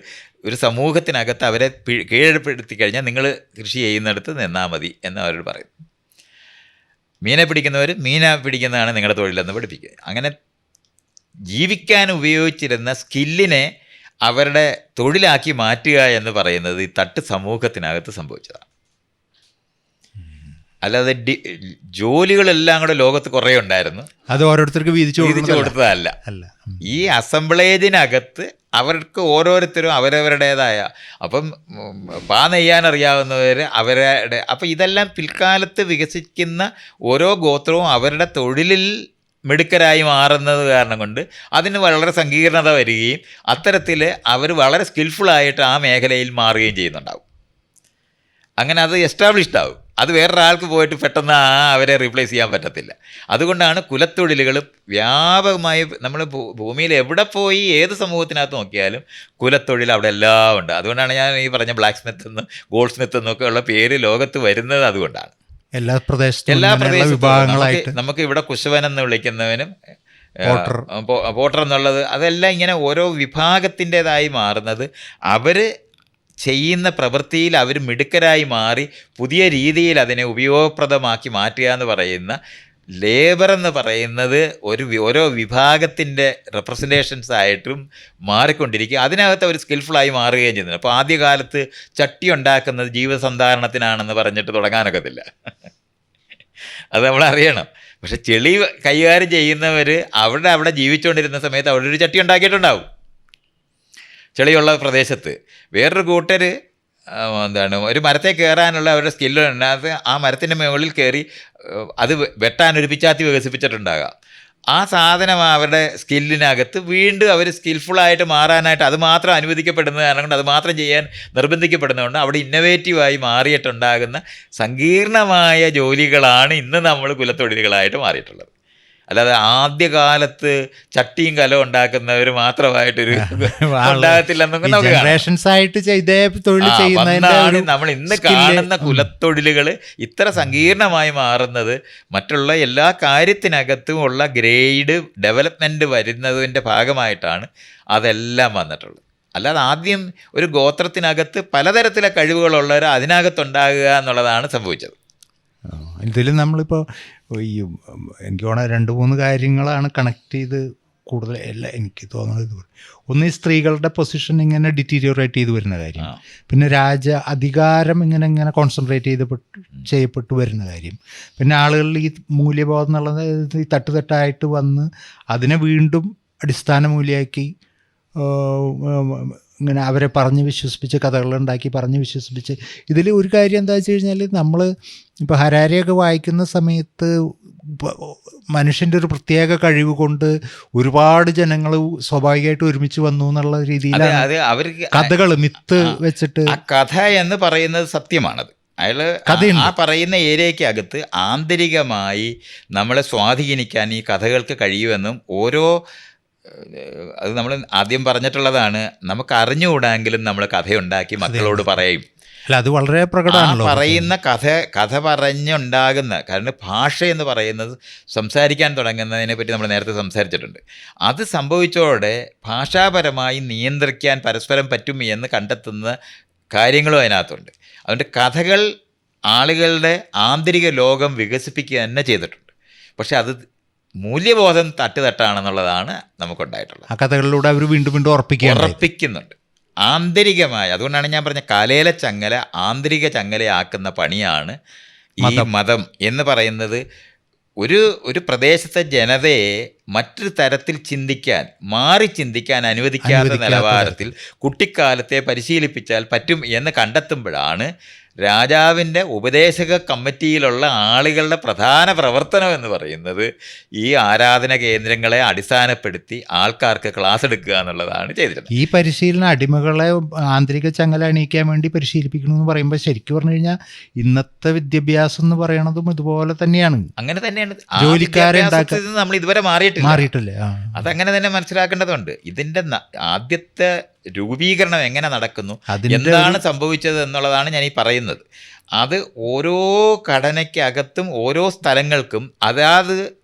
ഒരു സമൂഹത്തിനകത്ത് അവരെ കീഴ്പ്പെടുത്തി കഴിഞ്ഞാൽ നിങ്ങൾ കൃഷി ചെയ്യുന്നിടത്ത് നിന്നാൽ മതി എന്ന് അവരോട് പറയും. മീനെ പിടിക്കുന്നവർ മീനെ പിടിക്കുന്നതാണ് നിങ്ങളുടെ തൊഴിലെന്ന് പഠിപ്പിക്കുക. അങ്ങനെ ജീവിക്കാൻ ഉപയോഗിച്ചിരുന്ന സ്കില്ലിനെ അവരുടെ തൊഴിലാക്കി മാറ്റുക എന്ന് പറയുന്നത് ഈ തട്ട് സമൂഹത്തിനകത്ത് സംഭവിച്ചതാണ്. അല്ലാതെ ജോലികളെല്ലാം കൂടെ ലോകത്ത് കുറേ ഉണ്ടായിരുന്നു, അത് ഓരോരുത്തർക്ക് വീതിച്ചു കൊടുത്തതല്ല. ഈ അസംബ്ലേജിനകത്ത് അവർക്ക് ഓരോരുത്തരും അവരവരുടേതായ, അപ്പം പാ നെയ്യാൻ അറിയാവുന്നവർ അവരുടെ, അപ്പം ഇതെല്ലാം പിൽക്കാലത്ത് വികസിക്കുന്ന ഓരോ ഗോത്രവും അവരുടെ തൊഴിലിൽ മിടുക്കരായി മാറുന്നത് കാരണം കൊണ്ട് അതിന് വളരെ സങ്കീർണത വരികയും അത്തരത്തിൽ അവർ വളരെ സ്കിൽഫുള്ളായിട്ട് ആ മേഖലയിൽ മാറുകയും ചെയ്യുന്നുണ്ടാവും. അങ്ങനെ അത് എസ്റ്റാബ്ലിഷ്ഡ് ആവും. അത് വേറൊരാൾക്ക് പോയിട്ട് പെട്ടെന്ന് അവരെ റീപ്ലേസ് ചെയ്യാൻ പറ്റത്തില്ല. അതുകൊണ്ടാണ് കുലത്തൊഴിലുകൾ വ്യാപകമായി നമ്മൾ ഭൂമിയിൽ എവിടെ പോയി ഏത് സമൂഹത്തിനകത്ത് നോക്കിയാലും കുലത്തൊഴിൽ അവിടെ എല്ലാം ഉണ്ട്. അതുകൊണ്ടാണ് ഞാൻ ഈ പറഞ്ഞ ബ്ലാക്ക് സ്മിത്ത് എന്നും ഗോൾഡ് സ്മിത്ത് എന്നൊക്കെ ഉള്ള പേര് ലോകത്ത് വരുന്നത് അതുകൊണ്ടാണ്. എല്ലാ പ്രദേശത്തും എല്ലാ ഇങ്ങനെയുള്ള പ്രദേശത്തും വിഭാഗങ്ങളായിട്ട് നമുക്ക് ഇവിടെ കുശവൻ എന്ന് വിളിക്കുന്നവനും പോട്ടർ. പോട്ടർ എന്നുള്ളത്, അതെല്ലാം ഇങ്ങനെ ഓരോ വിഭാഗത്തിൻ്റെതായി മാറുന്നത് അവർ ചെയ്യുന്ന പ്രവൃത്തിയിൽ അവർ മിടുക്കരായി മാറി പുതിയ രീതിയിൽ അതിനെ ഉപയോഗപ്രദമാക്കി മാറ്റുക എന്ന് പറയുന്ന ലേബർ എന്ന് പറയുന്നത് ഓരോ വിഭാഗത്തിൻ്റെ റെപ്രസെൻറ്റേഷൻസ് ആയിട്ടും മാറിക്കൊണ്ടിരിക്കുക. അതിനകത്ത് അവർ സ്കിൽഫുള്ളായി മാറുകയും ചെയ്യുന്നത്. അപ്പോൾ ആദ്യകാലത്ത് ചട്ടി ഉണ്ടാക്കുന്നത് ജീവസന്ധാരണത്തിനാണെന്ന് പറഞ്ഞിട്ട് തുടങ്ങാനൊക്കത്തില്ല, അത് നമ്മളറിയണം. പക്ഷെ ചെളി കൈകാര്യം ചെയ്യുന്നവർ അവിടെ ജീവിച്ചുകൊണ്ടിരുന്ന സമയത്ത് അവിടെ ഒരു ചട്ടി ഉണ്ടാക്കിയിട്ടുണ്ടാവും ചെളിയുള്ള പ്രദേശത്ത്. വേറൊരു കൂട്ടർ ഒരു മരത്തെ കയറാനുള്ള അവരുടെ സ്കില്ലുണ്ടാകുന്നത് ആ മരത്തിൻ്റെ മുകളിൽ കയറി അത് വെട്ടാനൊരു പിച്ചാത്തി വികസിപ്പിച്ചിട്ടുണ്ടാകാം. ആ സാധനം അവരുടെ സ്കില്ലിനകത്ത് വീണ്ടും അവർ സ്കിൽഫുള്ളായിട്ട് മാറാനായിട്ട് അത് മാത്രം അനുവദിക്കപ്പെടുന്നത് കാരണം കൊണ്ട് അത് മാത്രം ചെയ്യാൻ നിർബന്ധിക്കപ്പെടുന്നതുകൊണ്ട് അവിടെ ഇന്നവേറ്റീവായി മാറിയിട്ടുണ്ടാകുന്ന സങ്കീർണമായ ജോലികളാണ് ഇന്ന് നമ്മൾ കുലത്തൊഴിലുകളായിട്ട് മാറിയിട്ടുള്ളത്. അല്ലാതെ ആദ്യകാലത്ത് ചട്ടിയും കലവും ഉണ്ടാക്കുന്നവർ മാത്രമായിട്ടൊരു ഉണ്ടാകത്തില്ലെന്നൊക്കെ നമുക്ക് നമ്മൾ ഇന്ന് കാണുന്ന കുലത്തൊഴിലുകൾ ഇത്ര സങ്കീർണമായി മാറുന്നത് മറ്റുള്ള എല്ലാ കാര്യത്തിനകത്തും ഉള്ള ഗ്രേഡ് ഡെവലപ്മെൻറ്റ് വരുന്നതിൻ്റെ ഭാഗമായിട്ടാണ് അതെല്ലാം വന്നിട്ടുള്ളത്. അല്ലാതെ ആദ്യം ഒരു ഗോത്രത്തിനകത്ത് പലതരത്തിലെ കഴിവുകളുള്ളവർ അതിനകത്തുണ്ടാകുക എന്നുള്ളതാണ് സംഭവിച്ചത്. ഇതിൽ നമ്മളിപ്പോൾ ഈ എനിക്ക് തോന്നുന്നത് 2-3 കാര്യങ്ങളാണ് കണക്ട് ചെയ്ത് കൂടുതൽ എല്ലാം എനിക്ക് തോന്നുന്നത്. ഒന്ന്, ഈ സ്ത്രീകളുടെ പൊസിഷൻ ഇങ്ങനെ ഡിറ്റീരിയോറേറ്റ് ചെയ്ത് വരുന്ന കാര്യം. പിന്നെ അധികാരം ഇങ്ങനെ കോൺസെൻട്രേറ്റ് ചെയ്യപ്പെട്ടു വരുന്ന കാര്യം. പിന്നെ ആളുകളിൽ ഈ മൂല്യബോധം എന്നുള്ളത് ഈ തട്ടുതട്ടായിട്ട് വന്ന് അതിനെ വീണ്ടും അടിസ്ഥാന മൂല്യമാക്കി ഇങ്ങനെ അവരെ പറഞ്ഞ് വിശ്വസിപ്പിച്ച് കഥകളുണ്ടാക്കി പറഞ്ഞ് വിശ്വസിപ്പിച്ച്. ഇതിൽ ഒരു കാര്യം എന്താ വെച്ച് കഴിഞ്ഞാൽ, നമ്മൾ ഇപ്പോൾ ഹരാരിയൊക്കെ വായിക്കുന്ന സമയത്ത് മനുഷ്യൻ്റെ ഒരു പ്രത്യേക കഴിവ് കൊണ്ട് ഒരുപാട് ജനങ്ങൾ സ്വാഭാവികമായിട്ട് ഒരുമിച്ച് വന്നു എന്നുള്ള രീതിയിലാണ് അവർക്ക് കഥകൾ മിത്ത് വെച്ചിട്ട്. ആ കഥ എന്ന് പറയുന്നത് സത്യമാണത്. അയാൾ ആ പറയുന്ന ഏരിയയ്ക്കകത്ത് ആന്തരികമായി നമ്മളെ സ്വാധീനിക്കാൻ ഈ കഥകൾക്ക് കഴിയുമെന്നും അത് നമ്മൾ ആദ്യം പറഞ്ഞിട്ടുള്ളതാണ്. നമുക്ക് അറിഞ്ഞുകൂടാങ്കിലും നമ്മൾ കഥയുണ്ടാക്കി മക്കളോട് പറയും. അത് വളരെ പ്രകടമാണല്ലോ. പറയുന്ന കഥ പറഞ്ഞുണ്ടാകുന്ന, കാരണം ഭാഷ എന്ന് പറയുന്നത് സംസാരിക്കാൻ തുടങ്ങുന്നതിനെ പറ്റി നമ്മൾ നേരത്തെ സംസാരിച്ചിട്ടുണ്ട്. അത് സംഭവിച്ചതോടെ ഭാഷാപരമായി നിയന്ത്രിക്കാൻ പരസ്പരം പറ്റും എന്ന് കണ്ടെത്തുന്ന കാര്യങ്ങളും അതിനകത്തുണ്ട്. അതുകൊണ്ട് കഥകൾ ആളുകളുടെ ആന്തരിക ലോകം വികസിപ്പിക്കുക തന്നെ ചെയ്തിട്ടുണ്ട്. പക്ഷെ അത് മൂല്യബോധം തട്ടാണെന്നുള്ളതാണ് നമുക്കുണ്ടായിട്ടുള്ളത്. ആ കഥകളിലൂടെ അവർ വീണ്ടും വീണ്ടും ഉറപ്പിക്കുന്നുണ്ട് ആന്തരികമായി. അതുകൊണ്ടാണ് ഞാൻ പറഞ്ഞ കാലേല ചങ്ങല ആന്തരിക ചങ്ങലയാക്കുന്ന പണിയാണ് ഈ മതം എന്ന് പറയുന്നത്. ഒരു പ്രദേശത്തെ ജനതയെ മറ്റൊരു തരത്തിൽ മാറി ചിന്തിക്കാൻ അനുവദിക്കാത്ത നിലവാരത്തിൽ കുട്ടിക്കാലത്തെ പരിശീലിപ്പിച്ചാൽ പറ്റും എന്ന് കണ്ടെത്തുമ്പോഴാണ് രാജാവിൻ്റെ ഉപദേശക കമ്മിറ്റിയിലുള്ള ആളുകളുടെ പ്രധാന പ്രവർത്തനം എന്ന് പറയുന്നത് ഈ ആരാധന കേന്ദ്രങ്ങളെ അടിസ്ഥാനപ്പെടുത്തി ആൾക്കാർക്ക് ക്ലാസ് എടുക്കുക എന്നുള്ളതാണ് ചെയ്തിരുന്നത്. ഈ പരിശീലനം അടിമകളെ ആന്തരിക ചങ്ങല അണിയിക്കാൻ വേണ്ടി പരിശീലിപ്പിക്കണമെന്ന് പറയുമ്പോൾ ശരിക്കും പറഞ്ഞു കഴിഞ്ഞാൽ ഇന്നത്തെ വിദ്യാഭ്യാസം എന്ന് പറയണതും ഇതുപോലെ തന്നെയാണ്. അങ്ങനെ തന്നെയാണ്. ജോലിക്കാരെ നമ്മൾ ഇതുവരെ മാറിയിട്ടില്ല. അതങ്ങനെ തന്നെ മനസ്സിലാക്കേണ്ടതുണ്ട്. ഇതിൻ്റെ ആദ്യത്തെ രൂപീകരണം എങ്ങനെ നടക്കുന്നു, എന്താണ് സംഭവിച്ചത് എന്നുള്ളതാണ് ഞാൻ ഈ പറയുന്നത്. അത് ഓരോ ഘടനയ്ക്കകത്തും ഓരോ സ്ഥലങ്ങൾക്കും അതാത്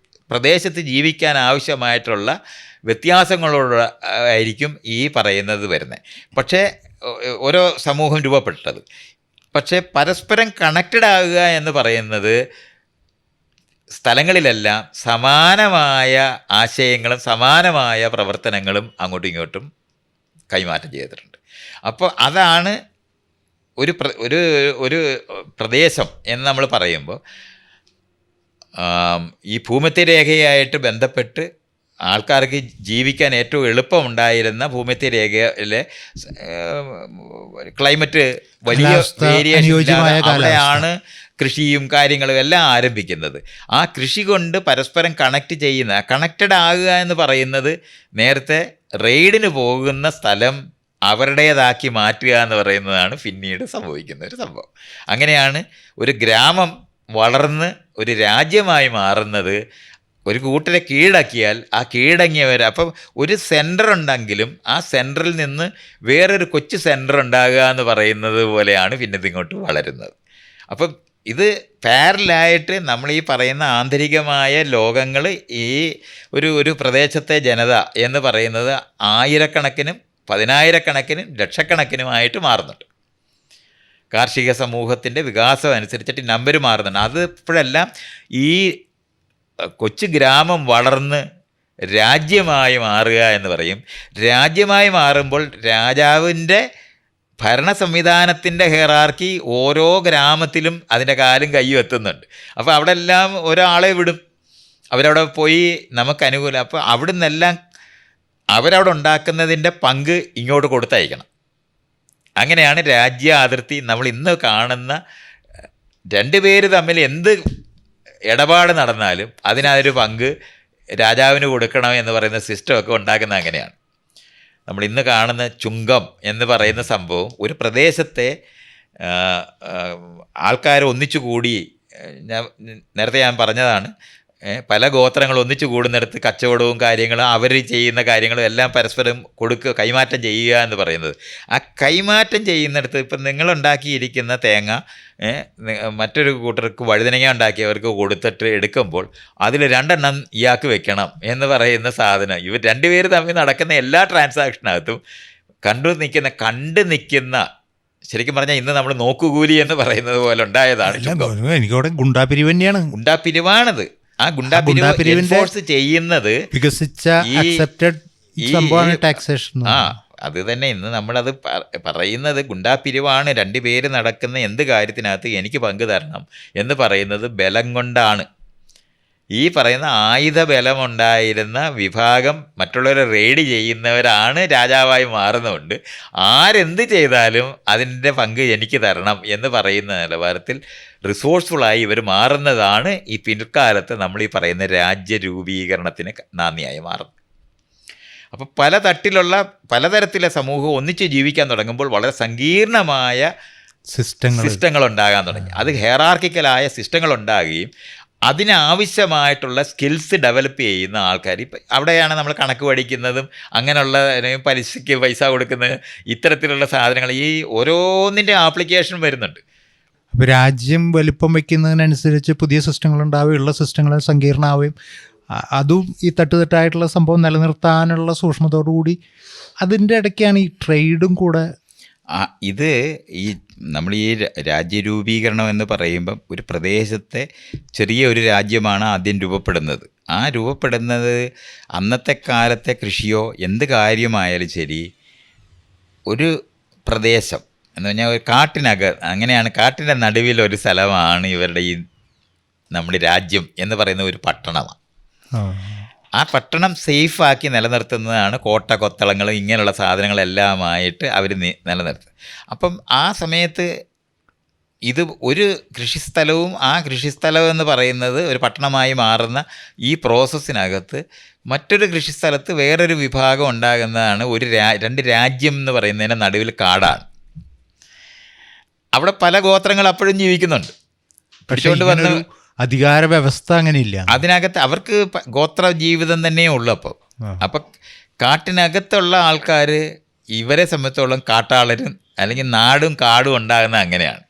പ്രദേശത്ത് ജീവിക്കാൻ ആവശ്യമായിട്ടുള്ള വ്യത്യാസങ്ങളോടായിരിക്കും ഈ പറയുന്നത് വരുന്നത്. പക്ഷേ ഓരോ സമൂഹം രൂപപ്പെട്ടത്. പക്ഷേ പരസ്പരം കണക്റ്റഡ് ആകുക എന്ന് പറയുന്നത് സ്ഥലങ്ങളിലെല്ലാം സമാനമായ ആശയങ്ങളും സമാനമായ പ്രവർത്തനങ്ങളും അങ്ങോട്ടും ഇങ്ങോട്ടും കൈമാറ്റം ചെയ്തിട്ടുണ്ട്. അപ്പോൾ അതാണ് ഒരു പ്രദേശം എന്ന് നമ്മൾ പറയുമ്പോൾ ഈ ഭൂമധ്യരേഖയായിട്ട് ബന്ധപ്പെട്ട് ആൾക്കാർക്ക് ജീവിക്കാൻ ഏറ്റവും എളുപ്പമുണ്ടായിരുന്ന ഭൂമധ്യരേഖയിലെ ക്ലൈമറ്റ് വലിയ വേരിയേഷൻ അവിടെയാണ് കൃഷിയും കാര്യങ്ങളും എല്ലാം ആരംഭിക്കുന്നത്. ആ കൃഷി കൊണ്ട് പരസ്പരം കണക്റ്റഡ് ആകുക എന്ന് പറയുന്നത് നേരത്തെ റെയ്ഡിന് പോകുന്ന സ്ഥലം അവരുടേതാക്കി മാറ്റുക എന്ന് പറയുന്നതാണ് പിന്നീട് സംഭവിക്കുന്ന ഒരു സംഭവം. അങ്ങനെയാണ് ഒരു ഗ്രാമം വളർന്ന് ഒരു രാജ്യമായി മാറുന്നത്. ഒരു കൂട്ടരെ കീഴടക്കിയാൽ ആ കീഴടങ്ങിയവർ, അപ്പം ഒരു സെൻറ്റർ ഉണ്ടെങ്കിലും ആ സെൻറ്ററിൽ നിന്ന് വേറൊരു കൊച്ചു സെൻറ്റർ ഉണ്ടാകുക എന്ന് പറയുന്നത് പോലെയാണ് പിന്നെ ഇതിങ്ങോട്ട് വളരുന്നത്. അപ്പം ഇത് പാരലായിട്ട് നമ്മൾ ഈ പറയുന്ന ആന്തരികമായ ലോകങ്ങൾ ഈ ഒരു പ്രദേശത്തെ ജനത എന്ന് പറയുന്നത് ആയിരക്കണക്കിനും പതിനായിരക്കണക്കിനും ലക്ഷക്കണക്കിനുമായിട്ട് മാറുന്നുണ്ട്. കാർഷിക സമൂഹത്തിൻ്റെ വികാസം അനുസരിച്ചിട്ട് നമ്പർ മാറുന്നുണ്ട്. അത് ഇപ്പോഴെല്ലാം ഈ കൊച്ചു ഗ്രാമം വളർന്ന് രാജ്യമായി മാറുക എന്ന് പറയും. രാജ്യമായി മാറുമ്പോൾ രാജാവിൻ്റെ ഭരണ സംവിധാനത്തിൻ്റെ ഹെറാർക്കി ഓരോ ഗ്രാമത്തിലും അതിൻ്റെ കാലും കയ്യും എത്തുന്നുണ്ട്. അപ്പോൾ അവിടെ എല്ലാം ഒരാളെ വിടും, അവരവിടെ പോയി നമുക്ക് അനുകൂലം. അപ്പോൾ അവിടെ നിന്നെല്ലാം അവരവിടെ ഉണ്ടാക്കുന്നതിൻ്റെ പങ്ക് ഇങ്ങോട്ട് കൊടുത്തയക്കണം. അങ്ങനെയാണ് രാജ്യ അതിർത്തി. നമ്മൾ ഇന്ന് കാണുന്ന രണ്ട് പേര് തമ്മിൽ എന്ത് ഇടപാട് നടന്നാലും അതിനൊരു പങ്ക് രാജാവിന് കൊടുക്കണം എന്ന് പറയുന്ന സിസ്റ്റമൊക്കെ ഉണ്ടാക്കുന്നത് അങ്ങനെയാണ്. നമ്മൾ ഇന്ന് കാണുന്ന ചുങ്കം എന്ന് പറയുന്ന സംഭവം ഒരു പ്രദേശത്തെ ആൾക്കാർ ഒന്നിച്ചു കൂടി, നേരത്തെ ഞാൻ പറഞ്ഞതാണ്, പല ഗോത്രങ്ങൾ ഒന്നിച്ചു കൂടുന്നിടത്ത് കച്ചവടവും കാര്യങ്ങളും അവർ ചെയ്യുന്ന കാര്യങ്ങളും എല്ലാം പരസ്പരം കൈമാറ്റം ചെയ്യുക എന്ന് പറയുന്നത്. ആ കൈമാറ്റം ചെയ്യുന്നിടത്ത് ഇപ്പം നിങ്ങളുണ്ടാക്കിയിരിക്കുന്ന തേങ്ങ മറ്റൊരു കൂട്ടർക്ക് വഴുതനങ്ങ ഉണ്ടാക്കിയവർക്ക് കൊടുത്തിട്ട് എടുക്കുമ്പോൾ അതിൽ 2 എണ്ണം ഇയാൾക്ക് വെക്കണം എന്ന് പറയുന്ന സാധനം ഇവർ രണ്ടുപേര് തമ്മിൽ നടക്കുന്ന എല്ലാ ട്രാൻസാക്ഷനകത്തും കണ്ടു നിൽക്കുന്ന ശരിക്കും പറഞ്ഞാൽ ഇന്ന് നമ്മൾ നോക്കുകൂലി എന്ന് പറയുന്നത് പോലെ ഉണ്ടായതാണ്. എനിക്കവിടെ ഗുണ്ടാപിരിവ് തന്നെയാണ്, ഗുണ്ടാപിരിവാണത്. ആ ഗുണ്ടാപിരിവ് എൻഫോഴ്സ് ചെയ്യുന്നത് വികസിച്ച അക്സെപ്റ്റഡ് സംഭവമാണ് ടാക്സേഷൻ. അത് തന്നെ ഇന്ന് നമ്മളത് പറയുന്നത് ഗുണ്ടാപിരിവാണ്. 2 പേര് നടക്കുന്ന എന്ത് കാര്യത്തിനകത്ത് എനിക്ക് പങ്ക് തരണം എന്ന് പറയുന്നത് ബലം കൊണ്ടാണ്. ഈ പറയുന്ന ആയുധ ബലമുണ്ടായിരുന്ന വിഭാഗം മറ്റുള്ളവരെ റെയ്ഡ് ചെയ്യുന്നവരാണ് രാജാവായി മാറുന്നതുകൊണ്ട് ആരെന്ത് ചെയ്താലും അതിൻ്റെ പങ്ക് എനിക്ക് തരണം എന്ന് പറയുന്ന നിലവാരത്തിൽ റിസോഴ്സ്ഫുള്ളായി ഇവർ മാറുന്നതാണ് ഈ പിൽക്കാലത്ത് നമ്മൾ ഈ പറയുന്ന രാജ്യരൂപീകരണത്തിന് നാന്ദിയായി മാറുന്നത്. അപ്പോൾ പലതരത്തിലെ സമൂഹം ഒന്നിച്ച് ജീവിക്കാൻ തുടങ്ങുമ്പോൾ വളരെ സങ്കീർണമായ സിസ്റ്റങ്ങൾ ഉണ്ടാകാൻ തുടങ്ങി. അത് ഹെറാർക്കിക്കലായ സിസ്റ്റങ്ങൾ ഉണ്ടാകുകയും അതിനാവശ്യമായിട്ടുള്ള സ്കിൽസ് ഡെവലപ്പ് ചെയ്യുന്ന ആൾക്കാർ ഇപ്പം അവിടെയാണ് നമ്മൾ കണക്ക് പഠിക്കുന്നതും അങ്ങനെയുള്ള പലിശയ്ക്ക് പൈസ കൊടുക്കുന്നത്, ഇത്തരത്തിലുള്ള സാധനങ്ങൾ ഈ ഓരോന്നിൻ്റെ ആപ്ലിക്കേഷൻ വരുന്നുണ്ട്. അപ്പോൾ രാജ്യം വലിപ്പം വയ്ക്കുന്നതിനനുസരിച്ച് പുതിയ സിസ്റ്റങ്ങൾ ഉണ്ടാവുകയും ഉള്ള സിസ്റ്റങ്ങൾ സങ്കീർണമാവുകയും അതും ഈ തട്ടുതട്ടായിട്ടുള്ള സംഭവം നിലനിർത്താനുള്ള സൂക്ഷ്മതയോടുകൂടി അതിൻ്റെ ഇടയ്ക്കാണ് ഈ ട്രേഡും കൂടെ. ഇത് നമ്മൾ ഈ രാജ്യരൂപീകരണം എന്ന് പറയുമ്പം ഒരു പ്രദേശത്തെ ചെറിയ ഒരു രാജ്യമാണ് ആദ്യം രൂപപ്പെടുന്നത്. ആ രൂപപ്പെടുന്നത് അന്നത്തെ കാലത്തെ കൃഷിയോ എന്ത് കാര്യമായാലും ശരി, ഒരു പ്രദേശം എന്ന് പറഞ്ഞാൽ ഒരു അങ്ങനെയാണ്, കാട്ടിൻ്റെ നടുവിലൊരു സ്ഥലമാണ് ഇവരുടെ ഈ നമ്മുടെ രാജ്യം എന്ന് പറയുന്ന ഒരു പട്ടണമാണ്. ആ പട്ടണം സേഫാക്കി നിലനിർത്തുന്നതാണ് കോട്ട കൊത്തളങ്ങളും ഇങ്ങനെയുള്ള സാധനങ്ങളെല്ലാമായിട്ട് അവർ നിലനിർത്തുന്നത്. അപ്പം ആ സമയത്ത് ഇത് ഒരു കൃഷിസ്ഥലവും ആ കൃഷിസ്ഥലം എന്ന് പറയുന്നത് ഒരു പട്ടണമായി മാറുന്ന ഈ പ്രോസസ്സിനകത്ത് മറ്റൊരു കൃഷിസ്ഥലത്ത് വേറൊരു വിഭാഗം ഉണ്ടാകുന്നതാണ് രണ്ട് രാജ്യം എന്ന് പറയുന്നതിന് നടുവിൽ കാടാണ്. അവിടെ പല ഗോത്രങ്ങൾ അപ്പോഴും ജീവിക്കുന്നുണ്ട്. പിടിച്ചുകൊണ്ട് വന്ന് അധികാര വ്യവസ്ഥ അങ്ങനെയില്ല അതിനകത്ത്. അവർക്ക് ഗോത്ര ജീവിതം തന്നെയേ ഉള്ളൂ. അപ്പം കാട്ടിനകത്തുള്ള ആൾക്കാർ ഇവരെ സംബന്ധിച്ചോളം കാട്ടാളരും അല്ലെങ്കിൽ നാടും കാടും ഉണ്ടാകുന്ന അങ്ങനെയാണ്.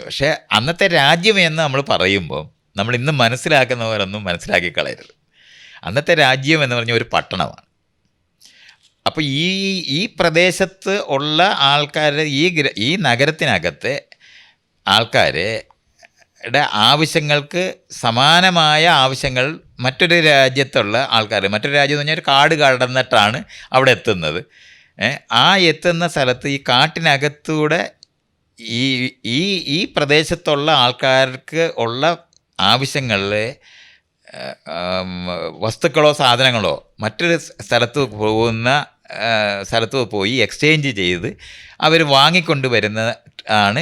പക്ഷേ അന്നത്തെ രാജ്യം എന്ന് നമ്മൾ പറയുമ്പോൾ നമ്മൾ ഇന്ന് മനസ്സിലാക്കുന്നവരൊന്നും മനസ്സിലാക്കി കളയരുത്. അന്നത്തെ രാജ്യം എന്ന് പറഞ്ഞ ഒരു പട്ടണമാണ്. അപ്പോൾ ഈ പ്രദേശത്ത് ഉള്ള ആൾക്കാർ ഈ നഗരത്തിനകത്തെ ആൾക്കാരുടെ ആവശ്യങ്ങൾക്ക് സമാനമായ ആവശ്യങ്ങൾ മറ്റൊരു രാജ്യത്തുള്ള ആൾക്കാർ, മറ്റൊരു രാജ്യം എന്ന് പറഞ്ഞാൽ ഒരു കാട് കടന്നിട്ടാണ് അവിടെ എത്തുന്നത്. ആ എത്തുന്ന സ്ഥലത്ത് ഈ കാട്ടിനകത്തൂടെ ഈ പ്രദേശത്തുള്ള ആൾക്കാർക്ക് ഉള്ള ആവശ്യങ്ങളിൽ വസ്തുക്കളോ സാധനങ്ങളോ മറ്റൊരു സ്ഥലത്ത് പോയി എക്സ്ചേഞ്ച് ചെയ്ത് അവർ വാങ്ങിക്കൊണ്ട് വരുന്ന ആണ്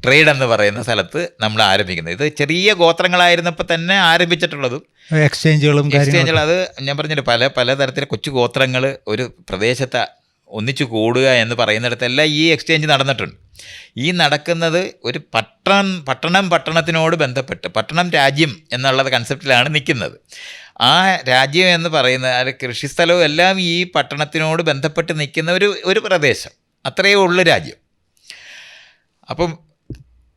ട്രേഡ് എന്ന് പറയുന്ന സ്ഥലത്ത് നമ്മൾ ആരംഭിക്കുന്നത്. ഇത് ചെറിയ ഗോത്രങ്ങളായിരുന്നപ്പോൾ തന്നെ ആരംഭിച്ചിട്ടുള്ളതും എക്സ്ചേഞ്ചുകൾ. അത് ഞാൻ പറഞ്ഞില്ല, പലതരത്തിലെ കൊച്ചു ഗോത്രങ്ങൾ ഒരു പ്രദേശത്ത് ഒന്നിച്ചു കൂടുക എന്ന് പറയുന്നിടത്തെല്ലാം ഈ എക്സ്ചേഞ്ച് നടന്നിട്ടുണ്ട്. ഈ നടക്കുന്നത് ഒരു പട്ടണത്തിനോട് ബന്ധപ്പെട്ട് പട്ടണം രാജ്യം എന്നുള്ള കൺസെപ്റ്റിലാണ് നിൽക്കുന്നത്. ആ രാജ്യം എന്ന് പറയുന്ന കൃഷിസ്ഥലവും എല്ലാം ഈ പട്ടണത്തിനോട് ബന്ധപ്പെട്ട് നിൽക്കുന്ന ഒരു പ്രദേശം, അത്രയേ ഉള്ളൂ രാജ്യം. അപ്പം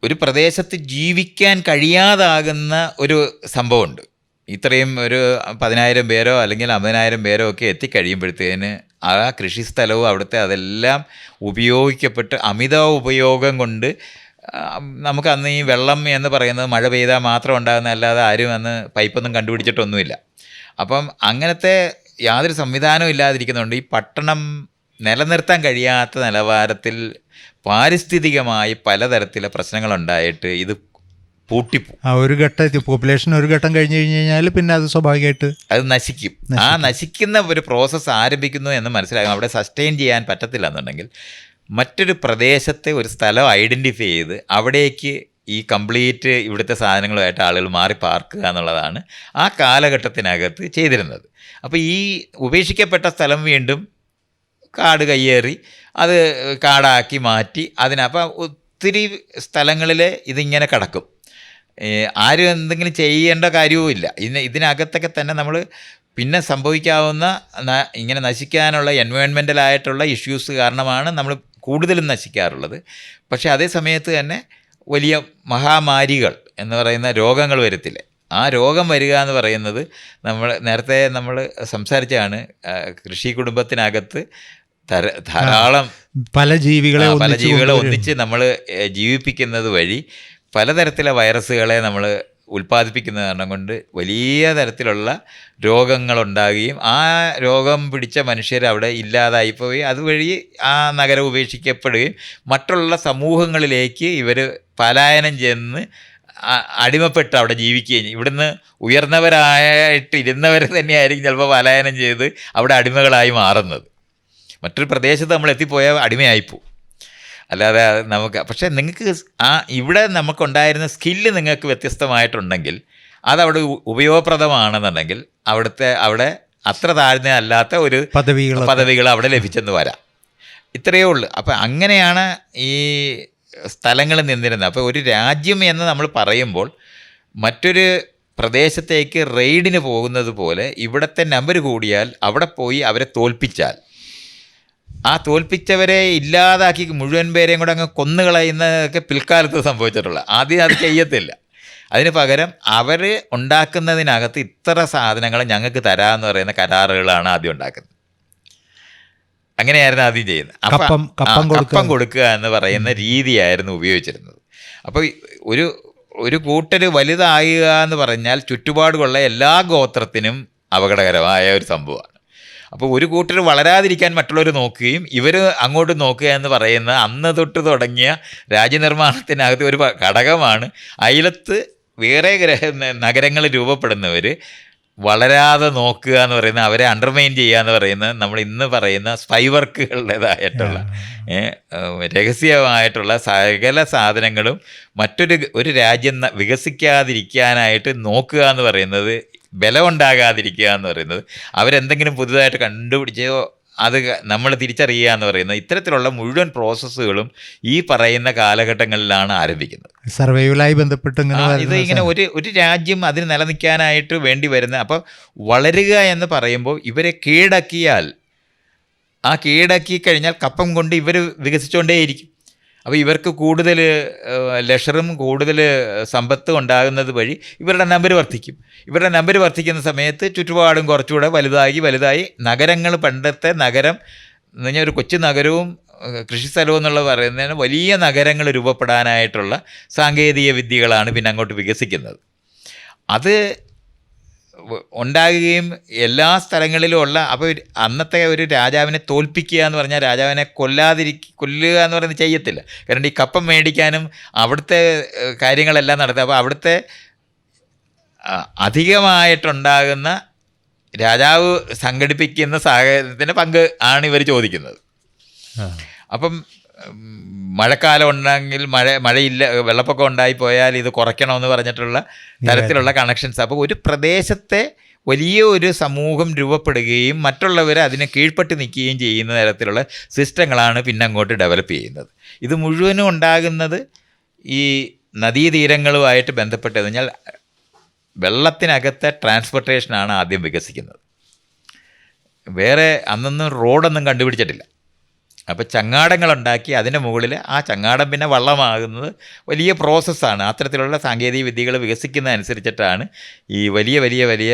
ഒരു പ്രദേശത്ത് ജീവിക്കാൻ കഴിയാതാകുന്ന ഒരു സംഭവമുണ്ട്. ഇത്രയും ഒരു 10,000 പേരോ അല്ലെങ്കിൽ 50,000 പേരോ ഒക്കെ എത്തിക്കഴിയുമ്പോഴത്തേന് ആ കൃഷിസ്ഥലവും അവിടുത്തെ അതെല്ലാം ഉപയോഗിക്കപ്പെട്ട് അമിത ഉപയോഗം കൊണ്ട് നമുക്ക് അന്ന് ഈ വെള്ളം എന്ന് പറയുന്നത് മഴ പെയ്താൽ മാത്രം ഉണ്ടാകുന്ന, അല്ലാതെ ആരും അന്ന് പൈപ്പൊന്നും കണ്ടുപിടിച്ചിട്ടൊന്നുമില്ല. അപ്പം അങ്ങനത്തെ യാതൊരു സംവിധാനവും ഇല്ലാതിരിക്കുന്നുണ്ട് ഈ പട്ടണം നിലനിർത്താൻ കഴിയാത്ത നിലവാരത്തിൽ പാരിസ്ഥിതികമായി പലതരത്തിലെ പ്രശ്നങ്ങളുണ്ടായിട്ട് ഇത് പൂട്ടിപ്പോവും. ഒരു ഘട്ടം പോപ്പുലേഷൻ ഒരു ഘട്ടം കഴിഞ്ഞ് കഴിഞ്ഞാൽ പിന്നെ അത് സ്വാഭാവികമായിട്ട് അത് നശിക്കും. ആ നശിക്കുന്ന ഒരു പ്രോസസ്സ് ആരംഭിക്കുന്നു എന്ന് മനസ്സിലാകും. അവിടെ സസ്റ്റെയിൻ ചെയ്യാൻ പറ്റത്തില്ല എന്നുണ്ടെങ്കിൽ മറ്റൊരു പ്രദേശത്തെ ഒരു സ്ഥലം ഐഡൻറ്റിഫൈ ചെയ്ത് അവിടേക്ക് ഈ കംപ്ലീറ്റ് ഇവിടുത്തെ സാധനങ്ങളുമായിട്ട് ആളുകൾ മാറി പാർക്കുക എന്നുള്ളതാണ് ആ കാലഘട്ടത്തിനകത്ത് ചെയ്തിരുന്നത്. അപ്പോൾ ഈ ഉപേക്ഷിക്കപ്പെട്ട സ്ഥലം വീണ്ടും കാട് കയ്യേറി അത് കാടാക്കി മാറ്റി അതിനപ്പം ഒത്തിരി സ്ഥലങ്ങളിൽ ഇതിങ്ങനെ കിടക്കും. ആരും എന്തെങ്കിലും ചെയ്യേണ്ട കാര്യവും ഇല്ല. ഇതിനകത്തൊക്കെ തന്നെ നമ്മൾ പിന്നെ സംഭവിക്കാവുന്ന ഇങ്ങനെ നശിക്കാനുള്ള എൻവയോൺമെൻ്റലായിട്ടുള്ള ഇഷ്യൂസ് കാരണമാണ് നമ്മൾ കൂടുതലും നശിക്കാറുള്ളത്. പക്ഷേ അതേ സമയത്ത് തന്നെ വലിയ മഹാമാരികൾ എന്ന് പറയുന്ന രോഗങ്ങൾ വരത്തില്ലേ, ആ രോഗം വരിക എന്ന് പറയുന്നത് നേരത്തെ നമ്മൾ സംസാരിച്ചാണ്. കൃഷി കുടുംബത്തിനകത്ത് ധാരാളം പല ജീവികളെ ഒന്നിച്ച് നമ്മൾ ജീവിപ്പിക്കുന്നത് വഴി പലതരത്തിലെ വൈറസുകളെ നമ്മൾ ഉൽപ്പാദിപ്പിക്കുന്ന കാരണം കൊണ്ട് വലിയ തരത്തിലുള്ള രോഗങ്ങളുണ്ടാകുകയും ആ രോഗം പിടിച്ച മനുഷ്യർ അവിടെ ഇല്ലാതായിപ്പോയി അതുവഴി ആ നഗരം ഉപേക്ഷിക്കപ്പെടുകയും മറ്റുള്ള സമൂഹങ്ങളിലേക്ക് ഇവർ പലായനം ചെന്ന് അടിമപ്പെട്ട് അവിടെ ജീവിക്കുകയും ഇവിടുന്ന് ഉയർന്നവരായിട്ട് ഇരുന്നവർ തന്നെയായിരിക്കും ചിലപ്പോൾ പലായനം ചെയ്ത് അവിടെ അടിമകളായി മാറുന്നത്. മറ്റൊരു പ്രദേശത്ത് നമ്മൾ എത്തിപ്പോയാൽ അടിമയായിപ്പോവും. അല്ലാതെ നമുക്ക് പക്ഷേ നിങ്ങൾക്ക് ഇവിടെ നമുക്കുണ്ടായിരുന്ന സ്കില്ല് നിങ്ങൾക്ക് വ്യത്യസ്തമായിട്ടുണ്ടെങ്കിൽ അതവിടെ ഉപയോഗപ്രദമാണെന്നുണ്ടെങ്കിൽ അവിടെ അത്ര താഴ്ന്ന അല്ലാത്ത ഒരു പദവികൾ അവിടെ ലഭിച്ചെന്ന് വരാം. ഇത്രയേ ഉള്ളൂ. അപ്പം അങ്ങനെയാണ് ഈ സ്ഥലങ്ങൾ നിന്നിരുന്നത്. അപ്പോൾ ഒരു രാജ്യം എന്ന് നമ്മൾ പറയുമ്പോൾ മറ്റൊരു പ്രദേശത്തേക്ക് റെയ്ഡിന് പോകുന്നത് പോലെ ഇവിടുത്തെ നമ്പർ കൂടിയാൽ അവിടെ പോയി അവരെ തോൽപ്പിച്ചാൽ ആ തോൽപ്പിച്ചവരെ ഇല്ലാതാക്കി മുഴുവൻ പേരെയും കൂടെ അങ്ങ് കൊന്നുകളയുന്നതൊക്കെ പിൽക്കാലത്ത് സംഭവിച്ചിട്ടുള്ള. ആദ്യം അത് ചെയ്യത്തില്ല. അതിന് പകരം അവർ ഉണ്ടാക്കുന്നതിനകത്ത് ഇത്ര സാധനങ്ങൾ ഞങ്ങൾക്ക് തരാമെന്ന് പറയുന്ന കരാറുകളാണ് ആദ്യം ഉണ്ടാക്കുന്നത്. അങ്ങനെയായിരുന്നു ആദ്യം ചെയ്യുന്നത്. കപ്പം കൊടുക്കുക എന്ന് പറയുന്ന രീതിയായിരുന്നു ഉപയോഗിച്ചിരുന്നത്. അപ്പോൾ ഒരു കൂട്ടർ വലുതാകുക എന്ന് പറഞ്ഞാൽ ചുറ്റുപാടുള്ള എല്ലാ ഗോത്രത്തിനും അപകടകരമായ ഒരു സംഭവമാണ്. അപ്പോൾ ഒരു കൂട്ടർ വളരാതിരിക്കാൻ മറ്റുള്ളവർ നോക്കുകയും ഇവർ അങ്ങോട്ട് നോക്കുക എന്ന് പറയുന്ന അന്ന് തൊട്ട് തുടങ്ങിയ രാജ്യനിർമ്മാണത്തിനകത്ത് ഒരു ഘടകമാണ്. അയലത്ത് വേറെ നഗരങ്ങൾ രൂപപ്പെടുന്നവർ വളരാതെ നോക്കുക എന്ന് പറയുന്ന, അവരെ അണ്ടർമൈൻ ചെയ്യുക എന്ന് പറയുന്ന, നമ്മൾ ഇന്ന് പറയുന്ന സ്പൈ വർക്കുകളുടേതായിട്ടുള്ള രഹസ്യമായിട്ടുള്ള സകല സാധനങ്ങളും ഒരു രാജ്യം വികസിക്കാതിരിക്കാനായിട്ട് നോക്കുക എന്ന് പറയുന്നത്, ബലമുണ്ടാകാതിരിക്കുക എന്ന് പറയുന്നത്, അവരെന്തെങ്കിലും പുതുതായിട്ട് കണ്ടുപിടിച്ചോ അത് നമ്മൾ തിരിച്ചറിയുക എന്ന് പറയുന്നത്, ഇത്തരത്തിലുള്ള മുഴുവൻ പ്രോസസ്സുകളും ഈ പറയുന്ന കാലഘട്ടങ്ങളിലാണ് ആരംഭിക്കുന്നത്. സർവൈവലായി ബന്ധപ്പെട്ട് ഇത് ഇങ്ങനെ ഒരു രാജ്യം അതിന് നിലനിൽക്കാനായിട്ട് വേണ്ടി വരുന്ന, അപ്പോൾ വളരുക എന്ന് പറയുമ്പോൾ ഇവരെ കീഴടക്കിയാൽ, ആ കീഴടക്കി കഴിഞ്ഞാൽ കപ്പം കൊണ്ട് ഇവർ വികസിച്ചുകൊണ്ടേയിരിക്കും. അപ്പോൾ ഇവർക്ക് കൂടുതൽ ലഷറും കൂടുതൽ സമ്പത്തും ഉണ്ടാകുന്നത് വഴി ഇവരുടെ നമ്പർ വർദ്ധിക്കും. ഇവരുടെ നമ്പർ വർദ്ധിക്കുന്ന സമയത്ത് ചുറ്റുപാടും കുറച്ചുകൂടെ വലുതായി നഗരങ്ങൾ, പണ്ടത്തെ നഗരം എന്ന് പറഞ്ഞാൽ ഒരു കൊച്ചു നഗരവും കൃഷിസ്ഥലവും എന്നുള്ളത് പറയുന്നതിന് വലിയ നഗരങ്ങൾ രൂപപ്പെടാനായിട്ടുള്ള സാങ്കേതിക വിദ്യകളാണ് പിന്നെ അങ്ങോട്ട് വികസിക്കുന്നത്. അത് ഉണ്ടാകുകയും എല്ലാ സ്ഥലങ്ങളിലും ഉള്ള, അപ്പോൾ അന്നത്തെ ഒരു രാജാവിനെ തോൽപ്പിക്കുക എന്ന് പറഞ്ഞാൽ രാജാവിനെ കൊല്ലുക എന്ന് പറയുന്നത് ചെയ്യത്തില്ല. കാരണം ഈ കപ്പം മേടിക്കാനും അവിടുത്തെ കാര്യങ്ങളെല്ലാം നടത്തുക. അപ്പോൾ അവിടുത്തെ അധികമായിട്ടുണ്ടാകുന്ന രാജാവ് സംഘടിപ്പിക്കുന്ന സാഹചര്യത്തിൻ്റെ പങ്ക് ആണ് ഇവർ ചോദിക്കുന്നത്. അപ്പം മഴക്കാലം ഉണ്ടെങ്കിൽ മഴയില്ല, വെള്ളപ്പൊക്കം ഉണ്ടായിപ്പോയാൽ ഇത് കുറയ്ക്കണമെന്ന് പറഞ്ഞിട്ടുള്ള തരത്തിലുള്ള കണക്ഷൻസ്. അപ്പോൾ ഒരു പ്രദേശത്തെ വലിയ ഒരു സമൂഹം രൂപപ്പെടുകയും മറ്റുള്ളവർ അതിനെ കീഴ്പ്പെട്ട് നിൽക്കുകയും ചെയ്യുന്ന തരത്തിലുള്ള സിസ്റ്റങ്ങളാണ് പിന്നെ അങ്ങോട്ട് ഡെവലപ്പ് ചെയ്യുന്നത്. ഇത് മുഴുവനും ഉണ്ടാകുന്നത് ഈ നദീതീരങ്ങളുമായിട്ട് ബന്ധപ്പെട്ടതെന്ന് പറഞ്ഞാൽ വെള്ളത്തിനകത്തെ ട്രാൻസ്പോർട്ടേഷനാണ് ആദ്യം വികസിക്കുന്നത്. വേറെ അന്നൊന്നും റോഡൊന്നും കണ്ടുപിടിച്ചിട്ടില്ല. അപ്പോൾ ചങ്ങാടങ്ങളുണ്ടാക്കി അതിൻ്റെ മുകളിൽ ആ ചങ്ങാടം പിന്നെ വള്ളമാകുന്നത് വലിയ പ്രോസസ്സാണ്. അത്തരത്തിലുള്ള സാങ്കേതിക വിദ്യകൾ വികസിക്കുന്നതനുസരിച്ചിട്ടാണ് ഈ വലിയ വലിയ വലിയ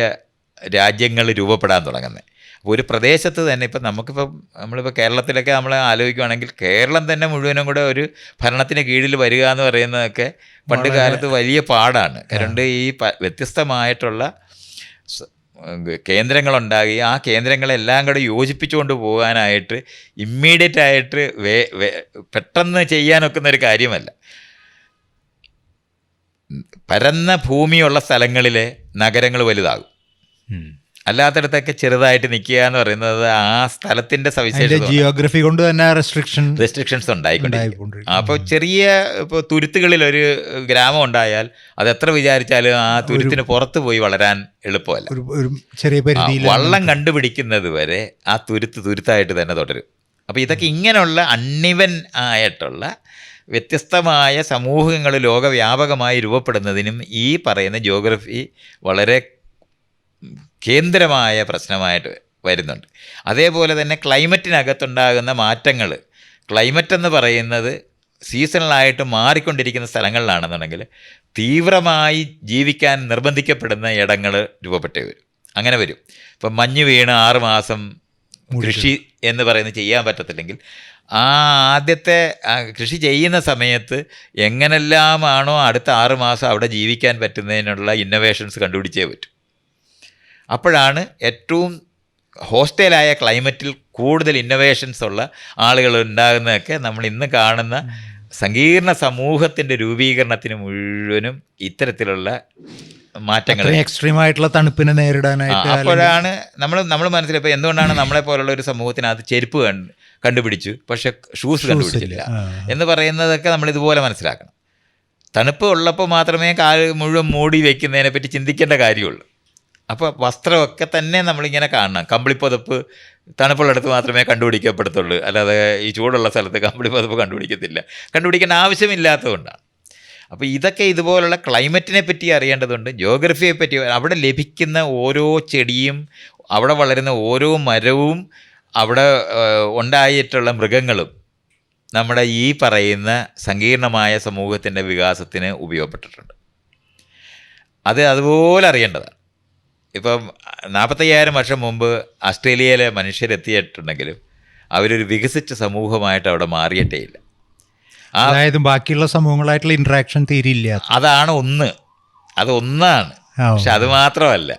രാജ്യങ്ങൾ രൂപപ്പെടാൻ തുടങ്ങുന്നത്. അപ്പോൾ ഒരു പ്രദേശത്ത് തന്നെ ഇപ്പം നമ്മളിപ്പോൾ കേരളത്തിലൊക്കെ നമ്മൾ ആലോചിക്കുകയാണെങ്കിൽ കേരളം തന്നെ മുഴുവനും കൂടെ ഒരു ഭരണത്തിന് കീഴിൽ വരിക എന്ന് പറയുന്നതൊക്കെ പണ്ട് കാലത്ത് വലിയ പാടാണ്. കാരണം ഈ വ്യത്യസ്തമായിട്ടുള്ള കേന്ദ്രങ്ങളുണ്ടാകി ആ കേന്ദ്രങ്ങളെല്ലാം കൂടെ യോജിപ്പിച്ചുകൊണ്ട് പോകാനായിട്ട് ഇമ്മീഡിയറ്റ് ആയിട്ട് പെട്ടെന്ന് ചെയ്യാനൊക്കുന്ന ഒരു കാര്യമല്ല. പരന്ന ഭൂമിയുള്ള സ്ഥലങ്ങളിലെ നഗരങ്ങൾ വലുതാകും, അല്ലാത്തടത്തൊക്കെ ചെറുതായിട്ട് നിൽക്കുക എന്ന് പറയുന്നത് ആ സ്ഥലത്തിൻ്റെ സവിശേഷത, ജിയോഗ്രഫി കൊണ്ട് തന്നെ റെസ്ട്രിക്ഷൻസ് ഉണ്ടായിക്കൊണ്ടിരിക്കും. അപ്പോൾ ഇപ്പോൾ തുരുത്തുകളിലൊരു ഗ്രാമം ഉണ്ടായാൽ അത് എത്ര വിചാരിച്ചാലും ആ തുരുത്തിന് പുറത്ത് പോയി വളരാൻ എളുപ്പമല്ല. ചെറിയ വള്ളം കണ്ടുപിടിക്കുന്നത് വരെ ആ തുരുത്തായിട്ട് തന്നെ തുടരും. അപ്പോൾ ഇതൊക്കെ ഇങ്ങനെയുള്ള അൺഇവൻ ആയിട്ടുള്ള വ്യത്യസ്തമായ സമൂഹങ്ങൾ ലോകവ്യാപകമായി രൂപപ്പെടുന്നതിനും ഈ പറയുന്ന ജിയോഗ്രഫി വളരെ കേന്ദ്രമായ പ്രശ്നമായിട്ട് വരുന്നുണ്ട്. അതേപോലെ തന്നെ ക്ലൈമറ്റിനകത്തുണ്ടാകുന്ന മാറ്റങ്ങൾ, ക്ലൈമറ്റ് എന്ന് പറയുന്നത് സീസണലായിട്ട് മാറിക്കൊണ്ടിരിക്കുന്ന സ്ഥലങ്ങളിലാണെന്നുണ്ടെങ്കിൽ തീവ്രമായി ജീവിക്കാൻ നിർബന്ധിക്കപ്പെടുന്ന ഇടങ്ങൾ രൂപപ്പെട്ടേ വരും. അങ്ങനെ വരും. ഇപ്പം മഞ്ഞ് വീണ് 6 മാസം കൃഷി എന്ന് പറയുന്നത് ചെയ്യാൻ പറ്റത്തില്ലെങ്കിൽ ആ ആദ്യത്തെ കൃഷി ചെയ്യുന്ന സമയത്ത് എങ്ങനെല്ലാമാണോ അടുത്ത 6 മാസം അവിടെ ജീവിക്കാൻ പറ്റുന്നതിനുള്ള ഇന്നോവേഷൻസ് കണ്ടുപിടിച്ചേ പറ്റും. അപ്പോഴാണ് ഏറ്റവും ഹോസ്റ്റലായ ക്ലൈമറ്റിൽ കൂടുതൽ ഇന്നോവേഷൻസ് ഉള്ള ആളുകൾ ഉണ്ടാകുന്നതൊക്കെ നമ്മൾ ഇന്ന് കാണുന്ന സങ്കീർണ സമൂഹത്തിൻ്റെ രൂപീകരണത്തിന് മുഴുവനും ഇത്തരത്തിലുള്ള മാറ്റങ്ങൾ, എക്സ്ട്രീമായിട്ടുള്ള തണുപ്പിനെ നേരിടാനായിട്ട്. അപ്പോഴാണ് നമ്മൾ മനസ്സിലാക്കുക എന്തുകൊണ്ടാണ് നമ്മളെ പോലുള്ള ഒരു സമൂഹത്തിനകത്ത് ചെരുപ്പ് കണ്ടുപിടിച്ചു പക്ഷെ ഷൂസ് കണ്ടുപിടിച്ചില്ല എന്ന് പറയുന്നതൊക്കെ നമ്മൾ ഇതുപോലെ മനസ്സിലാക്കണം. തണുപ്പ് ഉള്ളപ്പോൾ മാത്രമേ കാല് മുഴുവൻ മൂടി വയ്ക്കുന്നതിനെ പറ്റി ചിന്തിക്കേണ്ട കാര്യമുള്ളൂ. അപ്പോൾ വസ്ത്രമൊക്കെ തന്നെ നമ്മളിങ്ങനെ കാണണം. കമ്പിളിപ്പുതപ്പ് തണുപ്പുള്ളിടത്ത് മാത്രമേ കണ്ടുപിടിക്കപ്പെടത്തുള്ളൂ, അല്ലാതെ ഈ ചൂടുള്ള സ്ഥലത്ത് കമ്പിളിപ്പുതപ്പ് കണ്ടുപിടിക്കേണ്ട ആവശ്യമില്ലാത്തതുകൊണ്ടാണ്. അപ്പോൾ ഇതൊക്കെ ഇതുപോലുള്ള ക്ലൈമറ്റിനെ പറ്റി അറിയേണ്ടതുണ്ട്, ജിയോഗ്രഫിയെ പറ്റി. അവിടെ ലഭിക്കുന്ന ഓരോ ചെടിയും, അവിടെ വളരുന്ന ഓരോ മരവും, അവിടെ ഉണ്ടായിട്ടുള്ള മൃഗങ്ങളും നമ്മുടെ ഈ പറയുന്ന സങ്കീർണമായ സമൂഹത്തിൻ്റെ വികാസത്തിന് ഉപയോഗപ്പെട്ടിട്ടുണ്ട്. അതുപോലെ അറിയേണ്ടതാണ്. ഇപ്പം 45,000 വർഷം മുമ്പ് ഓസ്ട്രേലിയയിലെ മനുഷ്യരെത്തിയിട്ടുണ്ടെങ്കിലും അവരൊരു വികസിച്ച സമൂഹമായിട്ട് അവിടെ മാറിയിട്ടേയില്ല. അതായത് ബാക്കിയുള്ള സമൂഹങ്ങളായിട്ടുള്ള ഇൻട്രാക്ഷൻ തീരില്ല. അതൊന്നാണ്. പക്ഷെ അത് മാത്രമല്ല,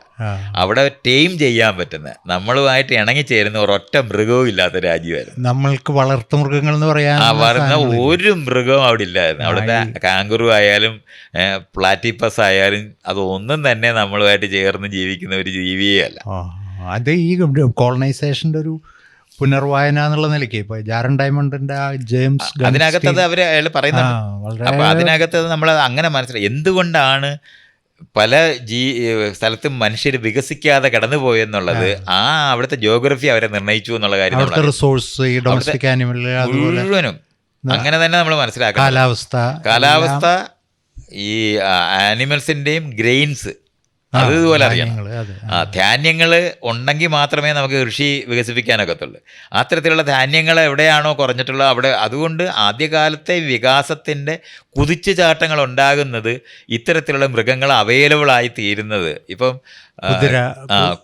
അവിടെ ടൈം ചെയ്യാൻ പറ്റുന്ന, നമ്മളുമായിട്ട് ഇണങ്ങിച്ചേരുന്ന ഒരൊറ്റ മൃഗവും ഇല്ലാത്ത രാജ്യമായിരുന്നു. നമ്മൾക്ക് വളർത്തു മൃഗങ്ങൾ എന്ന് പറയാൻ വരുന്ന ഒരു മൃഗവും അവിടെ ഇല്ലായിരുന്നു. അവിടുത്തെ കാങ്കുറു ആയാലും പ്ലാറ്റിപ്പസ് ആയാലും അതൊന്നും തന്നെ നമ്മളുമായിട്ട് ചേർന്ന് ജീവിക്കുന്ന ഒരു ജീവിയേ അല്ല. അത് ഈ കോളനൈസേഷൻ്റെ ഒരു പുനർവായന എന്നുള്ള നിലയ്ക്ക് ഇപ്പോൾ ജാരൻ ഡയമണ്ടിൻ്റെ ജെയിംസ് അതിനകത്തത് അയാൾ പറയുന്നുണ്ട്. അപ്പോൾ അതിനകത്തത് നമ്മൾ അങ്ങനെ മനസ്സിലായി എന്തുകൊണ്ടാണ് പല സ്ഥലത്തും മനുഷ്യർ വികസിക്കാതെ കടന്നുപോയെന്നുള്ളത്. അവിടുത്തെ ജിയോഗ്രഫി അവരെ നിർണ്ണയിച്ചു എന്നുള്ള കാര്യം മുഴുവനും അങ്ങനെ തന്നെ നമ്മൾ മനസ്സിലാക്കണം. കാലാവസ്ഥ, ഈ ആനിമൽസിൻ്റെയും ഗ്രെയിൻസ് അതുപോലെ അറിയണം. ധാന്യങ്ങൾ ഉണ്ടെങ്കിൽ മാത്രമേ നമുക്ക് കൃഷി വികസിപ്പിക്കാനൊക്കത്തുള്ളൂ. അത്തരത്തിലുള്ള ധാന്യങ്ങൾ എവിടെയാണോ കുറഞ്ഞിട്ടുള്ളത് അവിടെ. അതുകൊണ്ട് ആദ്യകാലത്തെ വികാസത്തിൻ്റെ കുതിച്ചുചാട്ടങ്ങൾ ഉണ്ടാകുന്നത് ഇത്തരത്തിലുള്ള മൃഗങ്ങൾ അവൈലബിളായി തീരുന്നത്. ഇപ്പം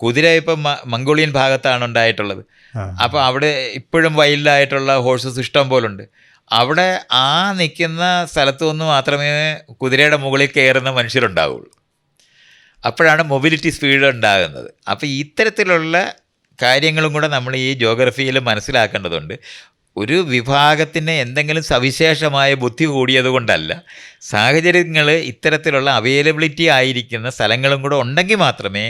കുതിര ഇപ്പം മംഗോളിയൻ ഭാഗത്താണ് ഉണ്ടായിട്ടുള്ളത്. അപ്പോൾ അവിടെ ഇപ്പോഴും വൈൽഡായിട്ടുള്ള ഹോഴ്സസ് ഇഷ്ടം പോലുണ്ട്. അവിടെ നിൽക്കുന്ന സ്ഥലത്തു നിന്ന് മാത്രമേ കുതിരയുടെ മുകളിൽ കയറുന്ന മനുഷ്യരുണ്ടാവുള്ളൂ. അപ്പോഴാണ് മൊബിലിറ്റി സ്പീഡ് ഉണ്ടാകുന്നത്. അപ്പോൾ ഇത്തരത്തിലുള്ള കാര്യങ്ങളും കൂടെ നമ്മൾ ഈ ജിയോഗ്രഫിയിൽ മനസ്സിലാക്കേണ്ടതുണ്ട്. ഒരു വിഭാഗത്തിന് എന്തെങ്കിലും സവിശേഷമായ ബുദ്ധി കൂടിയത് കൊണ്ടല്ല, സാഹചര്യങ്ങൾ ഇത്തരത്തിലുള്ള അവൈലബിലിറ്റി ആയിരിക്കുന്ന സ്ഥലങ്ങളും കൂടെ ഉണ്ടെങ്കിൽ മാത്രമേ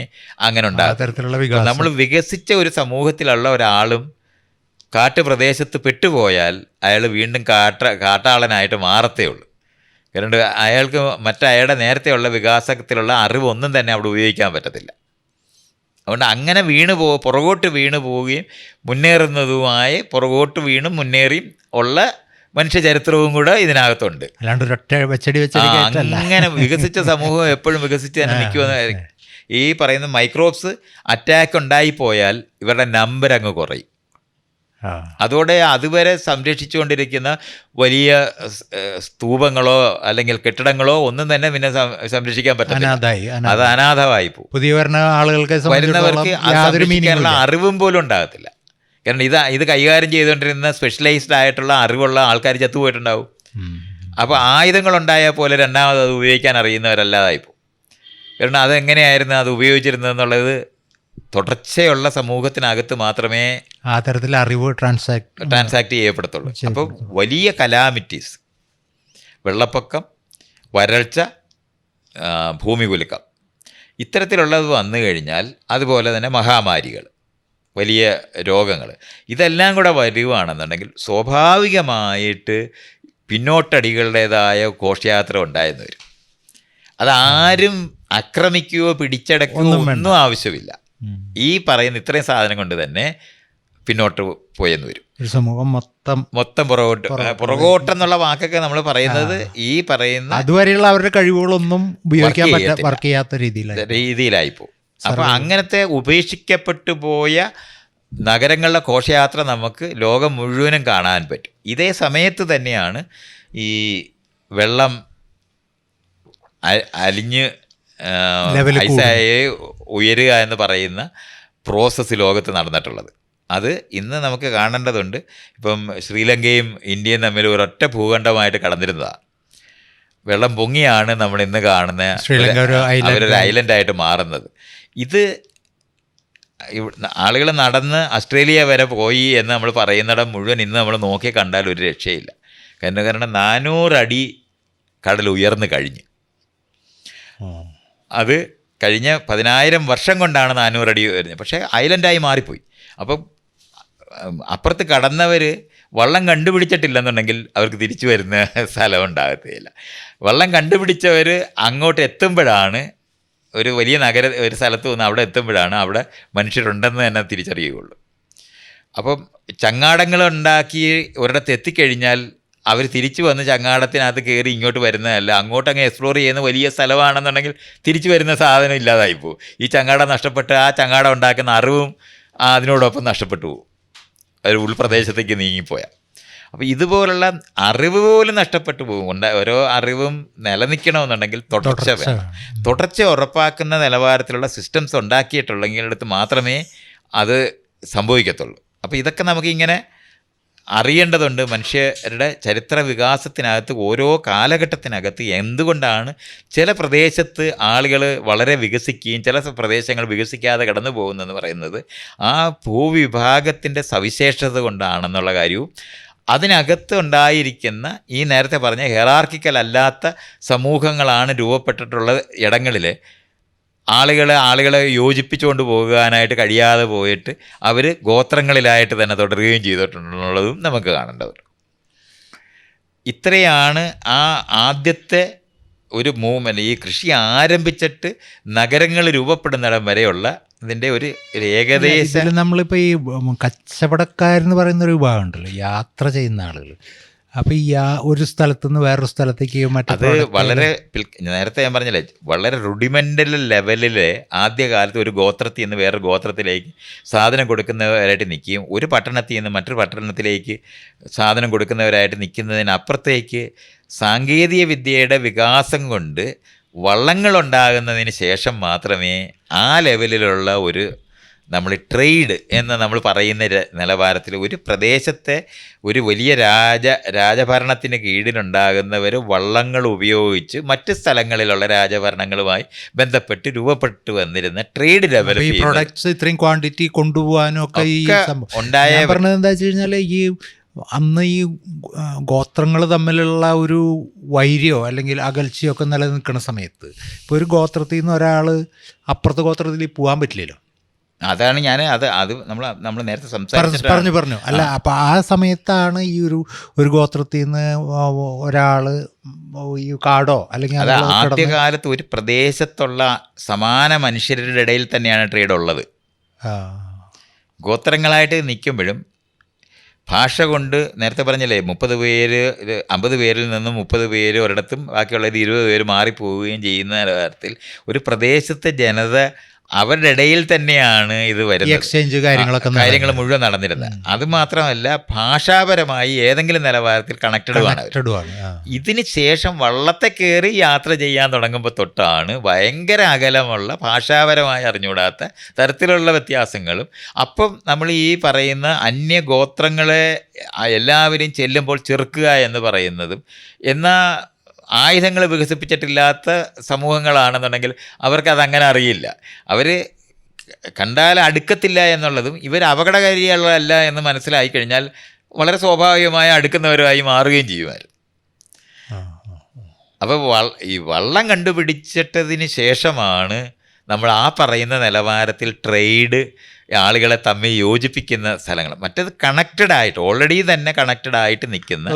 അങ്ങനെ ഉണ്ടാകും. നമ്മൾ വികസിച്ച ഒരു സമൂഹത്തിലുള്ള ഒരാളും കാട്ടുപ്രദേശത്ത് പെട്ടുപോയാൽ അയാൾ വീണ്ടും കാട്ടാളനായിട്ട് മാറത്തേ ഉള്ളൂ. കാരണം അയാൾക്ക് മറ്റയാളുടെ നേരത്തെയുള്ള വികാസത്തിലുള്ള അറിവൊന്നും തന്നെ അവിടെ ഉപയോഗിക്കാൻ പറ്റത്തില്ല. അതുകൊണ്ട് അങ്ങനെ പുറകോട്ട് വീണ് പോവുകയും മുന്നേറുന്നതുമായി പുറകോട്ട് വീണും മുന്നേറിയും ഉള്ള മനുഷ്യചരിത്രവും കൂടെ ഇതിനകത്തുണ്ട്. അങ്ങനെ വികസിച്ച സമൂഹം എപ്പോഴും വികസിച്ച് തന്നെ നിൽക്കുമെന്ന്. ഈ പറയുന്ന മൈക്രോബ്സ് അറ്റാക്ക് ഉണ്ടായിപ്പോയാൽ ഇവരുടെ നമ്പർ അങ്ങ് കുറയും. അതോടെ അതുവരെ സംരക്ഷിച്ചുകൊണ്ടിരിക്കുന്ന വലിയ സ്തൂപങ്ങളോ അല്ലെങ്കിൽ കെട്ടിടങ്ങളോ ഒന്നും തന്നെ പിന്നെ സംരക്ഷിക്കാൻ പറ്റില്ല. അത് അനാഥമായി പോകും. പുതിയ ആളുകൾക്ക് വരുന്നവർക്ക് സംരക്ഷിക്കാനുള്ള അറിവും പോലും ഉണ്ടാകത്തില്ല. കാരണം ഇത് കൈകാര്യം ചെയ്തുകൊണ്ടിരുന്ന സ്പെഷ്യലൈസ്ഡ് ആയിട്ടുള്ള അറിവുള്ള ആൾക്കാർ ചത്തുപോയിട്ടുണ്ടാവും. അപ്പോൾ ആയുധങ്ങളുണ്ടായാൽ പോലെ രണ്ടാമത് അത് ഉപയോഗിക്കാൻ അറിയുന്നവരല്ലാതായിപ്പോൾ. കാരണം അതെങ്ങനെയായിരുന്നു അത് ഉപയോഗിച്ചിരുന്നതെന്നുള്ളത് തുടർച്ചയുള്ള സമൂഹത്തിനകത്ത് മാത്രമേ ആ തരത്തിൽ അറിവ് ട്രാൻസാക്ട് ചെയ്യപ്പെടത്തുള്ളൂ. അപ്പോൾ വലിയ കലാമിറ്റീസ്, വെള്ളപ്പൊക്കം, വരൾച്ച, ഭൂമികുലുക്കം, ഇത്തരത്തിലുള്ളത് വന്നു കഴിഞ്ഞാൽ, അതുപോലെ തന്നെ മഹാമാരികൾ, വലിയ രോഗങ്ങൾ, ഇതെല്ലാം കൂടെ വരുവാണെന്നുണ്ടെങ്കിൽ സ്വാഭാവികമായിട്ട് പിന്നോട്ടടികളുടേതായ ഘോഷയാത്ര ഉണ്ടായെന്ന് വരും. അതാരും ആക്രമിക്കുകയോ പിടിച്ചടക്കുകയോ ഒന്നും ആവശ്യമില്ല. ഈ പറയുന്ന ഇത്രയും സാധനം കൊണ്ട് തന്നെ പിന്നോട്ട് പോയെന്ന് വരും. ഒരു സമൂഹം മൊത്തം പുറകോട്ടെന്നുള്ള വാക്കൊക്കെ നമ്മൾ പറയുന്നത് ഈ പറയുന്ന അതുവരെയുള്ള അവരുടെ കഴിവുകളൊന്നും ഉപയോഗിക്കാൻ വർക്ക് ചെയ്യാത്ത രീതിയിലായിപ്പോ. അപ്പൊ അങ്ങനത്തെ ഉപേക്ഷിക്കപ്പെട്ടു പോയ നഗരങ്ങളുടെ ഘോഷയാത്ര നമുക്ക് ലോകം മുഴുവനും കാണാൻ പറ്റും. ഇതേ സമയത്ത് തന്നെയാണ് ഈ വെള്ളം അലിഞ്ഞ് ഐസായി ഉയരുക എന്ന് പറയുന്ന പ്രോസസ്സ് ലോകത്ത് നടന്നിട്ടുള്ളത്. അത് ഇന്ന് നമുക്ക് കാണേണ്ടതുണ്ട്. ഇപ്പം ശ്രീലങ്കയും ഇന്ത്യയും തമ്മിൽ ഒരൊറ്റ ഭൂഖണ്ഡമായിട്ട് കടന്നിരുന്നതാണ്. വെള്ളം പൊങ്ങിയാണ് നമ്മൾ ഇന്ന് കാണുന്ന അവരൊരു ഐലൻഡായിട്ട് മാറുന്നത്. ഇത് ആളുകൾ നടന്ന് ഓസ്ട്രേലിയ വരെ പോയി എന്ന് നമ്മൾ പറയുന്നിടം മുഴുവൻ ഇന്ന് നമ്മൾ നോക്കി കണ്ടാൽ ഒരു രക്ഷയില്ല. കാരണം 400 അടി കടൽ ഉയർന്നു കഴിഞ്ഞ്. അത് കഴിഞ്ഞ 10,000 വർഷം കൊണ്ടാണ് 400 അടി വരുന്നത്. പക്ഷേ ഐലൻഡായി മാറിപ്പോയി. അപ്പം അപ്പുറത്ത് കടന്നവർ വള്ളം കണ്ടുപിടിച്ചിട്ടില്ലെന്നുണ്ടെങ്കിൽ അവർക്ക് തിരിച്ചു വരുന്ന സ്ഥലം ഉണ്ടാകത്തില്ല. വള്ളം കണ്ടുപിടിച്ചവർ അങ്ങോട്ട് എത്തുമ്പോഴാണ്, ഒരു വലിയ ഒരു സ്ഥലത്ത് നിന്ന് അവിടെ എത്തുമ്പോഴാണ് അവിടെ മനുഷ്യരുണ്ടെന്ന് തന്നെ തിരിച്ചറിയുകയുള്ളൂ. അപ്പം ചങ്ങാടങ്ങൾ ഉണ്ടാക്കി ഒരിടത്ത് എത്തിക്കഴിഞ്ഞാൽ അവർ തിരിച്ചു വന്ന് ചങ്ങാടത്തിനകത്ത് കയറി ഇങ്ങോട്ട് വരുന്നതല്ല. അങ്ങോട്ടങ്ങ് എക്സ്പ്ലോർ ചെയ്യുന്ന വലിയ സ്ഥലമാണെന്നുണ്ടെങ്കിൽ തിരിച്ചു വരുന്ന സാധനം ഇല്ലാതായിപ്പോവും. ഈ ചങ്ങാടം നഷ്ടപ്പെട്ട് ആ ചങ്ങാടം ഉണ്ടാക്കുന്ന അറിവും അതിനോടൊപ്പം നഷ്ടപ്പെട്ടു പോകും, ഒരു ഉൾപ്രദേശത്തേക്ക് നീങ്ങിപ്പോയാൽ. അപ്പോൾ ഇതുപോലുള്ള അറിവ് പോലും നഷ്ടപ്പെട്ടു പോകും. ഓരോ അറിവും നിലനിൽക്കണമെന്നുണ്ടെങ്കിൽ തുടർച്ച ഉറപ്പാക്കുന്ന നിലവാരത്തിലുള്ള സിസ്റ്റംസ് ഉണ്ടാക്കിയിട്ടുള്ളെങ്കിലടുത്ത് മാത്രമേ അത് സംഭവിക്കത്തുള്ളൂ. അപ്പോൾ ഇതൊക്കെ നമുക്കിങ്ങനെ അറിയേണ്ടതുണ്ട്. മനുഷ്യരുടെ ചരിത്ര വികാസത്തിനകത്ത് ഓരോ കാലഘട്ടത്തിനകത്ത് എന്തുകൊണ്ടാണ് ചില പ്രദേശത്ത് ആളുകൾ വളരെ വികസിക്കുകയും ചില പ്രദേശങ്ങൾ വികസിക്കാതെ കടന്നു പോകുന്നതെന്ന് പറയുന്നത് ആ ഭൂവിഭാഗത്തിൻ്റെ സവിശേഷത കൊണ്ടാണെന്നുള്ള കാര്യവും, അതിനകത്ത് ഉണ്ടായിരിക്കുന്ന ഈ നേരത്തെ പറഞ്ഞ ഹെറാർക്കിക്കൽ അല്ലാത്ത സമൂഹങ്ങളാണ് രൂപപ്പെട്ടിട്ടുള്ള ഇടങ്ങളിൽ ആളുകളെ യോജിപ്പിച്ചുകൊണ്ട് പോകാനായിട്ട് കഴിയാതെ പോയിട്ട് അവർ ഗോത്രങ്ങളിലായിട്ട് തന്നെ തുടരുകയും ചെയ്തിട്ടുണ്ടെന്നുള്ളതും നമുക്ക് കാണേണ്ടതുണ്ട്. ഇത്രയാണ് ആ ആദ്യത്തെ ഒരു മൂവ്മെൻറ്റ്, ഈ കൃഷി ആരംഭിച്ചിട്ട് നഗരങ്ങൾ രൂപപ്പെടുന്നിടം വരെയുള്ള ഇതിൻ്റെ ഒരു ഏകദേശം. നമ്മളിപ്പോൾ ഈ കച്ചവടക്കാരെന്ന് പറയുന്നൊരു വിഭാഗം ഉണ്ടല്ലോ, യാത്ര ചെയ്യുന്ന ആളുകൾ. അപ്പോൾ ഈ ഒരു സ്ഥലത്ത് നിന്ന് വേറൊരു സ്ഥലത്തേക്ക് അത് വളരെ നേരത്തെ ഞാൻ പറഞ്ഞില്ലേ, വളരെ റുഡിമെൻ്റൽ ലെവലിൽ ആദ്യകാലത്ത് ഒരു ഗോത്രത്തിൽ നിന്ന് വേറൊരു ഗോത്രത്തിലേക്ക് സാധനം കൊടുക്കുന്നവരായിട്ട് നിൽക്കുകയും ഒരു പട്ടണത്തിൽ നിന്ന് മറ്റൊരു പട്ടണത്തിലേക്ക് സാധനം കൊടുക്കുന്നവരായിട്ട് നിൽക്കുന്നതിനപ്പുറത്തേക്ക് സാങ്കേതിക വിദ്യയുടെ വികാസം കൊണ്ട് വള്ളങ്ങളുണ്ടാകുന്നതിന് ശേഷം മാത്രമേ ആ ലെവലിലുള്ള ഒരു നമ്മൾ ട്രേഡ് എന്ന് നമ്മൾ പറയുന്ന നിലവാരത്തിൽ ഒരു പ്രദേശത്തെ ഒരു വലിയ രാജഭരണത്തിന് കീഴിലുണ്ടാകുന്നവർ വള്ളങ്ങൾ ഉപയോഗിച്ച് മറ്റ് സ്ഥലങ്ങളിലുള്ള രാജഭരണങ്ങളുമായി ബന്ധപ്പെട്ട് രൂപപ്പെട്ടു വന്നിരുന്ന ട്രേഡ് ഡെവലപ്പ് ചെയ്യുന്ന പ്രൊഡക്ട്സ് ഇത്രയും ക്വാണ്ടിറ്റി കൊണ്ടുപോകാനും ഒക്കെ ഉണ്ടായ പറഞ്ഞത് എന്താ വെച്ച് കഴിഞ്ഞാൽ ഈ അന്ന് ഈ ഗോത്രങ്ങൾ തമ്മിലുള്ള ഒരു വൈര്യോ അല്ലെങ്കിൽ അകൽച്ചയോ ഒക്കെ നിലനിൽക്കുന്ന സമയത്ത് ഇപ്പോൾ ഒരു ഗോത്രത്തിൽ നിന്ന് ഒരാൾ അപ്പുറത്തെ ഗോത്രത്തിൽ പോകാൻ പറ്റില്ലല്ലോ. അതാണ് ഞാൻ അത് നമ്മൾ നേരത്തെ സംസാരിച്ചു പറഞ്ഞു അല്ല. അപ്പം ആ സമയത്താണ് ഈ ഒരു ഗോത്രത്തിൽ നിന്ന് ഒരാൾ ഈ കാടോ അല്ലെങ്കിൽ അത് ആദ്യകാലത്ത് ഒരു പ്രദേശത്തുള്ള സമാന മനുഷ്യരുടെ ഇടയിൽ തന്നെയാണ് ട്രേഡ് ഉള്ളത്. ഗോത്രങ്ങളായിട്ട് നിൽക്കുമ്പോഴും ഭാഷ കൊണ്ട് നേരത്തെ പറഞ്ഞില്ലേ 30 പേര് 50 പേരിൽ നിന്നും 30 പേര് ഒരിടത്തും ബാക്കിയുള്ളവർ 20 പേര് മാറിപ്പോവുകയും ചെയ്യുന്ന തരത്തിൽ ഒരു പ്രദേശത്തെ ജനത അവരുടെ ഇടയിൽ തന്നെയാണ് ഇത് വരുന്നത്, എക്സ്ചേഞ്ച് കാര്യങ്ങളൊക്കെ കാര്യങ്ങൾ മുഴുവൻ നടന്നിരുന്നത്. അത് മാത്രമല്ല ഭാഷാപരമായി ഏതെങ്കിലും നിലവാരത്തിൽ കണക്റ്റഡുമാണ്. ഇതിന് ശേഷം വള്ളത്തെ കയറി യാത്ര ചെയ്യാൻ തുടങ്ങുമ്പോൾ തൊട്ടാണ് ഭയങ്കര അകലമുള്ള ഭാഷാപരമായി അറിഞ്ഞുകൂടാത്ത തരത്തിലുള്ള വ്യത്യാസങ്ങളും. അപ്പം നമ്മൾ ഈ പറയുന്ന അന്യഗോത്രങ്ങളെ എല്ലാവരും ചെല്ലുമ്പോൾ ചെറുക്കുക എന്ന് പറയുന്നതും, എന്നാൽ ആയുധങ്ങൾ വികസിപ്പിച്ചിട്ടില്ലാത്ത സമൂഹങ്ങളാണെന്നുണ്ടെങ്കിൽ അവർക്കതങ്ങനെ അറിയില്ല. അവർ കണ്ടാൽ അടുക്കത്തില്ല എന്നുള്ളതും ഇവർ അപകടകാരികളല്ല എന്ന് മനസ്സിലായി കഴിഞ്ഞാൽ വളരെ സ്വാഭാവികമായി അടുക്കുന്നവരുമായി മാറുകയും ചെയ്യുമായിരുന്നു. അപ്പോൾ ഈ വള്ളം കണ്ടുപിടിച്ചിട്ടതിന് ശേഷമാണ് നമ്മൾ ആ പറയുന്ന നിലവാരത്തിൽ ട്രേഡ് ആളുകളെ തമ്മിൽ യോജിപ്പിക്കുന്ന സ്ഥലങ്ങൾ. മറ്റേത് കണക്റ്റഡ് ആയിട്ട് ഓൾറെഡി തന്നെ കണക്റ്റഡ് ആയിട്ട് നിൽക്കുന്ന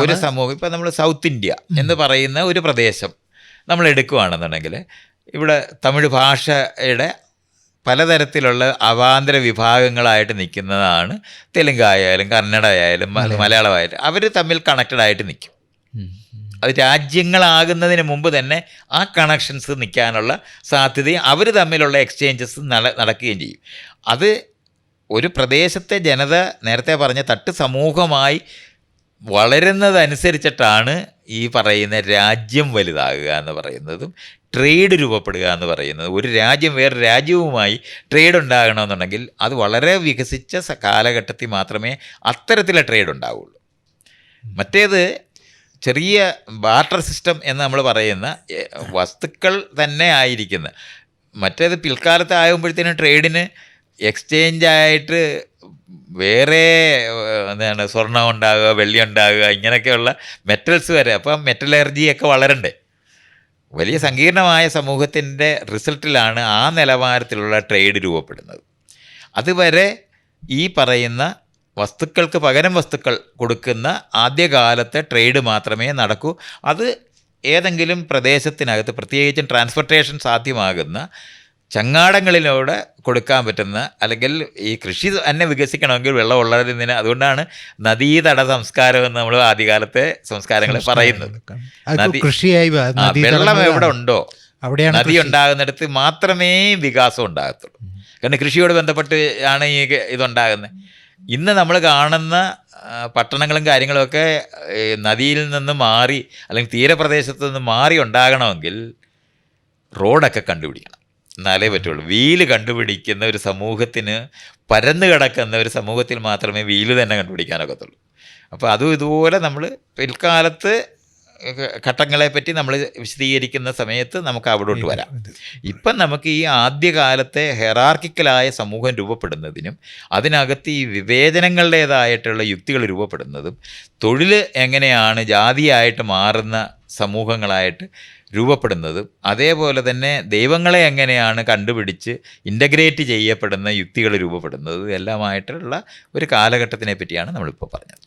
ഒരു സമൂഹം. ഇപ്പം നമ്മൾ സൗത്ത് ഇന്ത്യ എന്ന് പറയുന്ന ഒരു പ്രദേശം നമ്മൾ എടുക്കുകയാണെന്നുണ്ടെങ്കിൽ ഇവിടെ തമിഴ് ഭാഷയുടെ പലതരത്തിലുള്ള അവാന്തര വിഭാഗങ്ങളായിട്ട് നിൽക്കുന്നതാണ് തെലുങ്കായാലും കന്നഡ ആയാലും മലയാളമായാലും. അവർ തമ്മിൽ കണക്റ്റഡ് ആയിട്ട് നിൽക്കും. അത് രാജ്യങ്ങളാകുന്നതിന് മുമ്പ് തന്നെ ആ കണക്ഷൻസ് നിൽക്കാനുള്ള സാധ്യതയും അവർ തമ്മിലുള്ള എക്സ്ചേഞ്ചസ് നടക്കുകയും ചെയ്യും. അത് ഒരു പ്രദേശത്തെ ജനത നേരത്തെ പറഞ്ഞ തട്ട് സമൂഹമായി വളരുന്നതനുസരിച്ചിട്ടാണ് ഈ പറയുന്ന രാജ്യം വലുതാകുക എന്ന് പറയുന്നതും ട്രേഡ് രൂപപ്പെടുക എന്ന് പറയുന്നത്. ഒരു രാജ്യം വേറെ രാജ്യവുമായി ട്രേഡ് ഉണ്ടാകണമെന്നുണ്ടെങ്കിൽ അത് വളരെ വികസിച്ച കാലഘട്ടത്തിൽ മാത്രമേ അത്തരത്തിലുള്ള ട്രേഡ് ഉണ്ടാവുള്ളൂ. മറ്റേത് ചെറിയ ബാർട്ടർ സിസ്റ്റം എന്ന് നമ്മൾ പറയുന്ന വസ്തുക്കൾ തന്നെ ആയിരിക്കുന്ന, മറ്റേത് പിൽക്കാലത്ത് ആകുമ്പോഴത്തേനും ട്രേഡിന് എക്സ്ചേഞ്ചായിട്ട് വേറെ എന്താണ് സ്വർണ്ണം ഉണ്ടാകുക, വെള്ളി ഉണ്ടാകുക, ഇങ്ങനെയൊക്കെയുള്ള മെറ്റൽസ് വരെ. അപ്പം മെറ്റലർജിയൊക്കെ വളരണ്ടേ. വലിയ സങ്കീർണമായ സമൂഹത്തിൻ്റെ റിസൾട്ടിലാണ് ആ നിലവാരത്തിലുള്ള ട്രേഡ് രൂപപ്പെടുന്നത്. അതുവരെ ഈ പറയുന്ന വസ്തുക്കൾക്ക് പകരം വസ്തുക്കൾ കൊടുക്കുന്ന ആദ്യകാലത്തെ ട്രേഡ് മാത്രമേ നടക്കൂ. അത് ഏതെങ്കിലും പ്രദേശത്തിനകത്ത് പ്രത്യേകിച്ചും ട്രാൻസ്പോർട്ടേഷൻ സാധ്യമാകുന്ന ചങ്ങാടങ്ങളിലൂടെ കൊടുക്കാൻ പറ്റുന്ന, അല്ലെങ്കിൽ ഈ കൃഷി തന്നെ വികസിക്കണമെങ്കിൽ വെള്ളം ഉള്ളതിന്. അതുകൊണ്ടാണ് നദീതട സംസ്കാരം എന്ന് നമ്മൾ ആദ്യകാലത്തെ സംസ്കാരങ്ങളെ പറയുന്നത്. വെള്ളം എവിടെ ഉണ്ടോ, നദി ഉണ്ടാകുന്നിടത്ത് മാത്രമേ വികാസം ഉണ്ടാകത്തുള്ളൂ. കാരണം കൃഷിയോട് ബന്ധപ്പെട്ട് ആണ് ഈ ഇതുണ്ടാകുന്നത്. ഇന്ന് നമ്മൾ കാണുന്ന പട്ടണങ്ങളും കാര്യങ്ങളുമൊക്കെ നദിയിൽ നിന്ന് മാറി അല്ലെങ്കിൽ തീരപ്രദേശത്ത് നിന്ന് മാറി ഉണ്ടാകണമെങ്കിൽ റോഡൊക്കെ കണ്ടുപിടിക്കണം, എന്നാലേ പറ്റുള്ളൂ. വീല് കണ്ടുപിടിക്കുന്ന ഒരു സമൂഹത്തിന്, പരന്നു കിടക്കുന്ന ഒരു സമൂഹത്തിൽ മാത്രമേ വീല് തന്നെ കണ്ടുപിടിക്കാനൊക്കത്തുള്ളൂ. അപ്പോൾ അതും ഇതുപോലെ നമ്മൾ പിൽക്കാലത്ത് ഘട്ടങ്ങളെപ്പറ്റി നമ്മൾ വിശദീകരിക്കുന്ന സമയത്ത് നമുക്ക് അവിടോട്ട് വരാം. ഇപ്പം നമുക്ക് ഈ ആദ്യകാലത്തെ ഹെറാർക്കിക്കലായ സമൂഹം രൂപപ്പെടുന്നതിനും അതിനകത്ത് ഈ വിവേചനങ്ങളുടേതായിട്ടുള്ള യുക്തികൾ രൂപപ്പെടുന്നതും, തൊഴിൽ എങ്ങനെയാണ് ജാതിയായിട്ട് മാറുന്ന സമൂഹങ്ങളായിട്ട് രൂപപ്പെടുന്നതും, അതേപോലെ തന്നെ ദൈവങ്ങളെ എങ്ങനെയാണ് കണ്ടുപിടിച്ച് ഇൻ്റഗ്രേറ്റ് ചെയ്യപ്പെടുന്ന യുക്തികൾ രൂപപ്പെടുന്നതും എല്ലാമായിട്ടുള്ള ഒരു കാലഘട്ടത്തിനെ പറ്റിയാണ് നമ്മളിപ്പോൾ പറഞ്ഞത്.